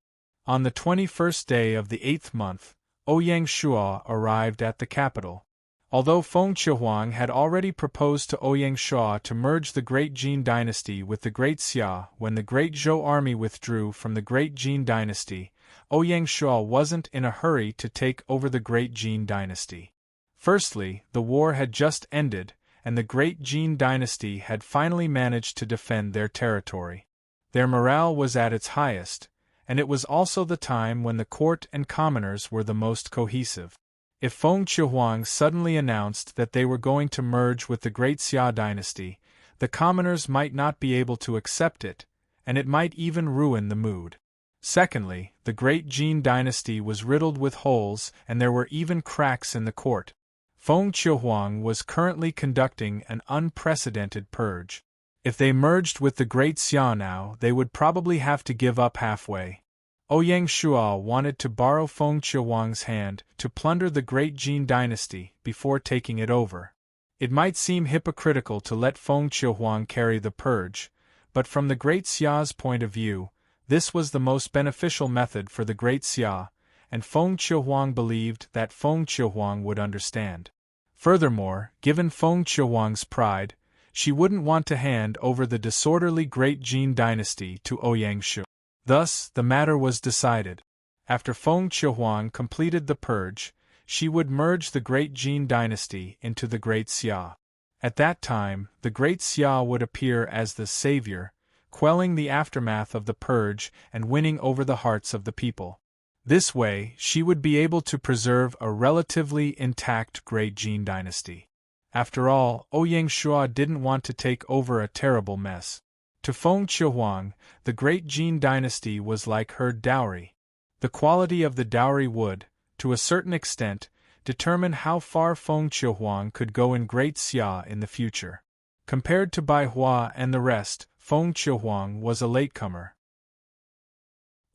On the 21st day of the 8th month, Ouyang Shua arrived at the capital. Although Feng Qihuang had already proposed to Ouyang Shua to merge the Great Jin dynasty with the Great Xia when the Great Zhou army withdrew from the Great Jin dynasty, Ouyang Shua wasn't in a hurry to take over the Great Jin dynasty. Firstly, the war had just ended, and the Great Jin dynasty had finally managed to defend their territory. Their morale was at its highest, and it was also the time when the court and commoners were the most cohesive. If Feng Qihuang suddenly announced that they were going to merge with the Great Xia dynasty, the commoners might not be able to accept it, and it might even ruin the mood. Secondly, the Great Jin dynasty was riddled with holes and there were even cracks in the court. Feng Qihuang was currently conducting an unprecedented purge. If they merged with the Great Xia now, they would probably have to give up halfway. Ouyang Shua wanted to borrow Feng Qihuang's hand to plunder the Great Jin dynasty before taking it over. It might seem hypocritical to let Feng Qihuang carry the purge, but from the Great Xia's point of view, this was the most beneficial method for the Great Xia, and Feng Qiuhuang believed that Feng Qiuhuang would understand. Furthermore, given Feng Qiuhuang's pride, she wouldn't want to hand over the disorderly Great Jin dynasty to Ouyang Shu. Thus, the matter was decided. After Feng Qiuhuang completed the purge, she would merge the Great Jin dynasty into the Great Xia. At that time, the Great Xia would appear as the savior, quelling the aftermath of the purge and winning over the hearts of the people. This way, she would be able to preserve a relatively intact Great Jin dynasty. After all, Ouyang Shu didn't want to take over a terrible mess. To Feng Qiuhuang, the Great Jin dynasty was like her dowry. The quality of the dowry would, to a certain extent, determine how far Feng Qiuhuang could go in Great Xia in the future. Compared to Bai Hua and the rest, Feng Qiuhuang was a latecomer.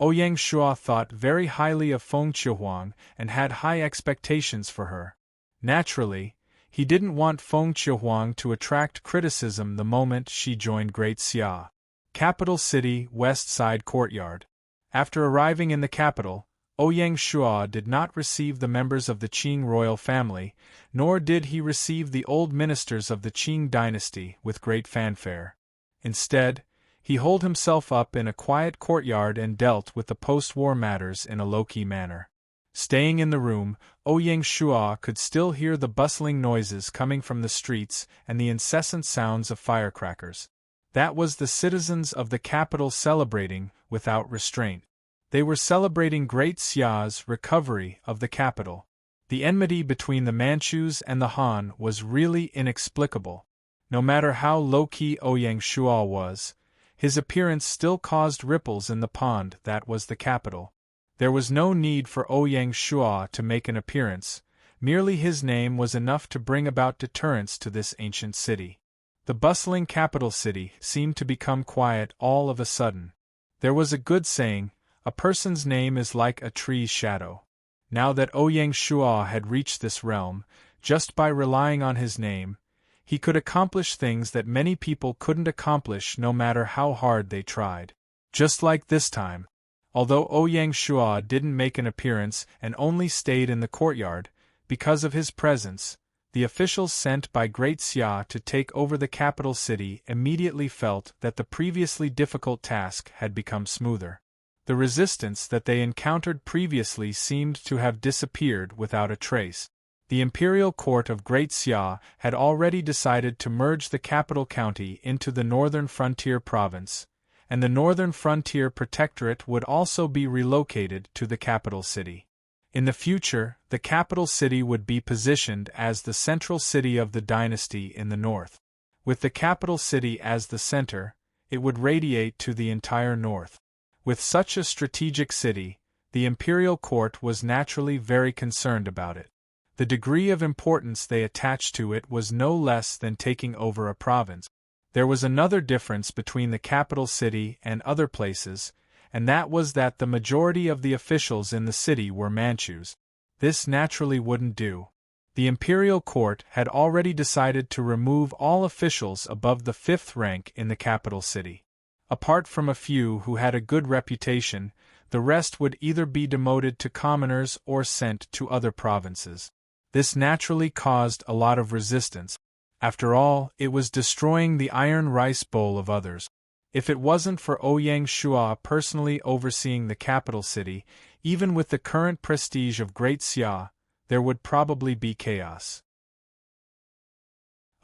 Ouyang Shu thought very highly of Feng Qiuhuang and had high expectations for her. Naturally, he didn't want Feng Qiuhuang to attract criticism the moment she joined Great Xia. Capital City, West Side Courtyard. After arriving in the capital, Ouyang Shu did not receive the members of the Qing royal family, nor did he receive the old ministers of the Qing dynasty with great fanfare. Instead, he holed himself up in a quiet courtyard and dealt with the post-war matters in a low-key manner. Staying in the room, Ouyang Shu could still hear the bustling noises coming from the streets and the incessant sounds of firecrackers. That was the citizens of the capital celebrating, without restraint. They were celebrating Great Xia's recovery of the capital. The enmity between the Manchus and the Han was really inexplicable. No matter how low-key Ouyang Shu was, his appearance still caused ripples in the pond that was the capital. There was no need for Ouyang Shu to make an appearance, merely his name was enough to bring about deterrence to this ancient city. The bustling capital city seemed to become quiet all of a sudden. There was a good saying, a person's name is like a tree's shadow. Now that Ouyang Shu had reached this realm, just by relying on his name, he could accomplish things that many people couldn't accomplish no matter how hard they tried. Just like this time. Although Ouyang Shu didn't make an appearance and only stayed in the courtyard, because of his presence, the officials sent by Great Xia to take over the capital city immediately felt that the previously difficult task had become smoother. The resistance that they encountered previously seemed to have disappeared without a trace. The imperial court of Great Xia had already decided to merge the capital county into the northern frontier province, and the northern frontier protectorate would also be relocated to the capital city. In the future, the capital city would be positioned as the central city of the dynasty in the north. With the capital city as the center, it would radiate to the entire north. With such a strategic city, the imperial court was naturally very concerned about it. The degree of importance they attached to it was no less than taking over a province. There was another difference between the capital city and other places, and that was that the majority of the officials in the city were Manchus. This naturally wouldn't do. The imperial court had already decided to remove all officials above the 5th rank in the capital city. Apart from a few who had a good reputation, the rest would either be demoted to commoners or sent to other provinces. This naturally caused a lot of resistance. After all, it was destroying the iron rice bowl of others. If it wasn't for Ouyang Shu personally overseeing the capital city, even with the current prestige of Great Xia, there would probably be chaos.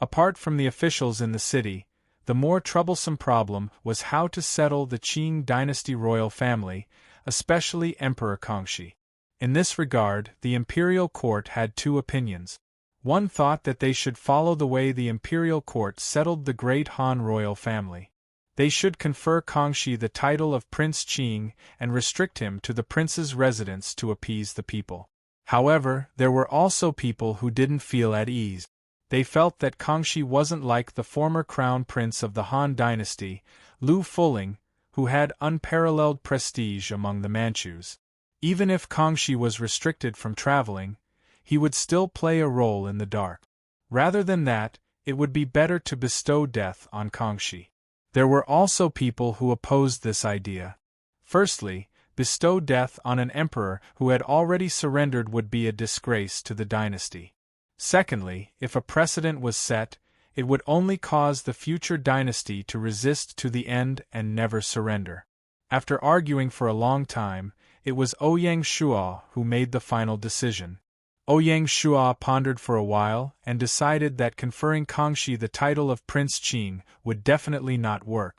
Apart from the officials in the city, the more troublesome problem was how to settle the Qing dynasty royal family, especially Emperor Kangxi. In this regard, the imperial court had two opinions. One thought that they should follow the way the imperial court settled the great Han royal family. They should confer Kangxi the title of Prince Qing and restrict him to the prince's residence to appease the people. However, there were also people who didn't feel at ease. They felt that Kangxi wasn't like the former crown prince of the Han dynasty, Lu Fuling, who had unparalleled prestige among the Manchus. Even if Kangxi was restricted from traveling, he would still play a role in the dark. Rather than that, it would be better to bestow death on Kangxi. There were also people who opposed this idea. Firstly, bestow death on an emperor who had already surrendered would be a disgrace to the dynasty. Secondly, if a precedent was set, it would only cause the future dynasty to resist to the end and never surrender. After arguing for a long time, it was Ouyang Shuo who made the final decision. Ouyang Shuo pondered for a while and decided that conferring Kangxi the title of Prince Qing would definitely not work.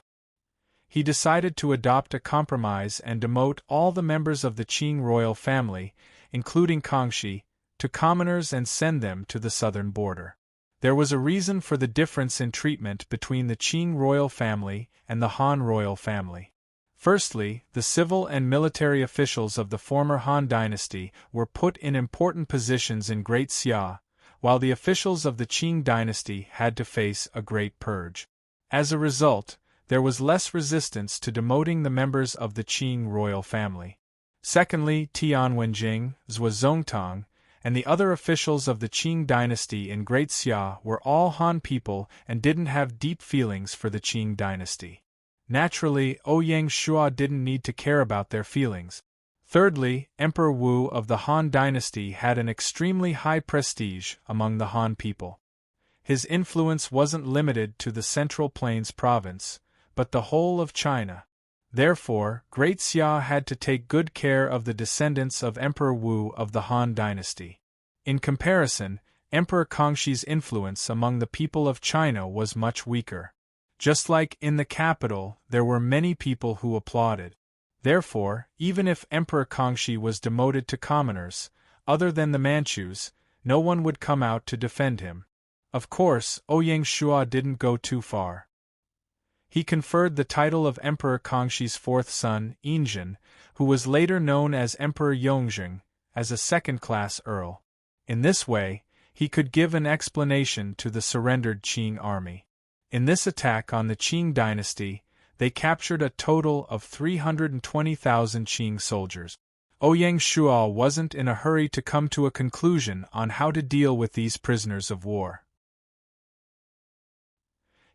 He decided to adopt a compromise and demote all the members of the Qing royal family, including Kangxi, to commoners and send them to the southern border. There was a reason for the difference in treatment between the Qing royal family and the Han royal family. Firstly, the civil and military officials of the former Han dynasty were put in important positions in Great Xia, while the officials of the Qing dynasty had to face a great purge. As a result, there was less resistance to demoting the members of the Qing royal family. Secondly, Tian Wenjing, Zhou Zongtang, and the other officials of the Qing dynasty in Great Xia were all Han people and didn't have deep feelings for the Qing dynasty. Naturally, Ouyang Shuo didn't need to care about their feelings. Thirdly, Emperor Wu of the Han dynasty had an extremely high prestige among the Han people. His influence wasn't limited to the Central Plains province, but the whole of China. Therefore, Great Xia had to take good care of the descendants of Emperor Wu of the Han dynasty. In comparison, Emperor Kangxi's influence among the people of China was much weaker. Just like in the capital, there were many people who applauded. Therefore, even if Emperor Kangxi was demoted to commoners, other than the Manchus, no one would come out to defend him. Of course, Ouyang Shuo didn't go too far. He conferred the title of Emperor Kangxi's fourth son, Yinzhen, who was later known as Emperor Yongzheng, as a second-class earl. In this way, he could give an explanation to the surrendered Qing army. In this attack on the Qing dynasty, they captured a total of 320,000 Qing soldiers. Ouyang Shuo wasn't in a hurry to come to a conclusion on how to deal with these prisoners of war.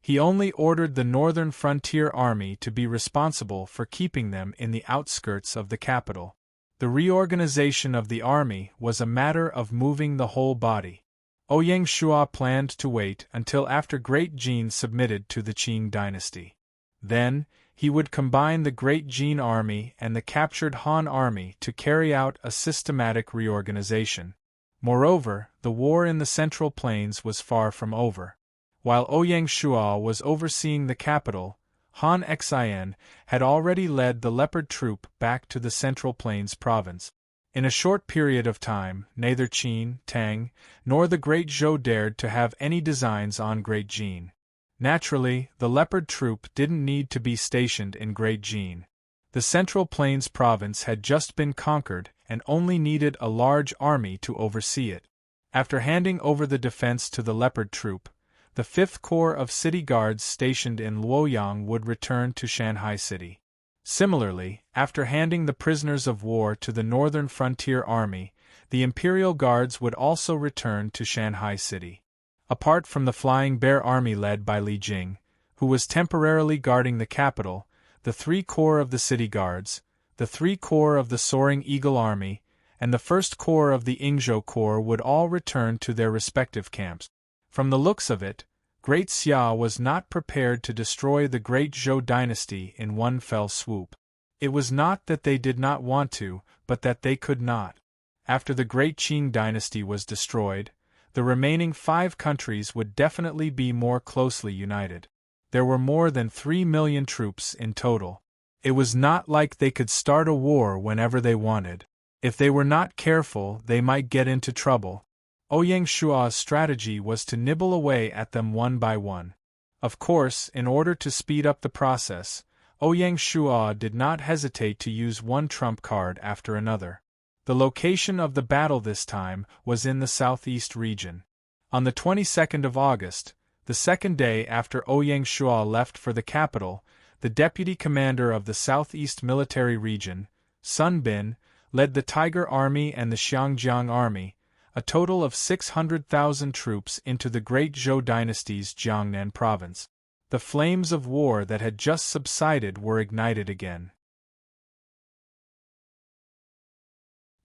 He only ordered the northern frontier army to be responsible for keeping them in the outskirts of the capital. The reorganization of the army was a matter of moving the whole body. Ouyang Shuo planned to wait until after Great Jin submitted to the Qing dynasty. Then, he would combine the Great Jin army and the captured Han army to carry out a systematic reorganization. Moreover, the war in the Central Plains was far from over. While Ouyang Shuo was overseeing the capital, Han Xin had already led the Leopard Troop back to the Central Plains province. In a short period of time, neither Qin, Tang, nor the Great Zhou dared to have any designs on Great Jin. Naturally, the Leopard Troop didn't need to be stationed in Great Jin. The Central Plains province had just been conquered and only needed a large army to oversee it. After handing over the defense to the Leopard Troop, the 5th Corps of City Guards stationed in Luoyang would return to Shanghai City. Similarly, after handing the prisoners of war to the Northern Frontier Army, the Imperial Guards would also return to Shanghai City. Apart from the Flying Bear Army led by Li Jing, who was temporarily guarding the capital, the 3 Corps of the City Guards, the 3 Corps of the Soaring Eagle Army, and the 1st Corps of the Ingzhou Corps would all return to their respective camps. From the looks of it, Great Xia was not prepared to destroy the Great Zhou dynasty in one fell swoop. It was not that they did not want to, but that they could not. After the Great Qing dynasty was destroyed, the remaining 5 countries would definitely be more closely united. There were more than 3 million troops in total. It was not like they could start a war whenever they wanted. If they were not careful, they might get into trouble. Ouyang Shuo's strategy was to nibble away at them one by one. Of course, in order to speed up the process, Ouyang Shuo did not hesitate to use one trump card after another. The location of the battle this time was in the southeast region. On the 22nd of August, the second day after Ouyang Shuo left for the capital, the deputy commander of the southeast military region, Sun Bin, led the Tiger Army and the Xiangjiang Army, a total of 600,000 troops into the Great Zhou dynasty's Jiangnan province. The flames of war that had just subsided were ignited again.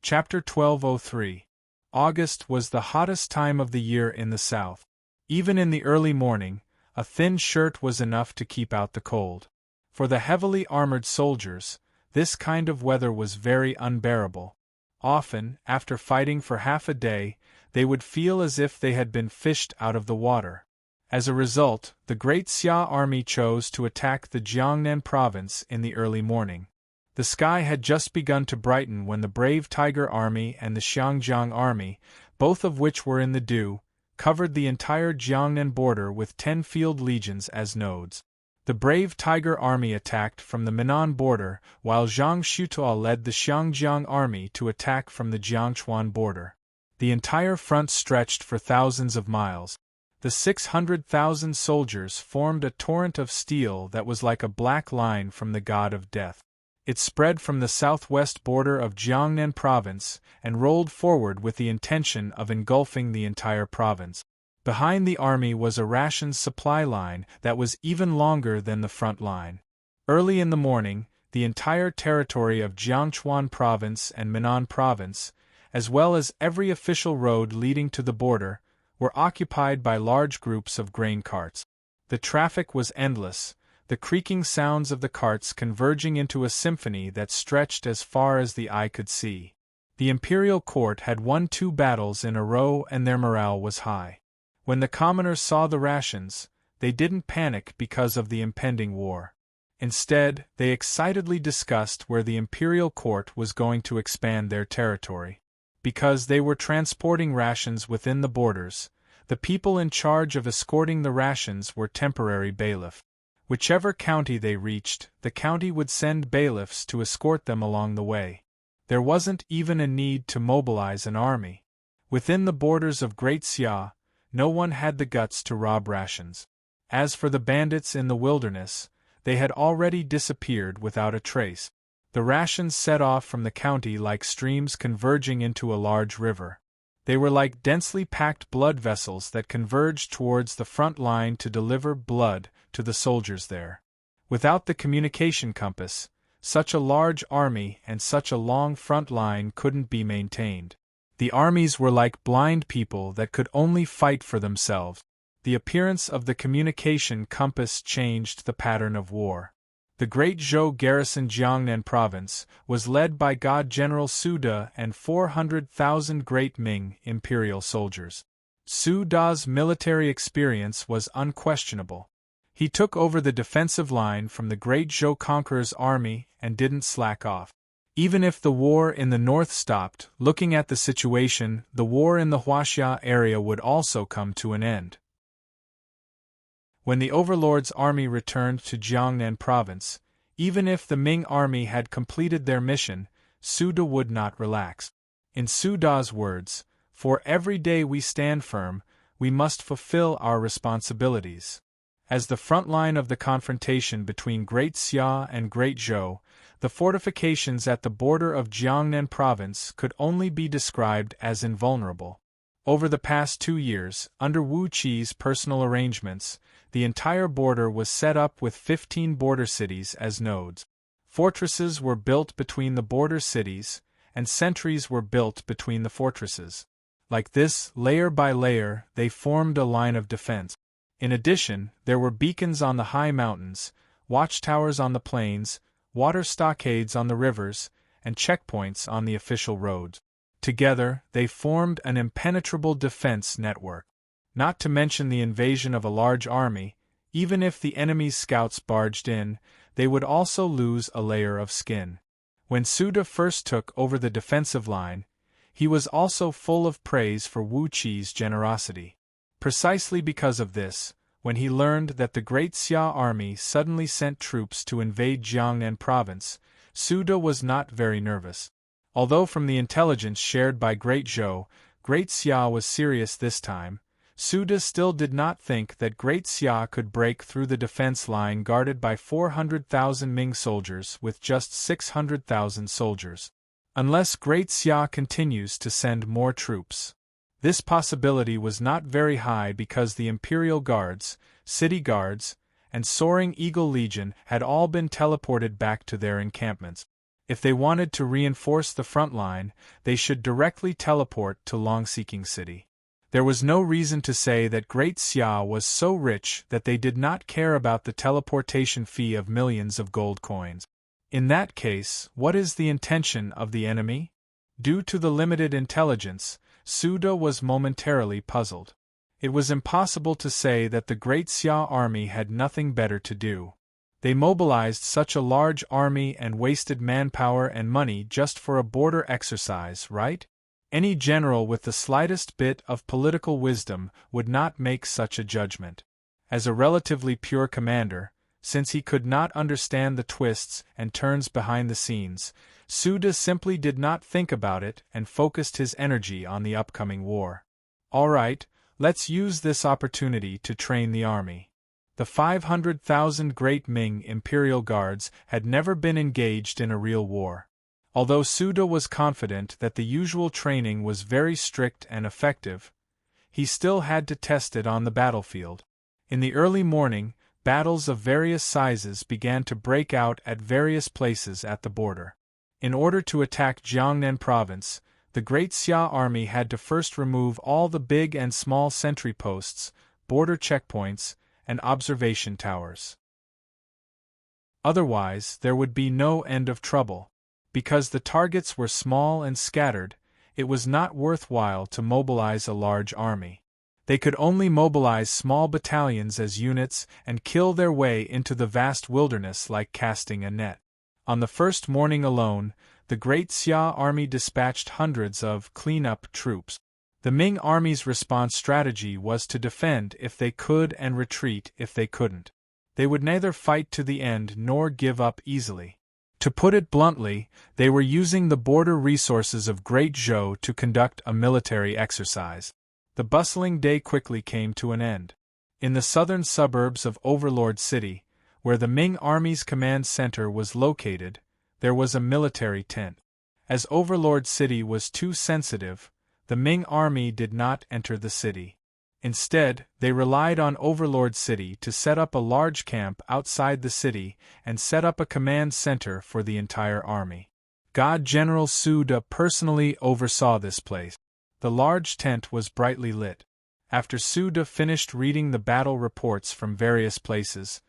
Chapter 1203. August was the hottest time of the year in the south. Even in the early morning, a thin shirt was enough to keep out the cold. For the heavily armored soldiers, this kind of weather was very unbearable. Often, after fighting for half a day, they would feel as if they had been fished out of the water. As a result, the Great Xia army chose to attack the Jiangnan province in the early morning. The sky had just begun to brighten when the brave Tiger Army and the Xiangjiang Army, both of which were in the dew, covered the entire Jiangnan border with 10 field legions as nodes. The brave Tiger Army attacked from the Minnan border, while Zhang Xutuo led the Xiangjiang Army to attack from the Jiangchuan border. The entire front stretched for thousands of miles. The 600,000 soldiers formed a torrent of steel that was like a black line from the god of death. It spread from the southwest border of Jiangnan province and rolled forward with the intention of engulfing the entire province. Behind the army was a rations supply line that was even longer than the front line. Early in the morning, the entire territory of Jiangchuan province and Minnan province, as well as every official road leading to the border, were occupied by large groups of grain carts. The traffic was endless, the creaking sounds of the carts converging into a symphony that stretched as far as the eye could see. The imperial court had won 2 battles in a row and their morale was high. When the commoners saw the rations, they didn't panic because of the impending war. Instead, they excitedly discussed where the imperial court was going to expand their territory. Because they were transporting rations within the borders, the people in charge of escorting the rations were temporary bailiff. Whichever county they reached, the county would send bailiffs to escort them along the way. There wasn't even a need to mobilize an army. Within the borders of Great Xia, no one had the guts to rob rations. As for the bandits in the wilderness, they had already disappeared without a trace. The rations set off from the county like streams converging into a large river. They were like densely packed blood vessels that converged towards the front line to deliver blood to the soldiers there. Without the communication compass, such a large army and such a long front line couldn't be maintained. The armies were like blind people that could only fight for themselves. The appearance of the communication compass changed the pattern of war. The great Zhou garrison Jiangnan province was led by God General Su De and 400,000 great Ming imperial soldiers. Su De's military experience was unquestionable. He took over the defensive line from the great Zhou conqueror's army and didn't slack off. Even if the war in the north stopped, looking at the situation, the war in the Huaxia area would also come to an end. When the overlord's army returned to Jiangnan province, even if the Ming army had completed their mission, Su De would not relax. In Su De's words, "For every day we stand firm, we must fulfill our responsibilities." As the front line of the confrontation between Great Xia and Great Zhou, the fortifications at the border of Jiangnan province could only be described as invulnerable. Over the past 2 years, under Wu Qi's personal arrangements, the entire border was set up with 15 border cities as nodes. Fortresses were built between the border cities, and sentries were built between the fortresses. Like this, layer by layer, they formed a line of defense. In addition, there were beacons on the high mountains, watchtowers on the plains, water stockades on the rivers, and checkpoints on the official roads. Together, they formed an impenetrable defense network. Not to mention the invasion of a large army, even if the enemy's scouts barged in, they would also lose a layer of skin. When Su De first took over the defensive line, he was also full of praise for Wu Qi's generosity. Precisely because of this, when he learned that the Great Xia army suddenly sent troops to invade Jiangnan province, Su De was not very nervous. Although from the intelligence shared by Great Zhou, Great Xia was serious this time, Su De still did not think that Great Xia could break through the defense line guarded by 400,000 Ming soldiers with just 600,000 soldiers. Unless Great Xia continues to send more troops. This possibility was not very high because the imperial guards, city guards, and soaring Eagle Legion had all been teleported back to their encampments. If they wanted to reinforce the front line, they should directly teleport to Long-Seeking City. There was no reason to say that Great Xia was so rich that they did not care about the teleportation fee of millions of gold coins. In that case, what is the intention of the enemy? Due to the limited intelligence, Suda was momentarily puzzled. It was impossible to say that the Great Xia army had nothing better to do. They mobilized such a large army and wasted manpower and money just for a border exercise, right? Any general with the slightest bit of political wisdom would not make such a judgment. As a relatively pure commander, since he could not understand the twists and turns behind the scenes, Suda simply did not think about it and focused his energy on the upcoming war. All right, let's use this opportunity to train the army. The 500,000 Great Ming Imperial Guards had never been engaged in a real war. Although Suda was confident that the usual training was very strict and effective, he still had to test it on the battlefield. In the early morning, battles of various sizes began to break out at various places at the border. In order to attack Jiangnan province, the Great Xia army had to first remove all the big and small sentry posts, border checkpoints, and observation towers. Otherwise, there would be no end of trouble. Because the targets were small and scattered, it was not worthwhile to mobilize a large army. They could only mobilize small battalions as units and kill their way into the vast wilderness like casting a net. On the first morning alone, the Great Xia army dispatched hundreds of clean-up troops. The Ming army's response strategy was to defend if they could and retreat if they couldn't. They would neither fight to the end nor give up easily. To put it bluntly, they were using the border resources of Great Zhou to conduct a military exercise. The bustling day quickly came to an end. In the southern suburbs of Overlord City, where the Ming Army's command center was located, there was a military tent. As Overlord City was too sensitive, the Ming Army did not enter the city. Instead, they relied on Overlord City to set up a large camp outside the city and set up a command center for the entire army. God General Suda personally oversaw this place. The large tent was brightly lit. After Suda finished reading the battle reports from various places,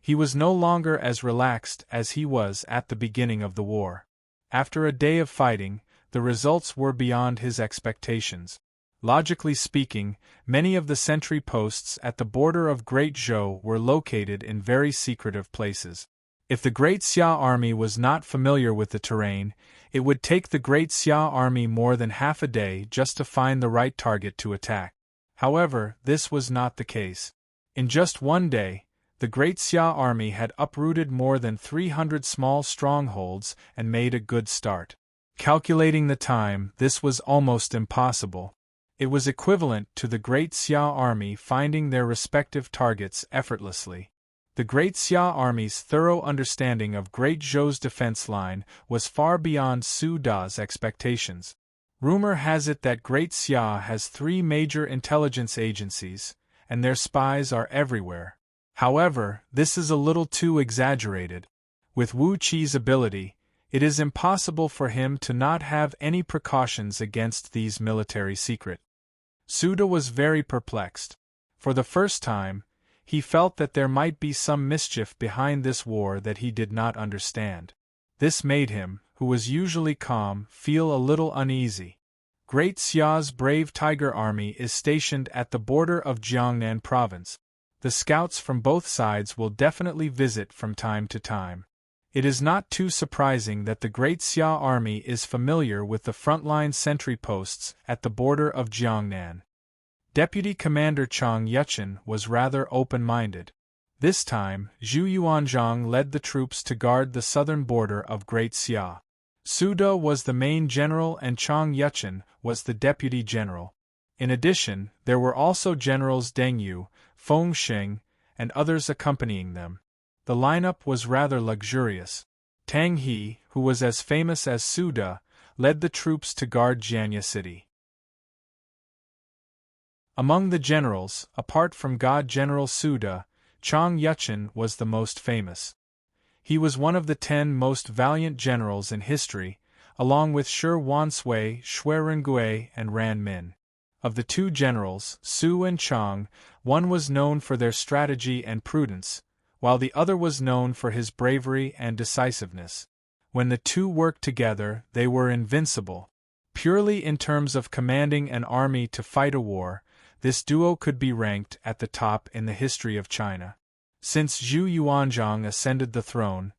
he was no longer as relaxed as he was at the beginning of the war. After a day of fighting, the results were beyond his expectations. Logically speaking, many of the sentry posts at the border of Great Zhou were located in very secretive places. If the Great Xia army was not familiar with the terrain, it would take the Great Xia army more than half a day just to find the right target to attack. However, this was not the case. In just one day, the Great Xia army had uprooted more than 300 small strongholds and made a good start. Calculating the time, this was almost impossible. It was equivalent to the Great Xia army finding their respective targets effortlessly. The Great Xia army's thorough understanding of Great Zhou's defense line was far beyond Su Da's expectations. Rumor has it that Great Xia has 3 major intelligence agencies, and their spies are everywhere. However, this is a little too exaggerated. With Wu Qi's ability, it is impossible for him to not have any precautions against these military secrets. Suda was very perplexed. For the first time, he felt that there might be some mischief behind this war that he did not understand. This made him, who was usually calm, feel a little uneasy. Great Xia's brave Tiger Army is stationed at the border of Jiangnan province. The scouts from both sides will definitely visit from time to time. It is not too surprising that the Great Xia army is familiar with the frontline sentry posts at the border of Jiangnan. Deputy Commander Chang Yuchen was rather open-minded. This time, Zhu Yuanzhang led the troops to guard the southern border of Great Xia. Suda was the main general and Chang Yuchen was the deputy general. In addition, there were also generals Deng Yu, Feng Sheng, and others accompanying them. The lineup was rather luxurious. Tang He, who was as famous as Suda, led the troops to guard Jianya City. Among the generals, apart from God General Suda, Chang Yuchun was the most famous. He was one of the 10 most valiant generals in history, along with Shi Wansui, Shui Rengui, and Ran Min. Of the 2 generals, Su and Chang, one was known for their strategy and prudence, while the other was known for his bravery and decisiveness. When the 2 worked together, they were invincible. Purely in terms of commanding an army to fight a war, this duo could be ranked at the top in the history of China. Since Zhu Yuanzhang ascended the throne,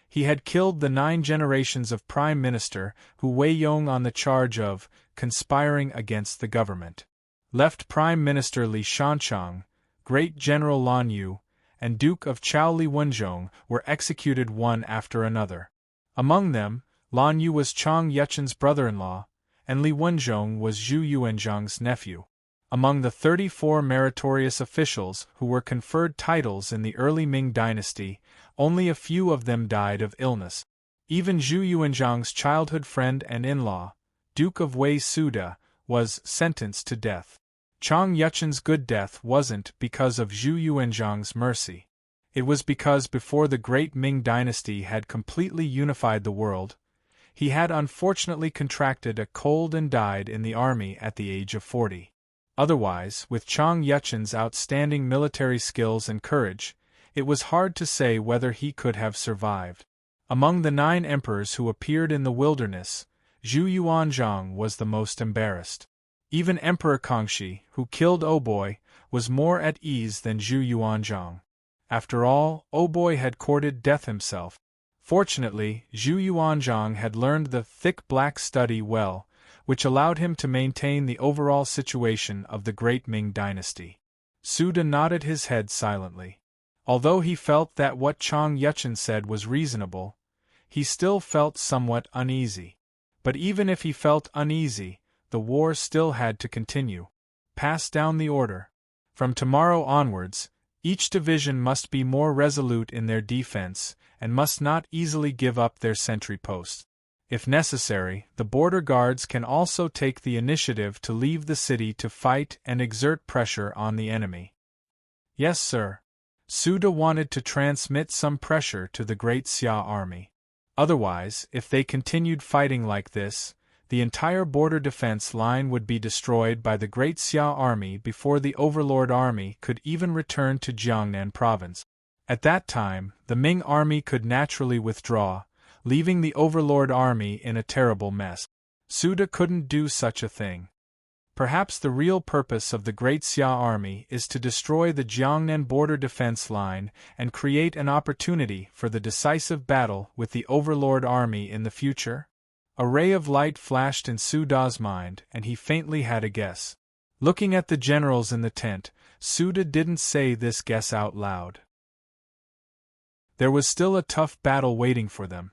he had killed the 9 generations of prime minister Hu Weiyong on the charge of conspiring against the government. Left Prime Minister Li Shanchang, Great General Lan Yu, and Duke of Chao Li Wenzhong were executed one after another. Among them, Lan Yu was Chang Yuchun's brother-in-law, and Li Wenzhong was Zhu Yuanzhang's nephew. Among the 34 meritorious officials who were conferred titles in the early Ming dynasty, only a few of them died of illness. Even Zhu Yuanzhang's childhood friend and in-law, Duke of Wei Suda, was sentenced to death. Chang Yuchun's good death wasn't because of Zhu Yuanzhang's mercy. It was because before the great Ming dynasty had completely unified the world, he had unfortunately contracted a cold and died in the army at the age of 40. Otherwise, with Chang Yuchun's outstanding military skills and courage, it was hard to say whether he could have survived. Among the 9 emperors who appeared in the wilderness, Zhu Yuanzhang was the most embarrassed. Even Emperor Kangxi, who killed Oboi, was more at ease than Zhu Yuanzhang. After all, Oboi had courted death himself. Fortunately, Zhu Yuanzhang had learned the thick black study well, which allowed him to maintain the overall situation of the great Ming dynasty. Suda nodded his head silently. Although he felt that what Chang Yuchun said was reasonable, he still felt somewhat uneasy. But even if he felt uneasy, the war still had to continue. Pass down the order. From tomorrow onwards, each division must be more resolute in their defense, and must not easily give up their sentry posts. If necessary, the border guards can also take the initiative to leave the city to fight and exert pressure on the enemy. Yes, sir. Suda wanted to transmit some pressure to the Great Xia army. Otherwise, if they continued fighting like this, the entire border defense line would be destroyed by the Great Xia army before the Overlord army could even return to Jiangnan province. At that time, the Ming army could naturally withdraw, leaving the Overlord army in a terrible mess. Suda couldn't do such a thing. Perhaps the real purpose of the Great Xia army is to destroy the Jiangnan border defense line and create an opportunity for the decisive battle with the Overlord army in the future? A ray of light flashed in Suda's mind, and he faintly had a guess. Looking at the generals in the tent, Suda didn't say this guess out loud. There was still a tough battle waiting for them.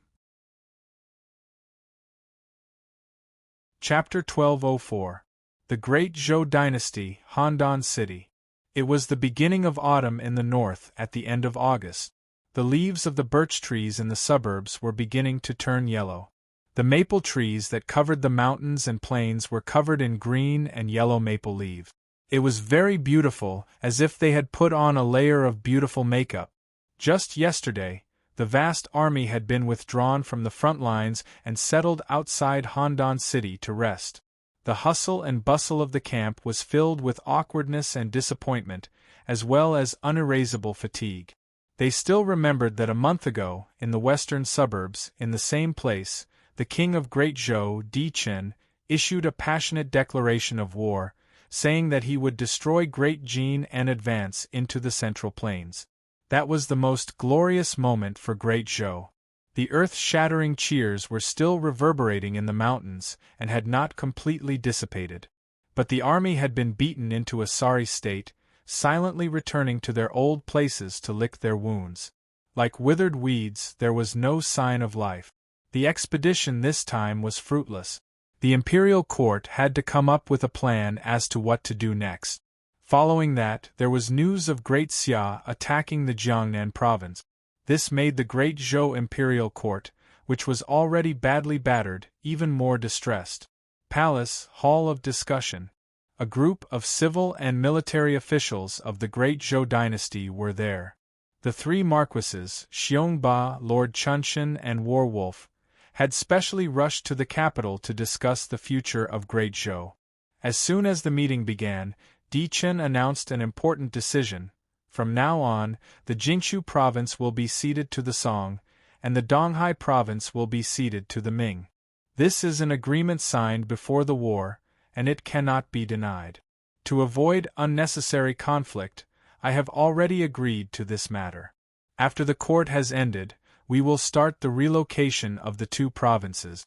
Chapter 1204. The Great Zhou Dynasty, Handan City. It was the beginning of autumn in the north at the end of August. The leaves of the birch trees in the suburbs were beginning to turn yellow. The maple trees that covered the mountains and plains were covered in green and yellow maple leaves. It was very beautiful, as if they had put on a layer of beautiful makeup. Just yesterday, the vast army had been withdrawn from the front lines and settled outside Handan City to rest. The hustle and bustle of the camp was filled with awkwardness and disappointment, as well as unerasable fatigue. They still remembered that a month ago, in the western suburbs, in the same place, the king of Great Zhou, Di Chen, issued a passionate declaration of war, saying that he would destroy Great Jin and advance into the Central Plains. That was the most glorious moment for Great Zhou. The earth-shattering cheers were still reverberating in the mountains and had not completely dissipated. But the army had been beaten into a sorry state, silently returning to their old places to lick their wounds. Like withered weeds, there was no sign of life. The expedition this time was fruitless. The imperial court had to come up with a plan as to what to do next. Following that, there was news of Great Xia attacking the Jiangnan province. This made the Great Zhou imperial court, which was already badly battered, even more distressed. Palace, Hall of Discussion. A group of civil and military officials of the Great Zhou dynasty were there. The three marquises, Xiongba, Lord Chunshan, and Warwolf, had specially rushed to the capital to discuss the future of Great Zhou. As soon as the meeting began, Di Chen announced an important decision. From now on, the Jingshu province will be ceded to the Song, and the Donghai province will be ceded to the Ming. This is an agreement signed before the war, and it cannot be denied. To avoid unnecessary conflict, I have already agreed to this matter. After the court has ended, we will start the relocation of the two provinces.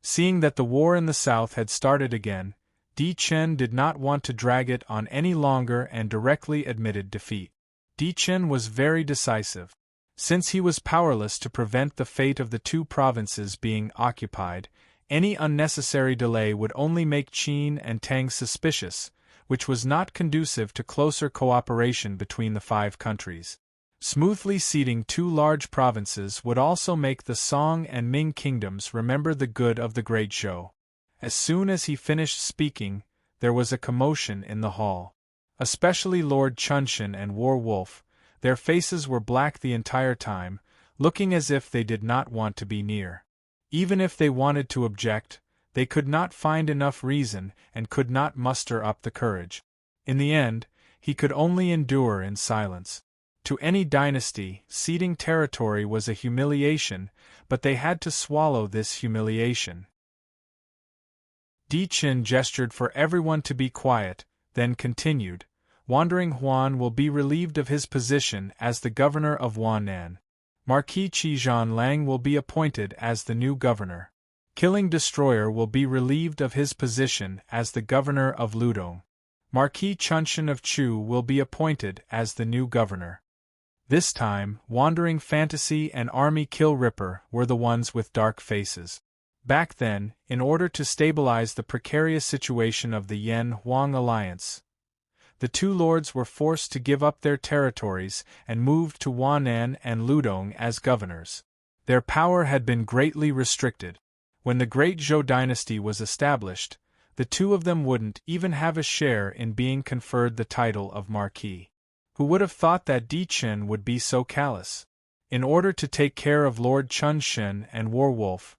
Seeing that the war in the south had started again, Di Chen did not want to drag it on any longer and directly admitted defeat. Di Chen was very decisive. Since he was powerless to prevent the fate of the two provinces being occupied, any unnecessary delay would only make Qin and Tang suspicious, which was not conducive to closer cooperation between the five countries. Smoothly ceding two large provinces would also make the Song and Ming kingdoms remember the good of the Great Zhou. As soon as he finished speaking, there was a commotion in the hall. Especially Lord Chunshan and Warwolf, their faces were black the entire time, looking as if they did not want to be near. Even if they wanted to object, they could not find enough reason and could not muster up the courage. In the end, he could only endure in silence. To any dynasty, ceding territory was a humiliation, but they had to swallow this humiliation. Di Chen gestured for everyone to be quiet, then continued, Wandering Huan will be relieved of his position as the governor of Huanan. Marquis Qizhan Lang will be appointed as the new governor. Killing Destroyer will be relieved of his position as the governor of Ludong. Marquis Chunshan of Chu will be appointed as the new governor. This time, Wandering Fantasy and Army Kill Ripper were the ones with dark faces. Back then, in order to stabilize the precarious situation of the Yan-Huang alliance, the two lords were forced to give up their territories and moved to Huanan and Ludong as governors. Their power had been greatly restricted. When the Great Zhou dynasty was established, the two of them wouldn't even have a share in being conferred the title of Marquis. Who would have thought that Di Chen would be so callous? In order to take care of Lord Chunshan and Warwolf,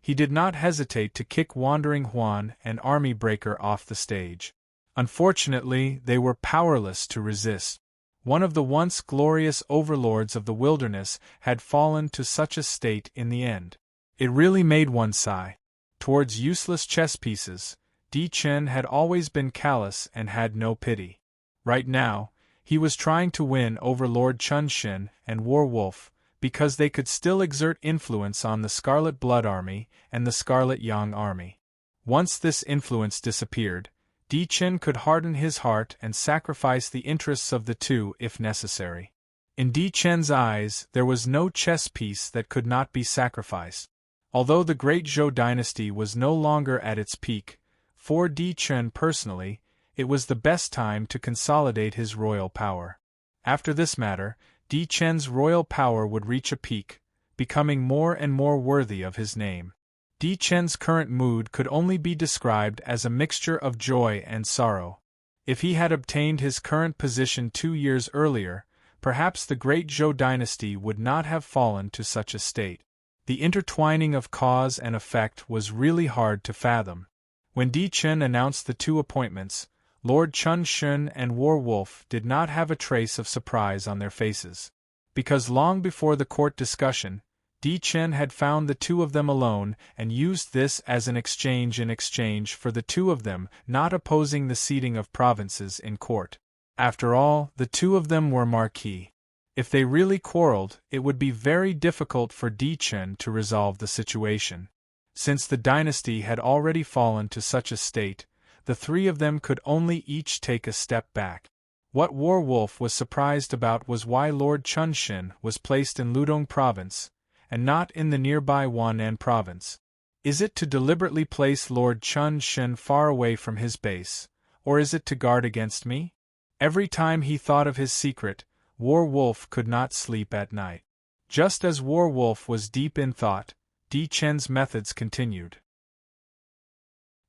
he did not hesitate to kick Wandering Huan and Army Breaker off the stage. Unfortunately, they were powerless to resist. One of the once glorious overlords of the wilderness had fallen to such a state in the end. It really made one sigh. Towards useless chess pieces, Di Chen had always been callous and had no pity. Right now, he was trying to win over Lord Chunshan and Warwolf, because they could still exert influence on the Scarlet Blood Army and the Scarlet Yang Army. Once this influence disappeared, Di Chen could harden his heart and sacrifice the interests of the two if necessary. In Di Chen's eyes, there was no chess piece that could not be sacrificed. Although the Great Zhou dynasty was no longer at its peak, for Di Chen personally, it was the best time to consolidate his royal power. After this matter, Di Chen's royal power would reach a peak, becoming more and more worthy of his name. Di Chen's current mood could only be described as a mixture of joy and sorrow. If he had obtained his current position 2 years earlier, perhaps the Great Zhou dynasty would not have fallen to such a state. The intertwining of cause and effect was really hard to fathom. When Di Chen announced the two appointments, Lord Chunshan and Warwolf did not have a trace of surprise on their faces. Because long before the court discussion, Di Chen had found the two of them alone and used this as an exchange in exchange for the two of them not opposing the ceding of provinces in court. After all, the two of them were marquis. If they really quarreled, it would be very difficult for Di Chen to resolve the situation. Since the dynasty had already fallen to such a state, the three of them could only each take a step back. What Warwolf was surprised about was why Lord Chunshan was placed in Ludong province, and not in the nearby Huanan province. Is it to deliberately place Lord Chunshan far away from his base, or is it to guard against me? Every time he thought of his secret, Warwolf could not sleep at night. Just as Warwolf was deep in thought, Di Chen's methods continued.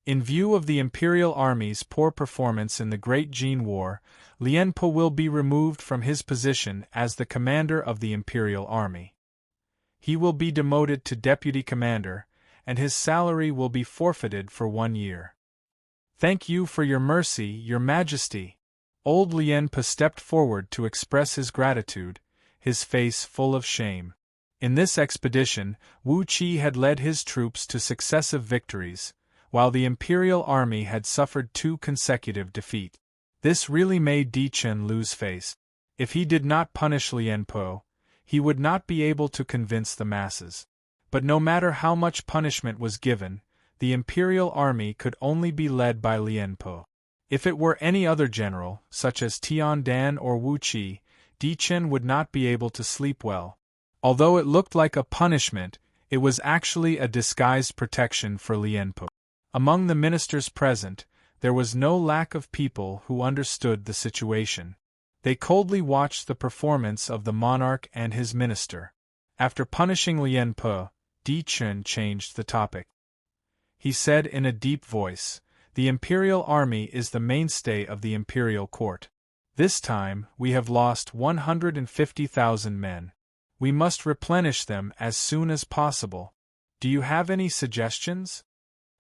In view of the Imperial Army's poor performance in the Great Jin War, Lien Po will be removed from his position as the commander of the Imperial Army. He will be demoted to deputy commander, and his salary will be forfeited for 1 year. Thank you for your mercy, Your Majesty. Old Lien Po stepped forward to express his gratitude, his face full of shame. In this expedition, Wu Qi had led his troops to successive victories, while the Imperial Army had suffered 2 consecutive defeats. This really made Di Chen lose face. If he did not punish Lien Po, he would not be able to convince the masses. But no matter how much punishment was given, the Imperial Army could only be led by Lien Po. If it were any other general, such as Tian Dan or Wu Qi, Di Chen would not be able to sleep well. Although it looked like a punishment, it was actually a disguised protection for Lien Po. Among the ministers present, there was no lack of people who understood the situation. They coldly watched the performance of the monarch and his minister. After punishing Lien Po, Di Chen changed the topic. He said in a deep voice, "The Imperial Army is the mainstay of the Imperial Court. This time, we have lost 150,000 men. We must replenish them as soon as possible. Do you have any suggestions?"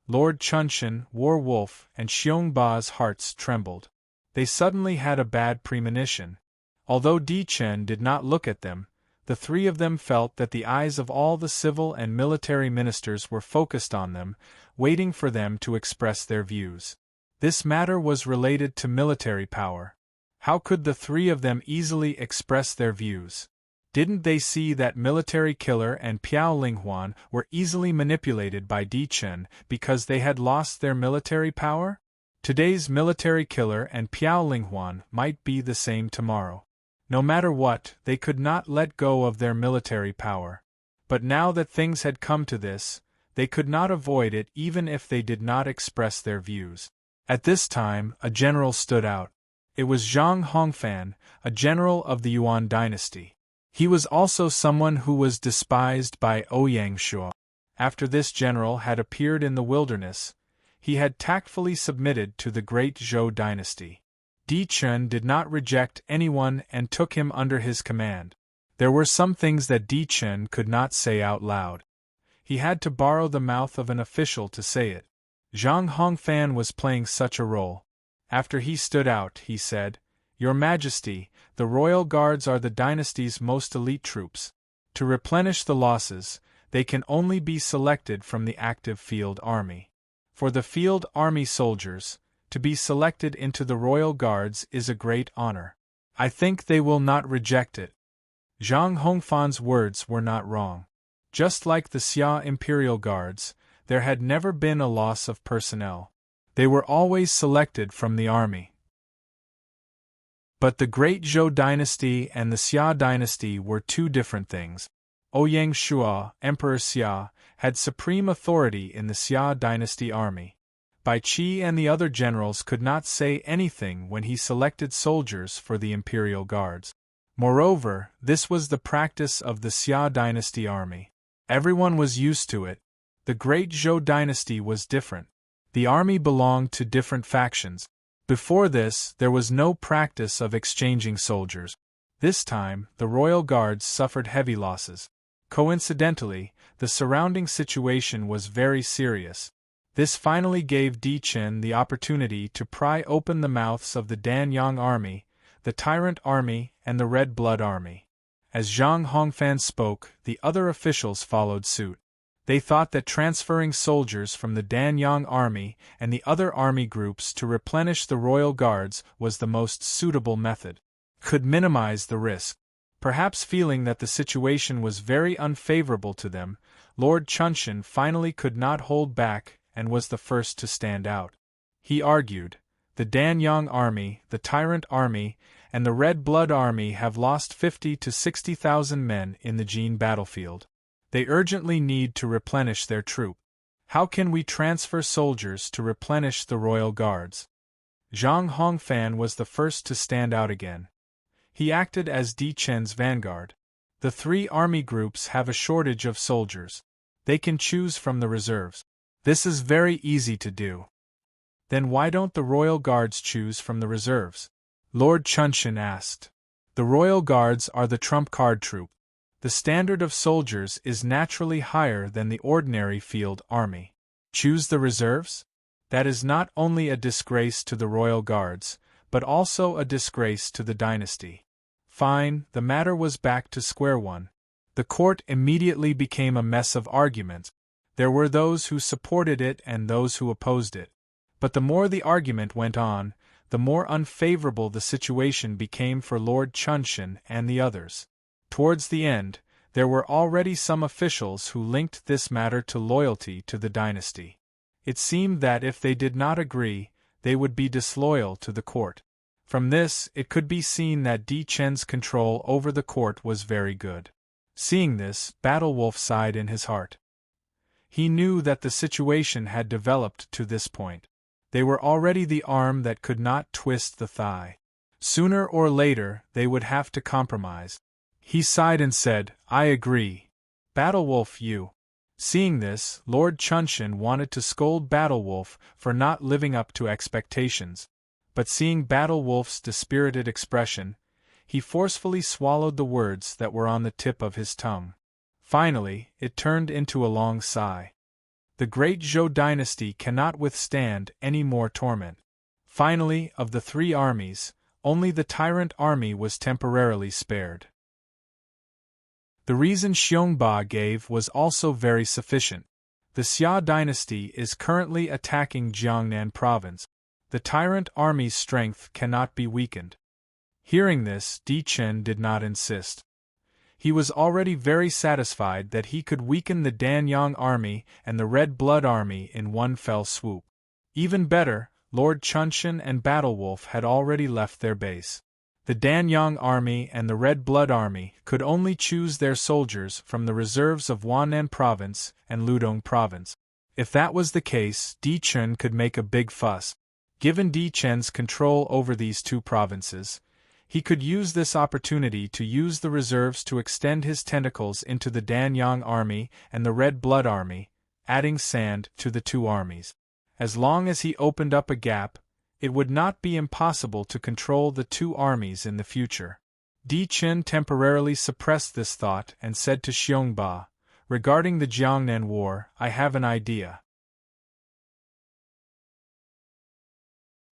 Lord Chunshan, War Wolf, and Xiong Ba's hearts trembled. They suddenly had a bad premonition. Although Di Chen did not look at them, the 3 of them felt that the eyes of all the civil and military ministers were focused on them, waiting for them to express their views. This matter was related to military power. How could the 3 of them easily express their views? Didn't they see that Military Killer and Piao Linghuan were easily manipulated by Di Chen because they had lost their military power? Today's Military Killer and Piao Linghuan might be the same tomorrow. No matter what, they could not let go of their military power. But now that things had come to this, they could not avoid it even if they did not express their views. At this time, a general stood out. It was Zhang Hongfan, a general of the Yuan dynasty. He was also someone who was despised by Ouyang Shua. After this general had appeared in the wilderness, he had tactfully submitted to the great Zhou dynasty. Di Chen did not reject anyone and took him under his command. There were some things that Di Chen could not say out loud. He had to borrow the mouth of an official to say it. Zhang Hongfan was playing such a role. After he stood out, he said, "Your Majesty, the royal guards are the dynasty's most elite troops. To replenish the losses, they can only be selected from the active field army. For the field army soldiers, to be selected into the royal guards is a great honor. I think they will not reject it." Zhang Hongfan's words were not wrong. Just like the Xia Imperial Guards, there had never been a loss of personnel. They were always selected from the army. But the Great Zhou dynasty and the Xia dynasty were 2 different things. Ouyang Shua, Emperor Xia, had supreme authority in the Xia dynasty army. Bai Qi and the other generals could not say anything when he selected soldiers for the imperial guards. Moreover, this was the practice of the Xia dynasty army. Everyone was used to it. The Great Zhou dynasty was different. The army belonged to different factions. Before this, there was no practice of exchanging soldiers. This time, the royal guards suffered heavy losses. Coincidentally, the surrounding situation was very serious. This finally gave Di Chen the opportunity to pry open the mouths of the Danyang army, the Tyrant army, and the Red Blood army. As Zhang Hongfan spoke, the other officials followed suit. They thought that transferring soldiers from the Danyang army and the other army groups to replenish the royal guards was the most suitable method. Could minimize the risk. Perhaps feeling that the situation was very unfavorable to them, Lord Chunshan finally could not hold back and was the first to stand out. He argued, "The Danyang army, the Tyrant army, and the Red Blood army have lost 50 to 60,000 men in the Jin battlefield. They urgently need to replenish their troop. How can we transfer soldiers to replenish the royal guards?" Zhang Hongfan was the first to stand out again. He acted as Di Chen's vanguard. The 3 army groups have a shortage of soldiers. They can choose from the reserves. This is very easy to do. Then why don't the royal guards choose from the reserves? Lord Chunshin asked. The royal guards are the trump card troop. The standard of soldiers is naturally higher than the ordinary field army. Choose the reserves? That is not only a disgrace to the royal guards, but also a disgrace to the dynasty. Fine, the matter was back to square one. The court immediately became a mess of arguments. There were those who supported it and those who opposed it. But the more the argument went on, the more unfavorable the situation became for Lord Chunshin and the others. Towards the end, there were already some officials who linked this matter to loyalty to the dynasty. It seemed that if they did not agree, they would be disloyal to the court. From this, it could be seen that Di Chen's control over the court was very good. Seeing this, Battlewolf sighed in his heart. He knew that the situation had developed to this point. They were already the arm that could not twist the thigh. Sooner or later, they would have to compromise. He sighed and said, I agree. Battlewolf, you. Seeing this, Lord Chunshin wanted to scold Battlewolf for not living up to expectations. But seeing Battlewolf's dispirited expression, he forcefully swallowed the words that were on the tip of his tongue. Finally, it turned into a long sigh. The great Zhou dynasty cannot withstand any more torment. Finally, of the three armies, only the tyrant army was temporarily spared. The reason Xiongba gave was also very sufficient. The Xia dynasty is currently attacking Jiangnan province. The tyrant army's strength cannot be weakened. Hearing this, Di Chen did not insist. He was already very satisfied that he could weaken the Danyang army and the Red Blood army in one fell swoop. Even better, Lord Chunshin and Battlewolf had already left their base. The Danyang army and the Red Blood army could only choose their soldiers from the reserves of Huanan province and Ludong province. If that was the case, Di Chen could make a big fuss. Given Di Chen's control over these two provinces, he could use this opportunity to use the reserves to extend his tentacles into the Danyang army and the Red Blood army, adding sand to the two armies. As long as he opened up a gap, it would not be impossible to control the two armies in the future. Di Chen temporarily suppressed this thought and said to Xiongba, regarding the Jiangnan war, I have an idea.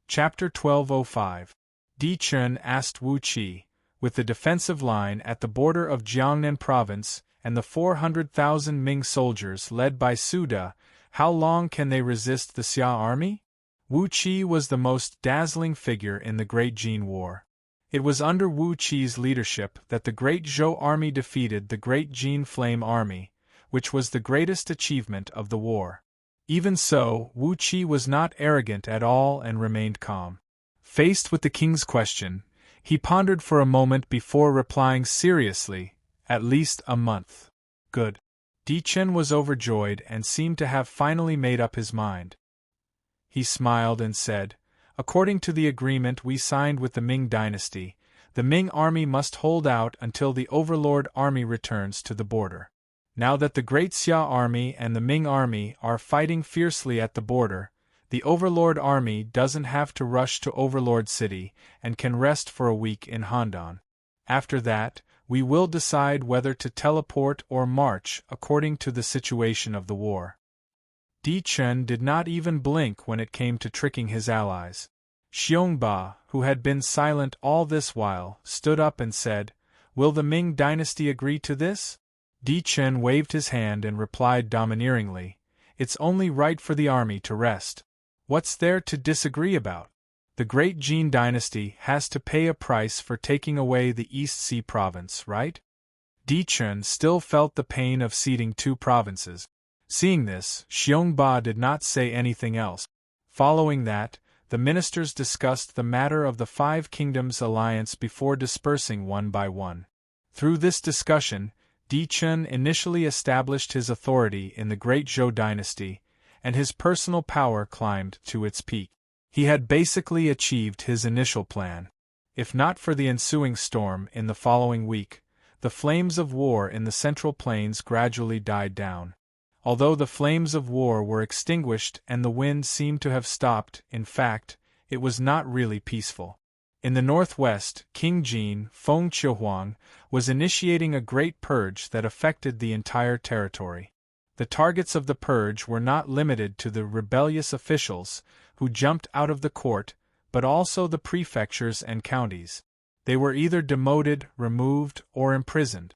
Chapter 1205. Di Chen asked Wu Qi, with the defensive line at the border of Jiangnan province and the 400,000 Ming soldiers led by Su De, how long can they resist the Xia army? Wu Qi was the most dazzling figure in the Great Jin War. It was under Wu Qi's leadership that the Great Zhou army defeated the Great Jin Flame army, which was the greatest achievement of the war. Even so, Wu Qi was not arrogant at all and remained calm. Faced with the king's question, he pondered for a moment before replying seriously, at least a month. Good. Di Chen was overjoyed and seemed to have finally made up his mind. He smiled and said, according to the agreement we signed with the Ming dynasty, the Ming army must hold out until the Overlord army returns to the border. Now that the Great Xia army and the Ming army are fighting fiercely at the border, the Overlord army doesn't have to rush to Overlord City and can rest for a week in Handan. After that, we will decide whether to teleport or march according to the situation of the war. Di Chen did not even blink when it came to tricking his allies. Xiongba, who had been silent all this while, stood up and said, Will the Ming dynasty agree to this? Di Chen waved his hand and replied domineeringly, It's only right for the army to rest. What's there to disagree about? The Great Jin dynasty has to pay a price for taking away the East Sea province, right? Di Chen still felt the pain of ceding two provinces. Seeing this, Xiongba did not say anything else. Following that, the ministers discussed the matter of the Five Kingdoms alliance before dispersing one by one. Through this discussion, Di Chen initially established his authority in the Great Zhou dynasty, and his personal power climbed to its peak. He had basically achieved his initial plan. If not for the ensuing storm in the following week, the flames of war in the Central Plains gradually died down. Although the flames of war were extinguished and the wind seemed to have stopped, in fact, it was not really peaceful. In the northwest, King Jin, Feng Qiuhuang, was initiating a great purge that affected the entire territory. The targets of the purge were not limited to the rebellious officials who jumped out of the court, but also the prefectures and counties. They were either demoted, removed, or imprisoned.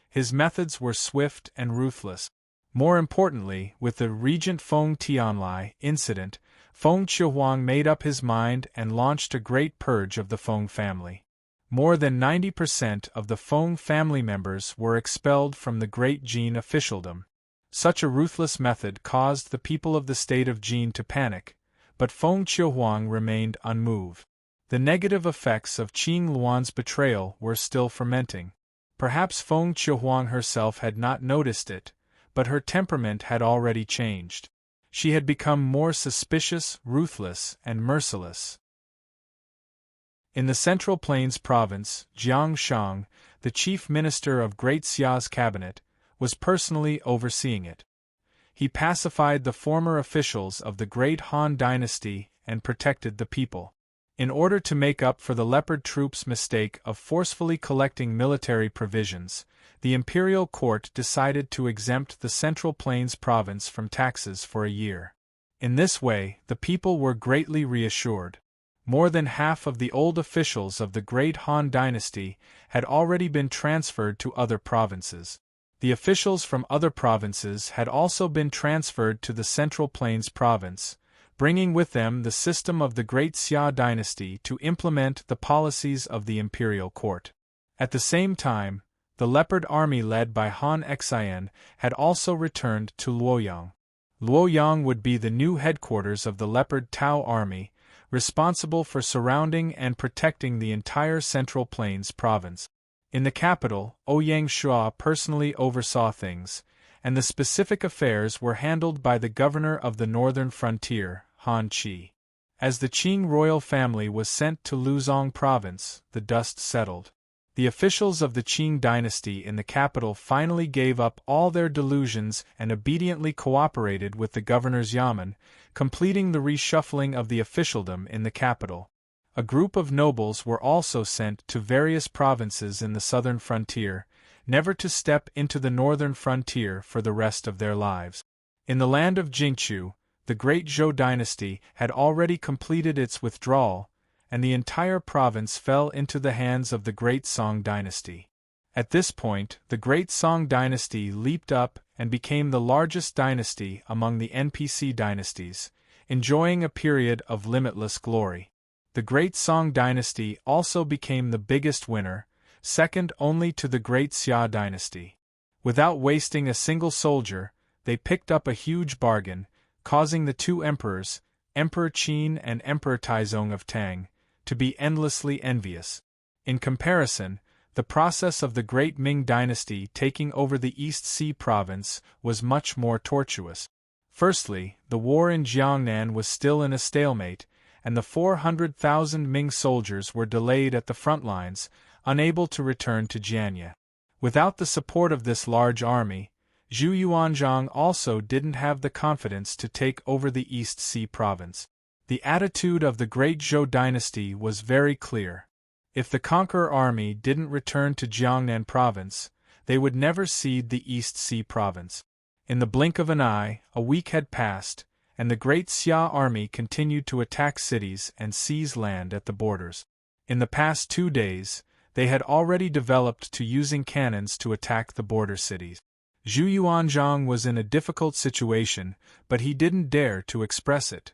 His methods were swift and ruthless. More importantly, with the Regent Feng Tianlai incident, Feng Qiuhuang made up his mind and launched a great purge of the Feng family. More than 90% of the Feng family members were expelled from the Great Jin officialdom. Such a ruthless method caused the people of the state of Jin to panic, but Feng Qiuhuang remained unmoved. The negative effects of Qing Luan's betrayal were still fermenting. Perhaps Feng Qiuhuang herself had not noticed it, but her temperament had already changed. She had become more suspicious, ruthless, and merciless. In the Central Plains province, Jiang Shang, the chief minister of Great Xia's cabinet, was personally overseeing it. He pacified the former officials of the Great Han dynasty and protected the people. In order to make up for the leopard troops' mistake of forcefully collecting military provisions, the imperial court decided to exempt the Central Plains province from taxes for a year. In this way, the people were greatly reassured. More than half of the old officials of the Great Han dynasty had already been transferred to other provinces. The officials from other provinces had also been transferred to the Central Plains province, bringing with them the system of the Great Xia dynasty to implement the policies of the imperial court. At the same time, the leopard army led by Han Xian had also returned to Luoyang. Luoyang would be the new headquarters of the leopard Tao army, responsible for surrounding and protecting the entire Central Plains province. In the capital, Ouyang Shua personally oversaw things, and the specific affairs were handled by the governor of the northern frontier, Han Qi. As the Qing royal family was sent to Luzong province, the dust settled. The officials of the Qing dynasty in the capital finally gave up all their delusions and obediently cooperated with the governor's yamen, completing the reshuffling of the officialdom in the capital. A group of nobles were also sent to various provinces in the southern frontier, never to step into the northern frontier for the rest of their lives. In the land of Jingchu, the great Zhou dynasty had already completed its withdrawal, and the entire province fell into the hands of the Great Song dynasty. At this point, the Great Song dynasty leaped up and became the largest dynasty among the NPC dynasties, enjoying a period of limitless glory. The Great Song dynasty also became the biggest winner, second only to the Great Xia dynasty. Without wasting a single soldier, they picked up a huge bargain, causing the two emperors, Emperor Qin and Emperor Taizong of Tang, to be endlessly envious. In comparison, the process of the Great Ming dynasty taking over the East Sea province was much more tortuous. Firstly, the war in Jiangnan was still in a stalemate, and the 400,000 Ming soldiers were delayed at the front lines, unable to return to Jianye. Without the support of this large army, Zhu Yuanzhang also didn't have the confidence to take over the East Sea province. The attitude of the Great Zhou dynasty was very clear. If the conqueror army didn't return to Jiangnan province, they would never cede the East Sea province. In the blink of an eye, a week had passed, and the Great Xia army continued to attack cities and seize land at the borders. In the past 2 days, they had already developed to using cannons to attack the border cities. Zhu Yuanzhang was in a difficult situation, but he didn't dare to express it.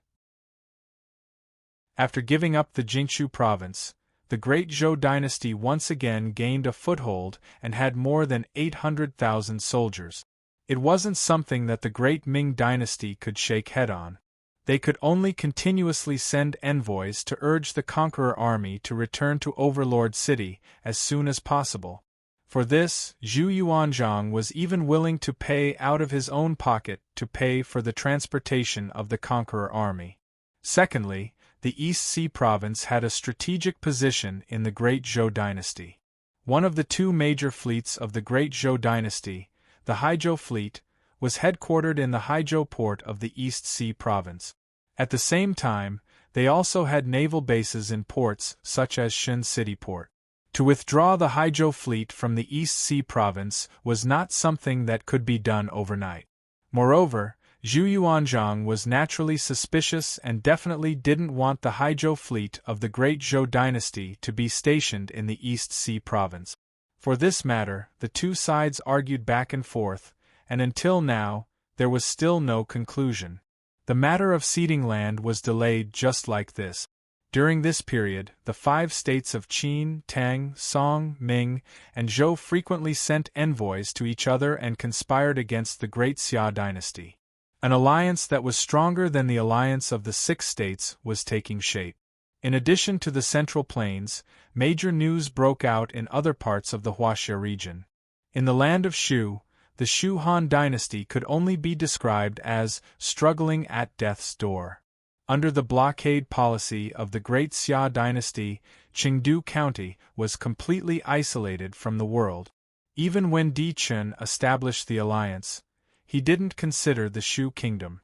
After giving up the Jingchu province, the Great Zhou dynasty once again gained a foothold and had more than 800,000 soldiers. It wasn't something that the Great Ming dynasty could shake head on. They could only continuously send envoys to urge the conqueror army to return to Overlord City as soon as possible. For this, Zhu Yuanzhang was even willing to pay out of his own pocket to pay for the transportation of the conqueror army. Secondly, the East Sea province had a strategic position in the Great Zhou dynasty. One of the two major fleets of the Great Zhou dynasty, the Haizhou fleet, was headquartered in the Haizhou port of the East Sea province. At the same time, they also had naval bases in ports such as Shun City Port. To withdraw the Haizhou fleet from the East Sea province was not something that could be done overnight. Moreover, Zhu Yuanzhang was naturally suspicious and definitely didn't want the Haizhou fleet of the Great Zhou dynasty to be stationed in the East Sea province. For this matter, the two sides argued back and forth, and until now, there was still no conclusion. The matter of ceding land was delayed just like this. During this period, the 5 states of Qin, Tang, Song, Ming, and Zhou frequently sent envoys to each other and conspired against the Great Xia dynasty. An alliance that was stronger than the alliance of the 6 states was taking shape. In addition to the Central Plains, major news broke out in other parts of the Huaxia region. In the land of Shu, the Shu Han dynasty could only be described as struggling at death's door. Under the blockade policy of the Great Xia dynasty, Qingdu County was completely isolated from the world. Even when Di Chun established the alliance, he didn't consider the Shu kingdom.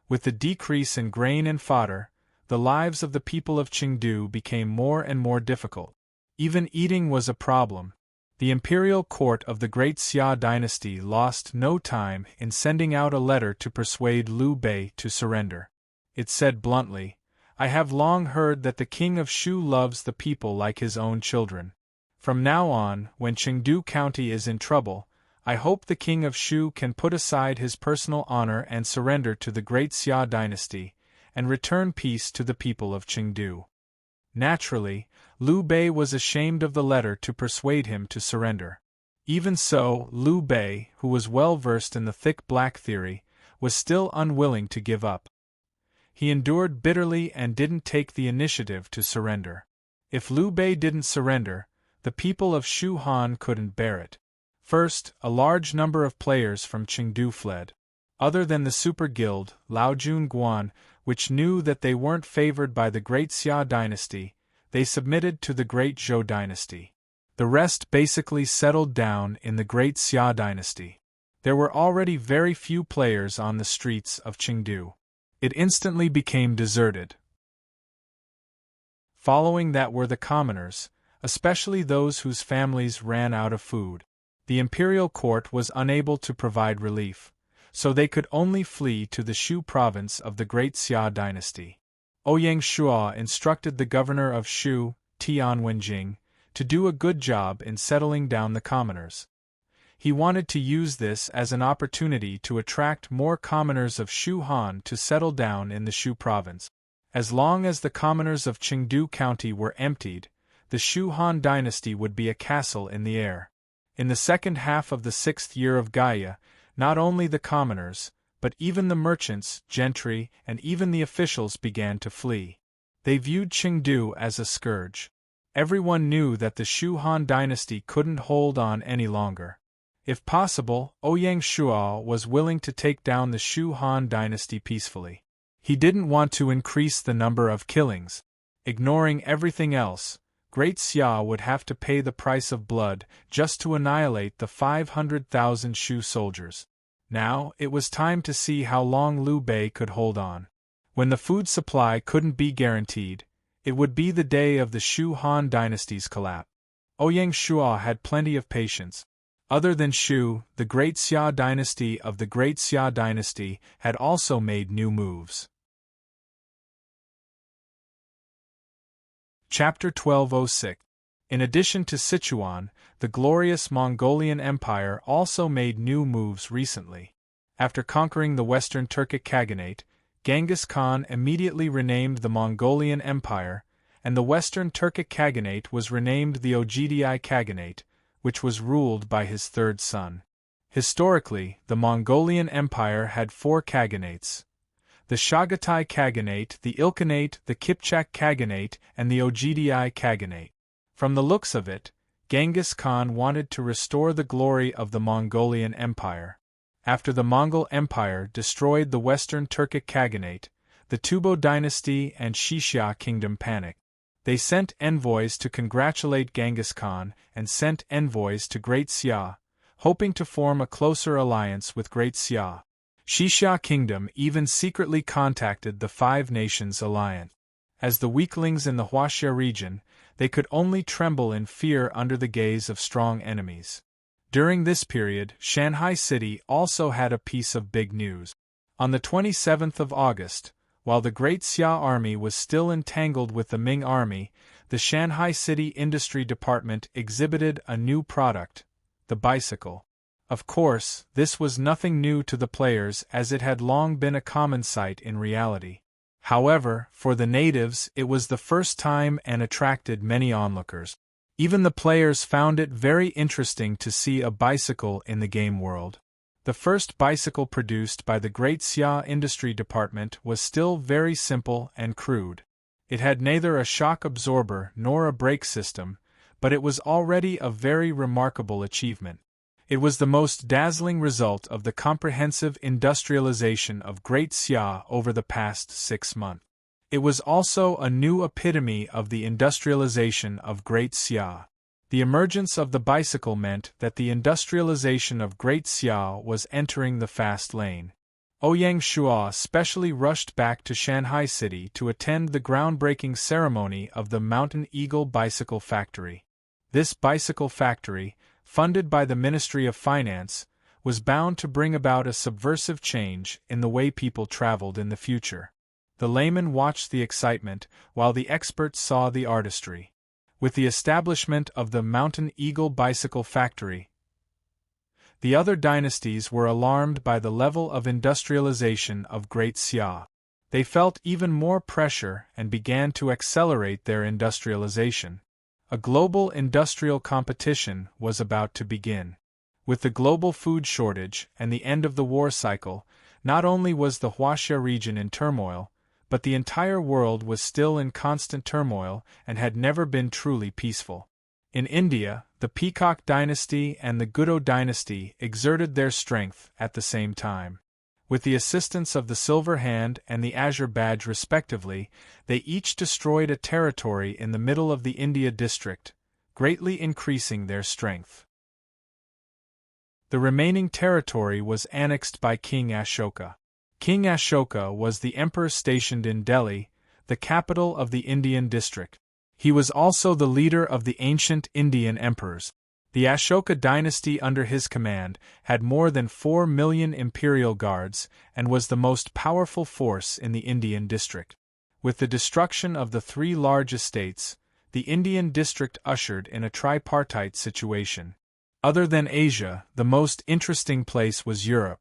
With the decrease in grain and fodder, the lives of the people of Qingdu became more and more difficult. Even eating was a problem. The imperial court of the Great Xia dynasty lost no time in sending out a letter to persuade Liu Bei to surrender. It said bluntly, "I have long heard that the king of Shu loves the people like his own children. From now on, when Qingdu County is in trouble, I hope the king of Shu can put aside his personal honor and surrender to the Great Xia dynasty, and return peace to the people of Qingdu." Naturally, Liu Bei was ashamed of the letter to persuade him to surrender. Even so, Liu Bei, who was well versed in the thick black theory, was still unwilling to give up. He endured bitterly and didn't take the initiative to surrender. If Liu Bei didn't surrender, the people of Shu Han couldn't bear it. First, a large number of players from Qingdu fled. Other than the super guild, Laojun Guan, which knew that they weren't favored by the Great Xia dynasty, they submitted to the Great Zhou dynasty. The rest basically settled down in the Great Xia dynasty. There were already very few players on the streets of Qingdu. It instantly became deserted. Following that were the commoners, especially those whose families ran out of food. The imperial court was unable to provide relief, so they could only flee to the Shu province of the Great Xia dynasty. Ouyang Shua instructed the governor of Shu, Tian Wenjing, to do a good job in settling down the commoners. He wanted to use this as an opportunity to attract more commoners of Shu Han to settle down in the Shu province. As long as the commoners of Qingdu County were emptied, the Shu Han dynasty would be a castle in the air. In the second half of the 6th year of Gaia, not only the commoners, but even the merchants, gentry, and even the officials began to flee. They viewed Qingdu as a scourge. Everyone knew that the Shu Han dynasty couldn't hold on any longer. If possible, Ouyang Shua was willing to take down the Shu Han dynasty peacefully. He didn't want to increase the number of killings. Ignoring everything else, Great Xia would have to pay the price of blood just to annihilate the 500,000 Shu soldiers. Now, it was time to see how long Liu Bei could hold on. When the food supply couldn't be guaranteed, it would be the day of the Shu Han dynasty's collapse. Ouyang Shua had plenty of patience. Other than Shu, the Great Xia dynasty of the Great Xia dynasty had also made new moves. Chapter 1206. In addition to Sichuan, the glorious Mongolian Empire also made new moves recently. After conquering the Western Turkic Khaganate, Genghis Khan immediately renamed the Mongolian Empire, and the Western Turkic Khaganate was renamed the Oghidai Khaganate, which was ruled by his third son. Historically, the Mongolian Empire had 4 Khaganates: the Chagatai Khaganate, the Ilkhanate, the Kipchak Khaganate, and the Oghidai Khaganate. From the looks of it, Genghis Khan wanted to restore the glory of the Mongolian Empire. After the Mongol Empire destroyed the Western Turkic Khaganate, the Tubo dynasty and Xixia kingdom panicked. They sent envoys to congratulate Genghis Khan and sent envoys to Great Xia, hoping to form a closer alliance with Great Xia. Xixia Kingdom even secretly contacted the Five Nations Alliance. As the weaklings in the Huaxia region, they could only tremble in fear under the gaze of strong enemies. During this period, Shanghai City also had a piece of big news. On the 27th of August, while the Great Xia Army was still entangled with the Ming Army, the Shanghai City Industry Department exhibited a new product, the bicycle. Of course, this was nothing new to the players as it had long been a common sight in reality. However, for the natives it was the first time and attracted many onlookers. Even the players found it very interesting to see a bicycle in the game world. The first bicycle produced by the Great Xia Industry Department was still very simple and crude. It had neither a shock absorber nor a brake system, but it was already a very remarkable achievement. It was the most dazzling result of the comprehensive industrialization of Great Xia over the past 6 months. It was also a new epitome of the industrialization of Great Xia. The emergence of the bicycle meant that the industrialization of Great Xia was entering the fast lane. Ouyang Shua specially rushed back to Shanghai City to attend the groundbreaking ceremony of the Mountain Eagle Bicycle Factory. This bicycle factory, funded by the Ministry of Finance, was bound to bring about a subversive change in the way people traveled in the future. The layman watched the excitement, while the experts saw the artistry. With the establishment of the Mountain Eagle Bicycle Factory, the other dynasties were alarmed by the level of industrialization of Great Xia. They felt even more pressure and began to accelerate their industrialization. A global industrial competition was about to begin. With the global food shortage and the end of the war cycle, not only was the Huaxia region in turmoil, but the entire world was still in constant turmoil and had never been truly peaceful. In India, the Peacock dynasty and the Gudo dynasty exerted their strength at the same time. With the assistance of the Silver Hand and the Azure Badge respectively, they each destroyed a territory in the middle of the India district, greatly increasing their strength. The remaining territory was annexed by King Ashoka. King Ashoka was the emperor stationed in Delhi, the capital of the Indian district. He was also the leader of the ancient Indian emperors. The Ashoka dynasty under his command had more than 4 million imperial guards and was the most powerful force in the Indian district. With the destruction of the 3 large estates, the Indian district ushered in a tripartite situation. Other than Asia, the most interesting place was Europe.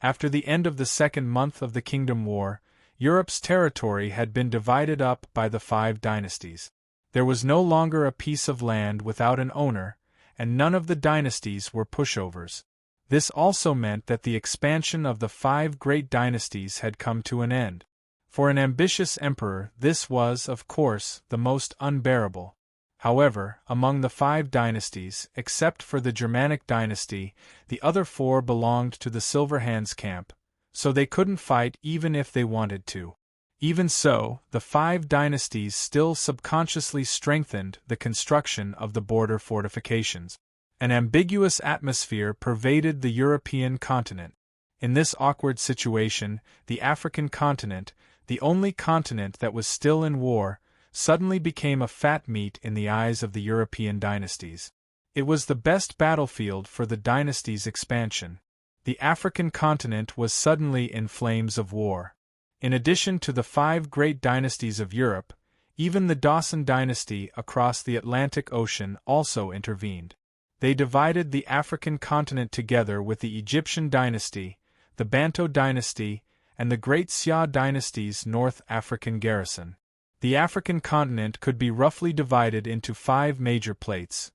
After the end of the second month of the Kingdom War, Europe's territory had been divided up by the 5 dynasties. There was no longer a piece of land without an owner, and none of the dynasties were pushovers. This also meant that the expansion of the 5 great dynasties had come to an end. For an ambitious emperor, this was, of course, the most unbearable. However, among the 5 dynasties, except for the Germanic dynasty, the other 4 belonged to the Silver Hands camp, so they couldn't fight even if they wanted to. Even so, the 5 dynasties still subconsciously strengthened the construction of the border fortifications. An ambiguous atmosphere pervaded the European continent. In this awkward situation, the African continent, the only continent that was still in war, suddenly became a fat meat in the eyes of the European dynasties. It was the best battlefield for the dynasty's expansion. The African continent was suddenly in flames of war. In addition to the 5 great dynasties of Europe, even the Dawson dynasty across the Atlantic Ocean also intervened. They divided the African continent together with the Egyptian dynasty, the Bantu dynasty, and the Great Xia dynasty's North African garrison. The African continent could be roughly divided into 5 major plates: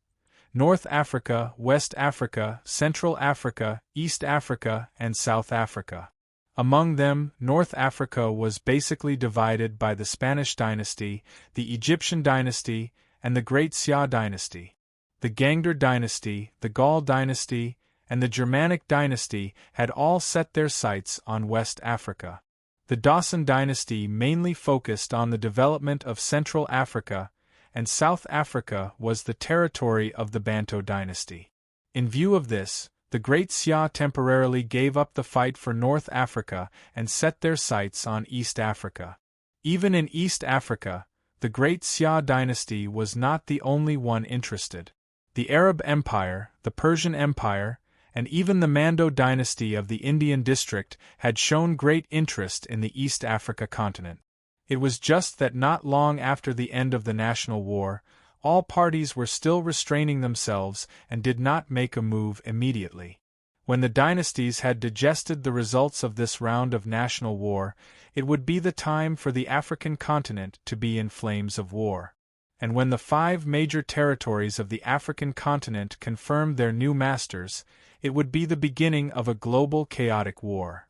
North Africa, West Africa, Central Africa, East Africa, and South Africa. Among them, North Africa was basically divided by the Spanish dynasty, the Egyptian dynasty, and the Great Xia dynasty. The Gangdur dynasty, the Gaul dynasty, and the Germanic dynasty had all set their sights on West Africa. The Dawson dynasty mainly focused on the development of Central Africa, and South Africa was the territory of the Bantu dynasty. In view of this, the Great Xia temporarily gave up the fight for North Africa and set their sights on East Africa. Even in East Africa, the Great Xia dynasty was not the only one interested. The Arab Empire, the Persian Empire, and even the Mando dynasty of the Indian district had shown great interest in the East Africa continent. It was just that not long after the end of the national war, all parties were still restraining themselves and did not make a move immediately. When the dynasties had digested the results of this round of national war, it would be the time for the African continent to be in flames of war. And when the 5 major territories of the African continent confirmed their new masters, it would be the beginning of a global chaotic war.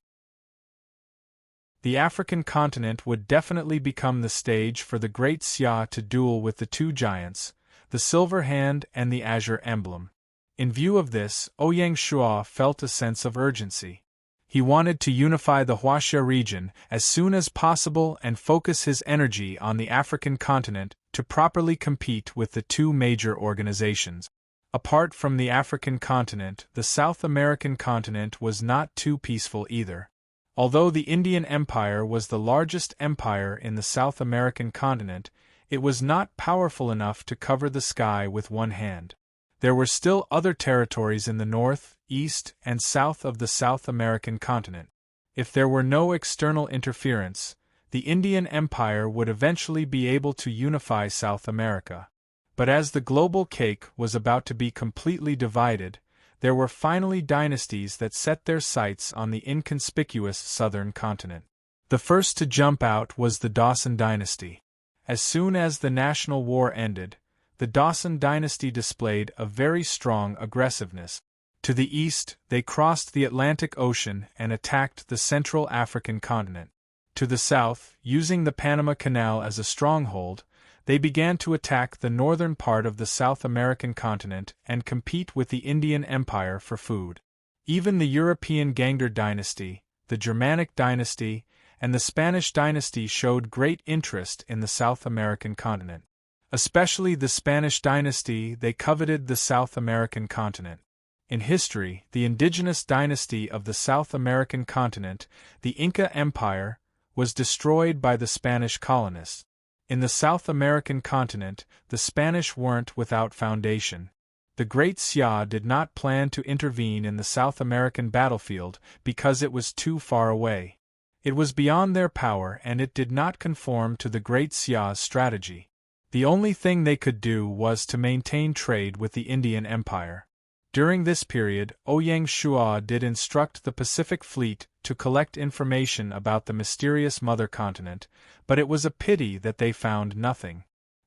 The African continent would definitely become the stage for the Great Xia to duel with the 2 giants, the Silver Hand and the Azure Emblem. In view of this, Ouyang Shua felt a sense of urgency. He wanted to unify the Huaxia region as soon as possible and focus his energy on the African continent to properly compete with the 2 major organizations. Apart from the African continent, the South American continent was not too peaceful either. Although the Indian Empire was the largest empire in the South American continent, it was not powerful enough to cover the sky with one hand. There were still other territories in the north, east, and south of the South American continent. If there were no external interference, the Indian Empire would eventually be able to unify South America. But as the global cake was about to be completely divided, there were finally dynasties that set their sights on the inconspicuous southern continent. The first to jump out was the Dawson dynasty. As soon as the national war ended, the Dawson dynasty displayed a very strong aggressiveness. To the east, they crossed the Atlantic Ocean and attacked the Central African continent. To the south, using the Panama Canal as a stronghold, they began to attack the northern part of the South American continent and compete with the Indian Empire for food. Even the European Gangder dynasty, the Germanic dynasty, and the Spanish dynasty showed great interest in the South American continent. Especially the Spanish dynasty, they coveted the South American continent. In history, the indigenous dynasty of the South American continent, the Inca Empire, was destroyed by the Spanish colonists. In the South American continent, the Spanish weren't without foundation. The Great Xia did not plan to intervene in the South American battlefield because it was too far away. It was beyond their power and it did not conform to the Great Xia's strategy. The only thing they could do was to maintain trade with the Indian Empire. During this period, Ouyang Shua did instruct the Pacific Fleet to collect information about the mysterious mother continent, but it was a pity that they found nothing.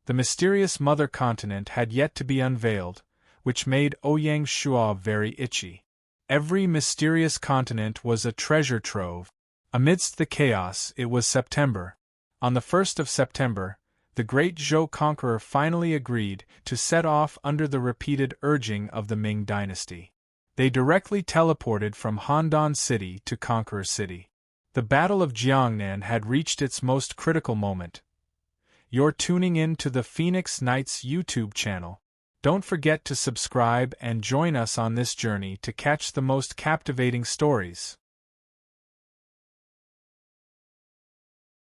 The mysterious mother continent had yet to be unveiled, which made Ouyang Shua very itchy. Every mysterious continent was a treasure trove. Amidst the chaos, it was September. On the 1st of September, the great Zhou conqueror finally agreed to set off under the repeated urging of the Ming dynasty. They directly teleported from Handan City to Conqueror City. The Battle of Jiangnan had reached its most critical moment. You're tuning in to the Phoenix Knights YouTube channel. Don't forget to subscribe and join us on this journey to catch the most captivating stories.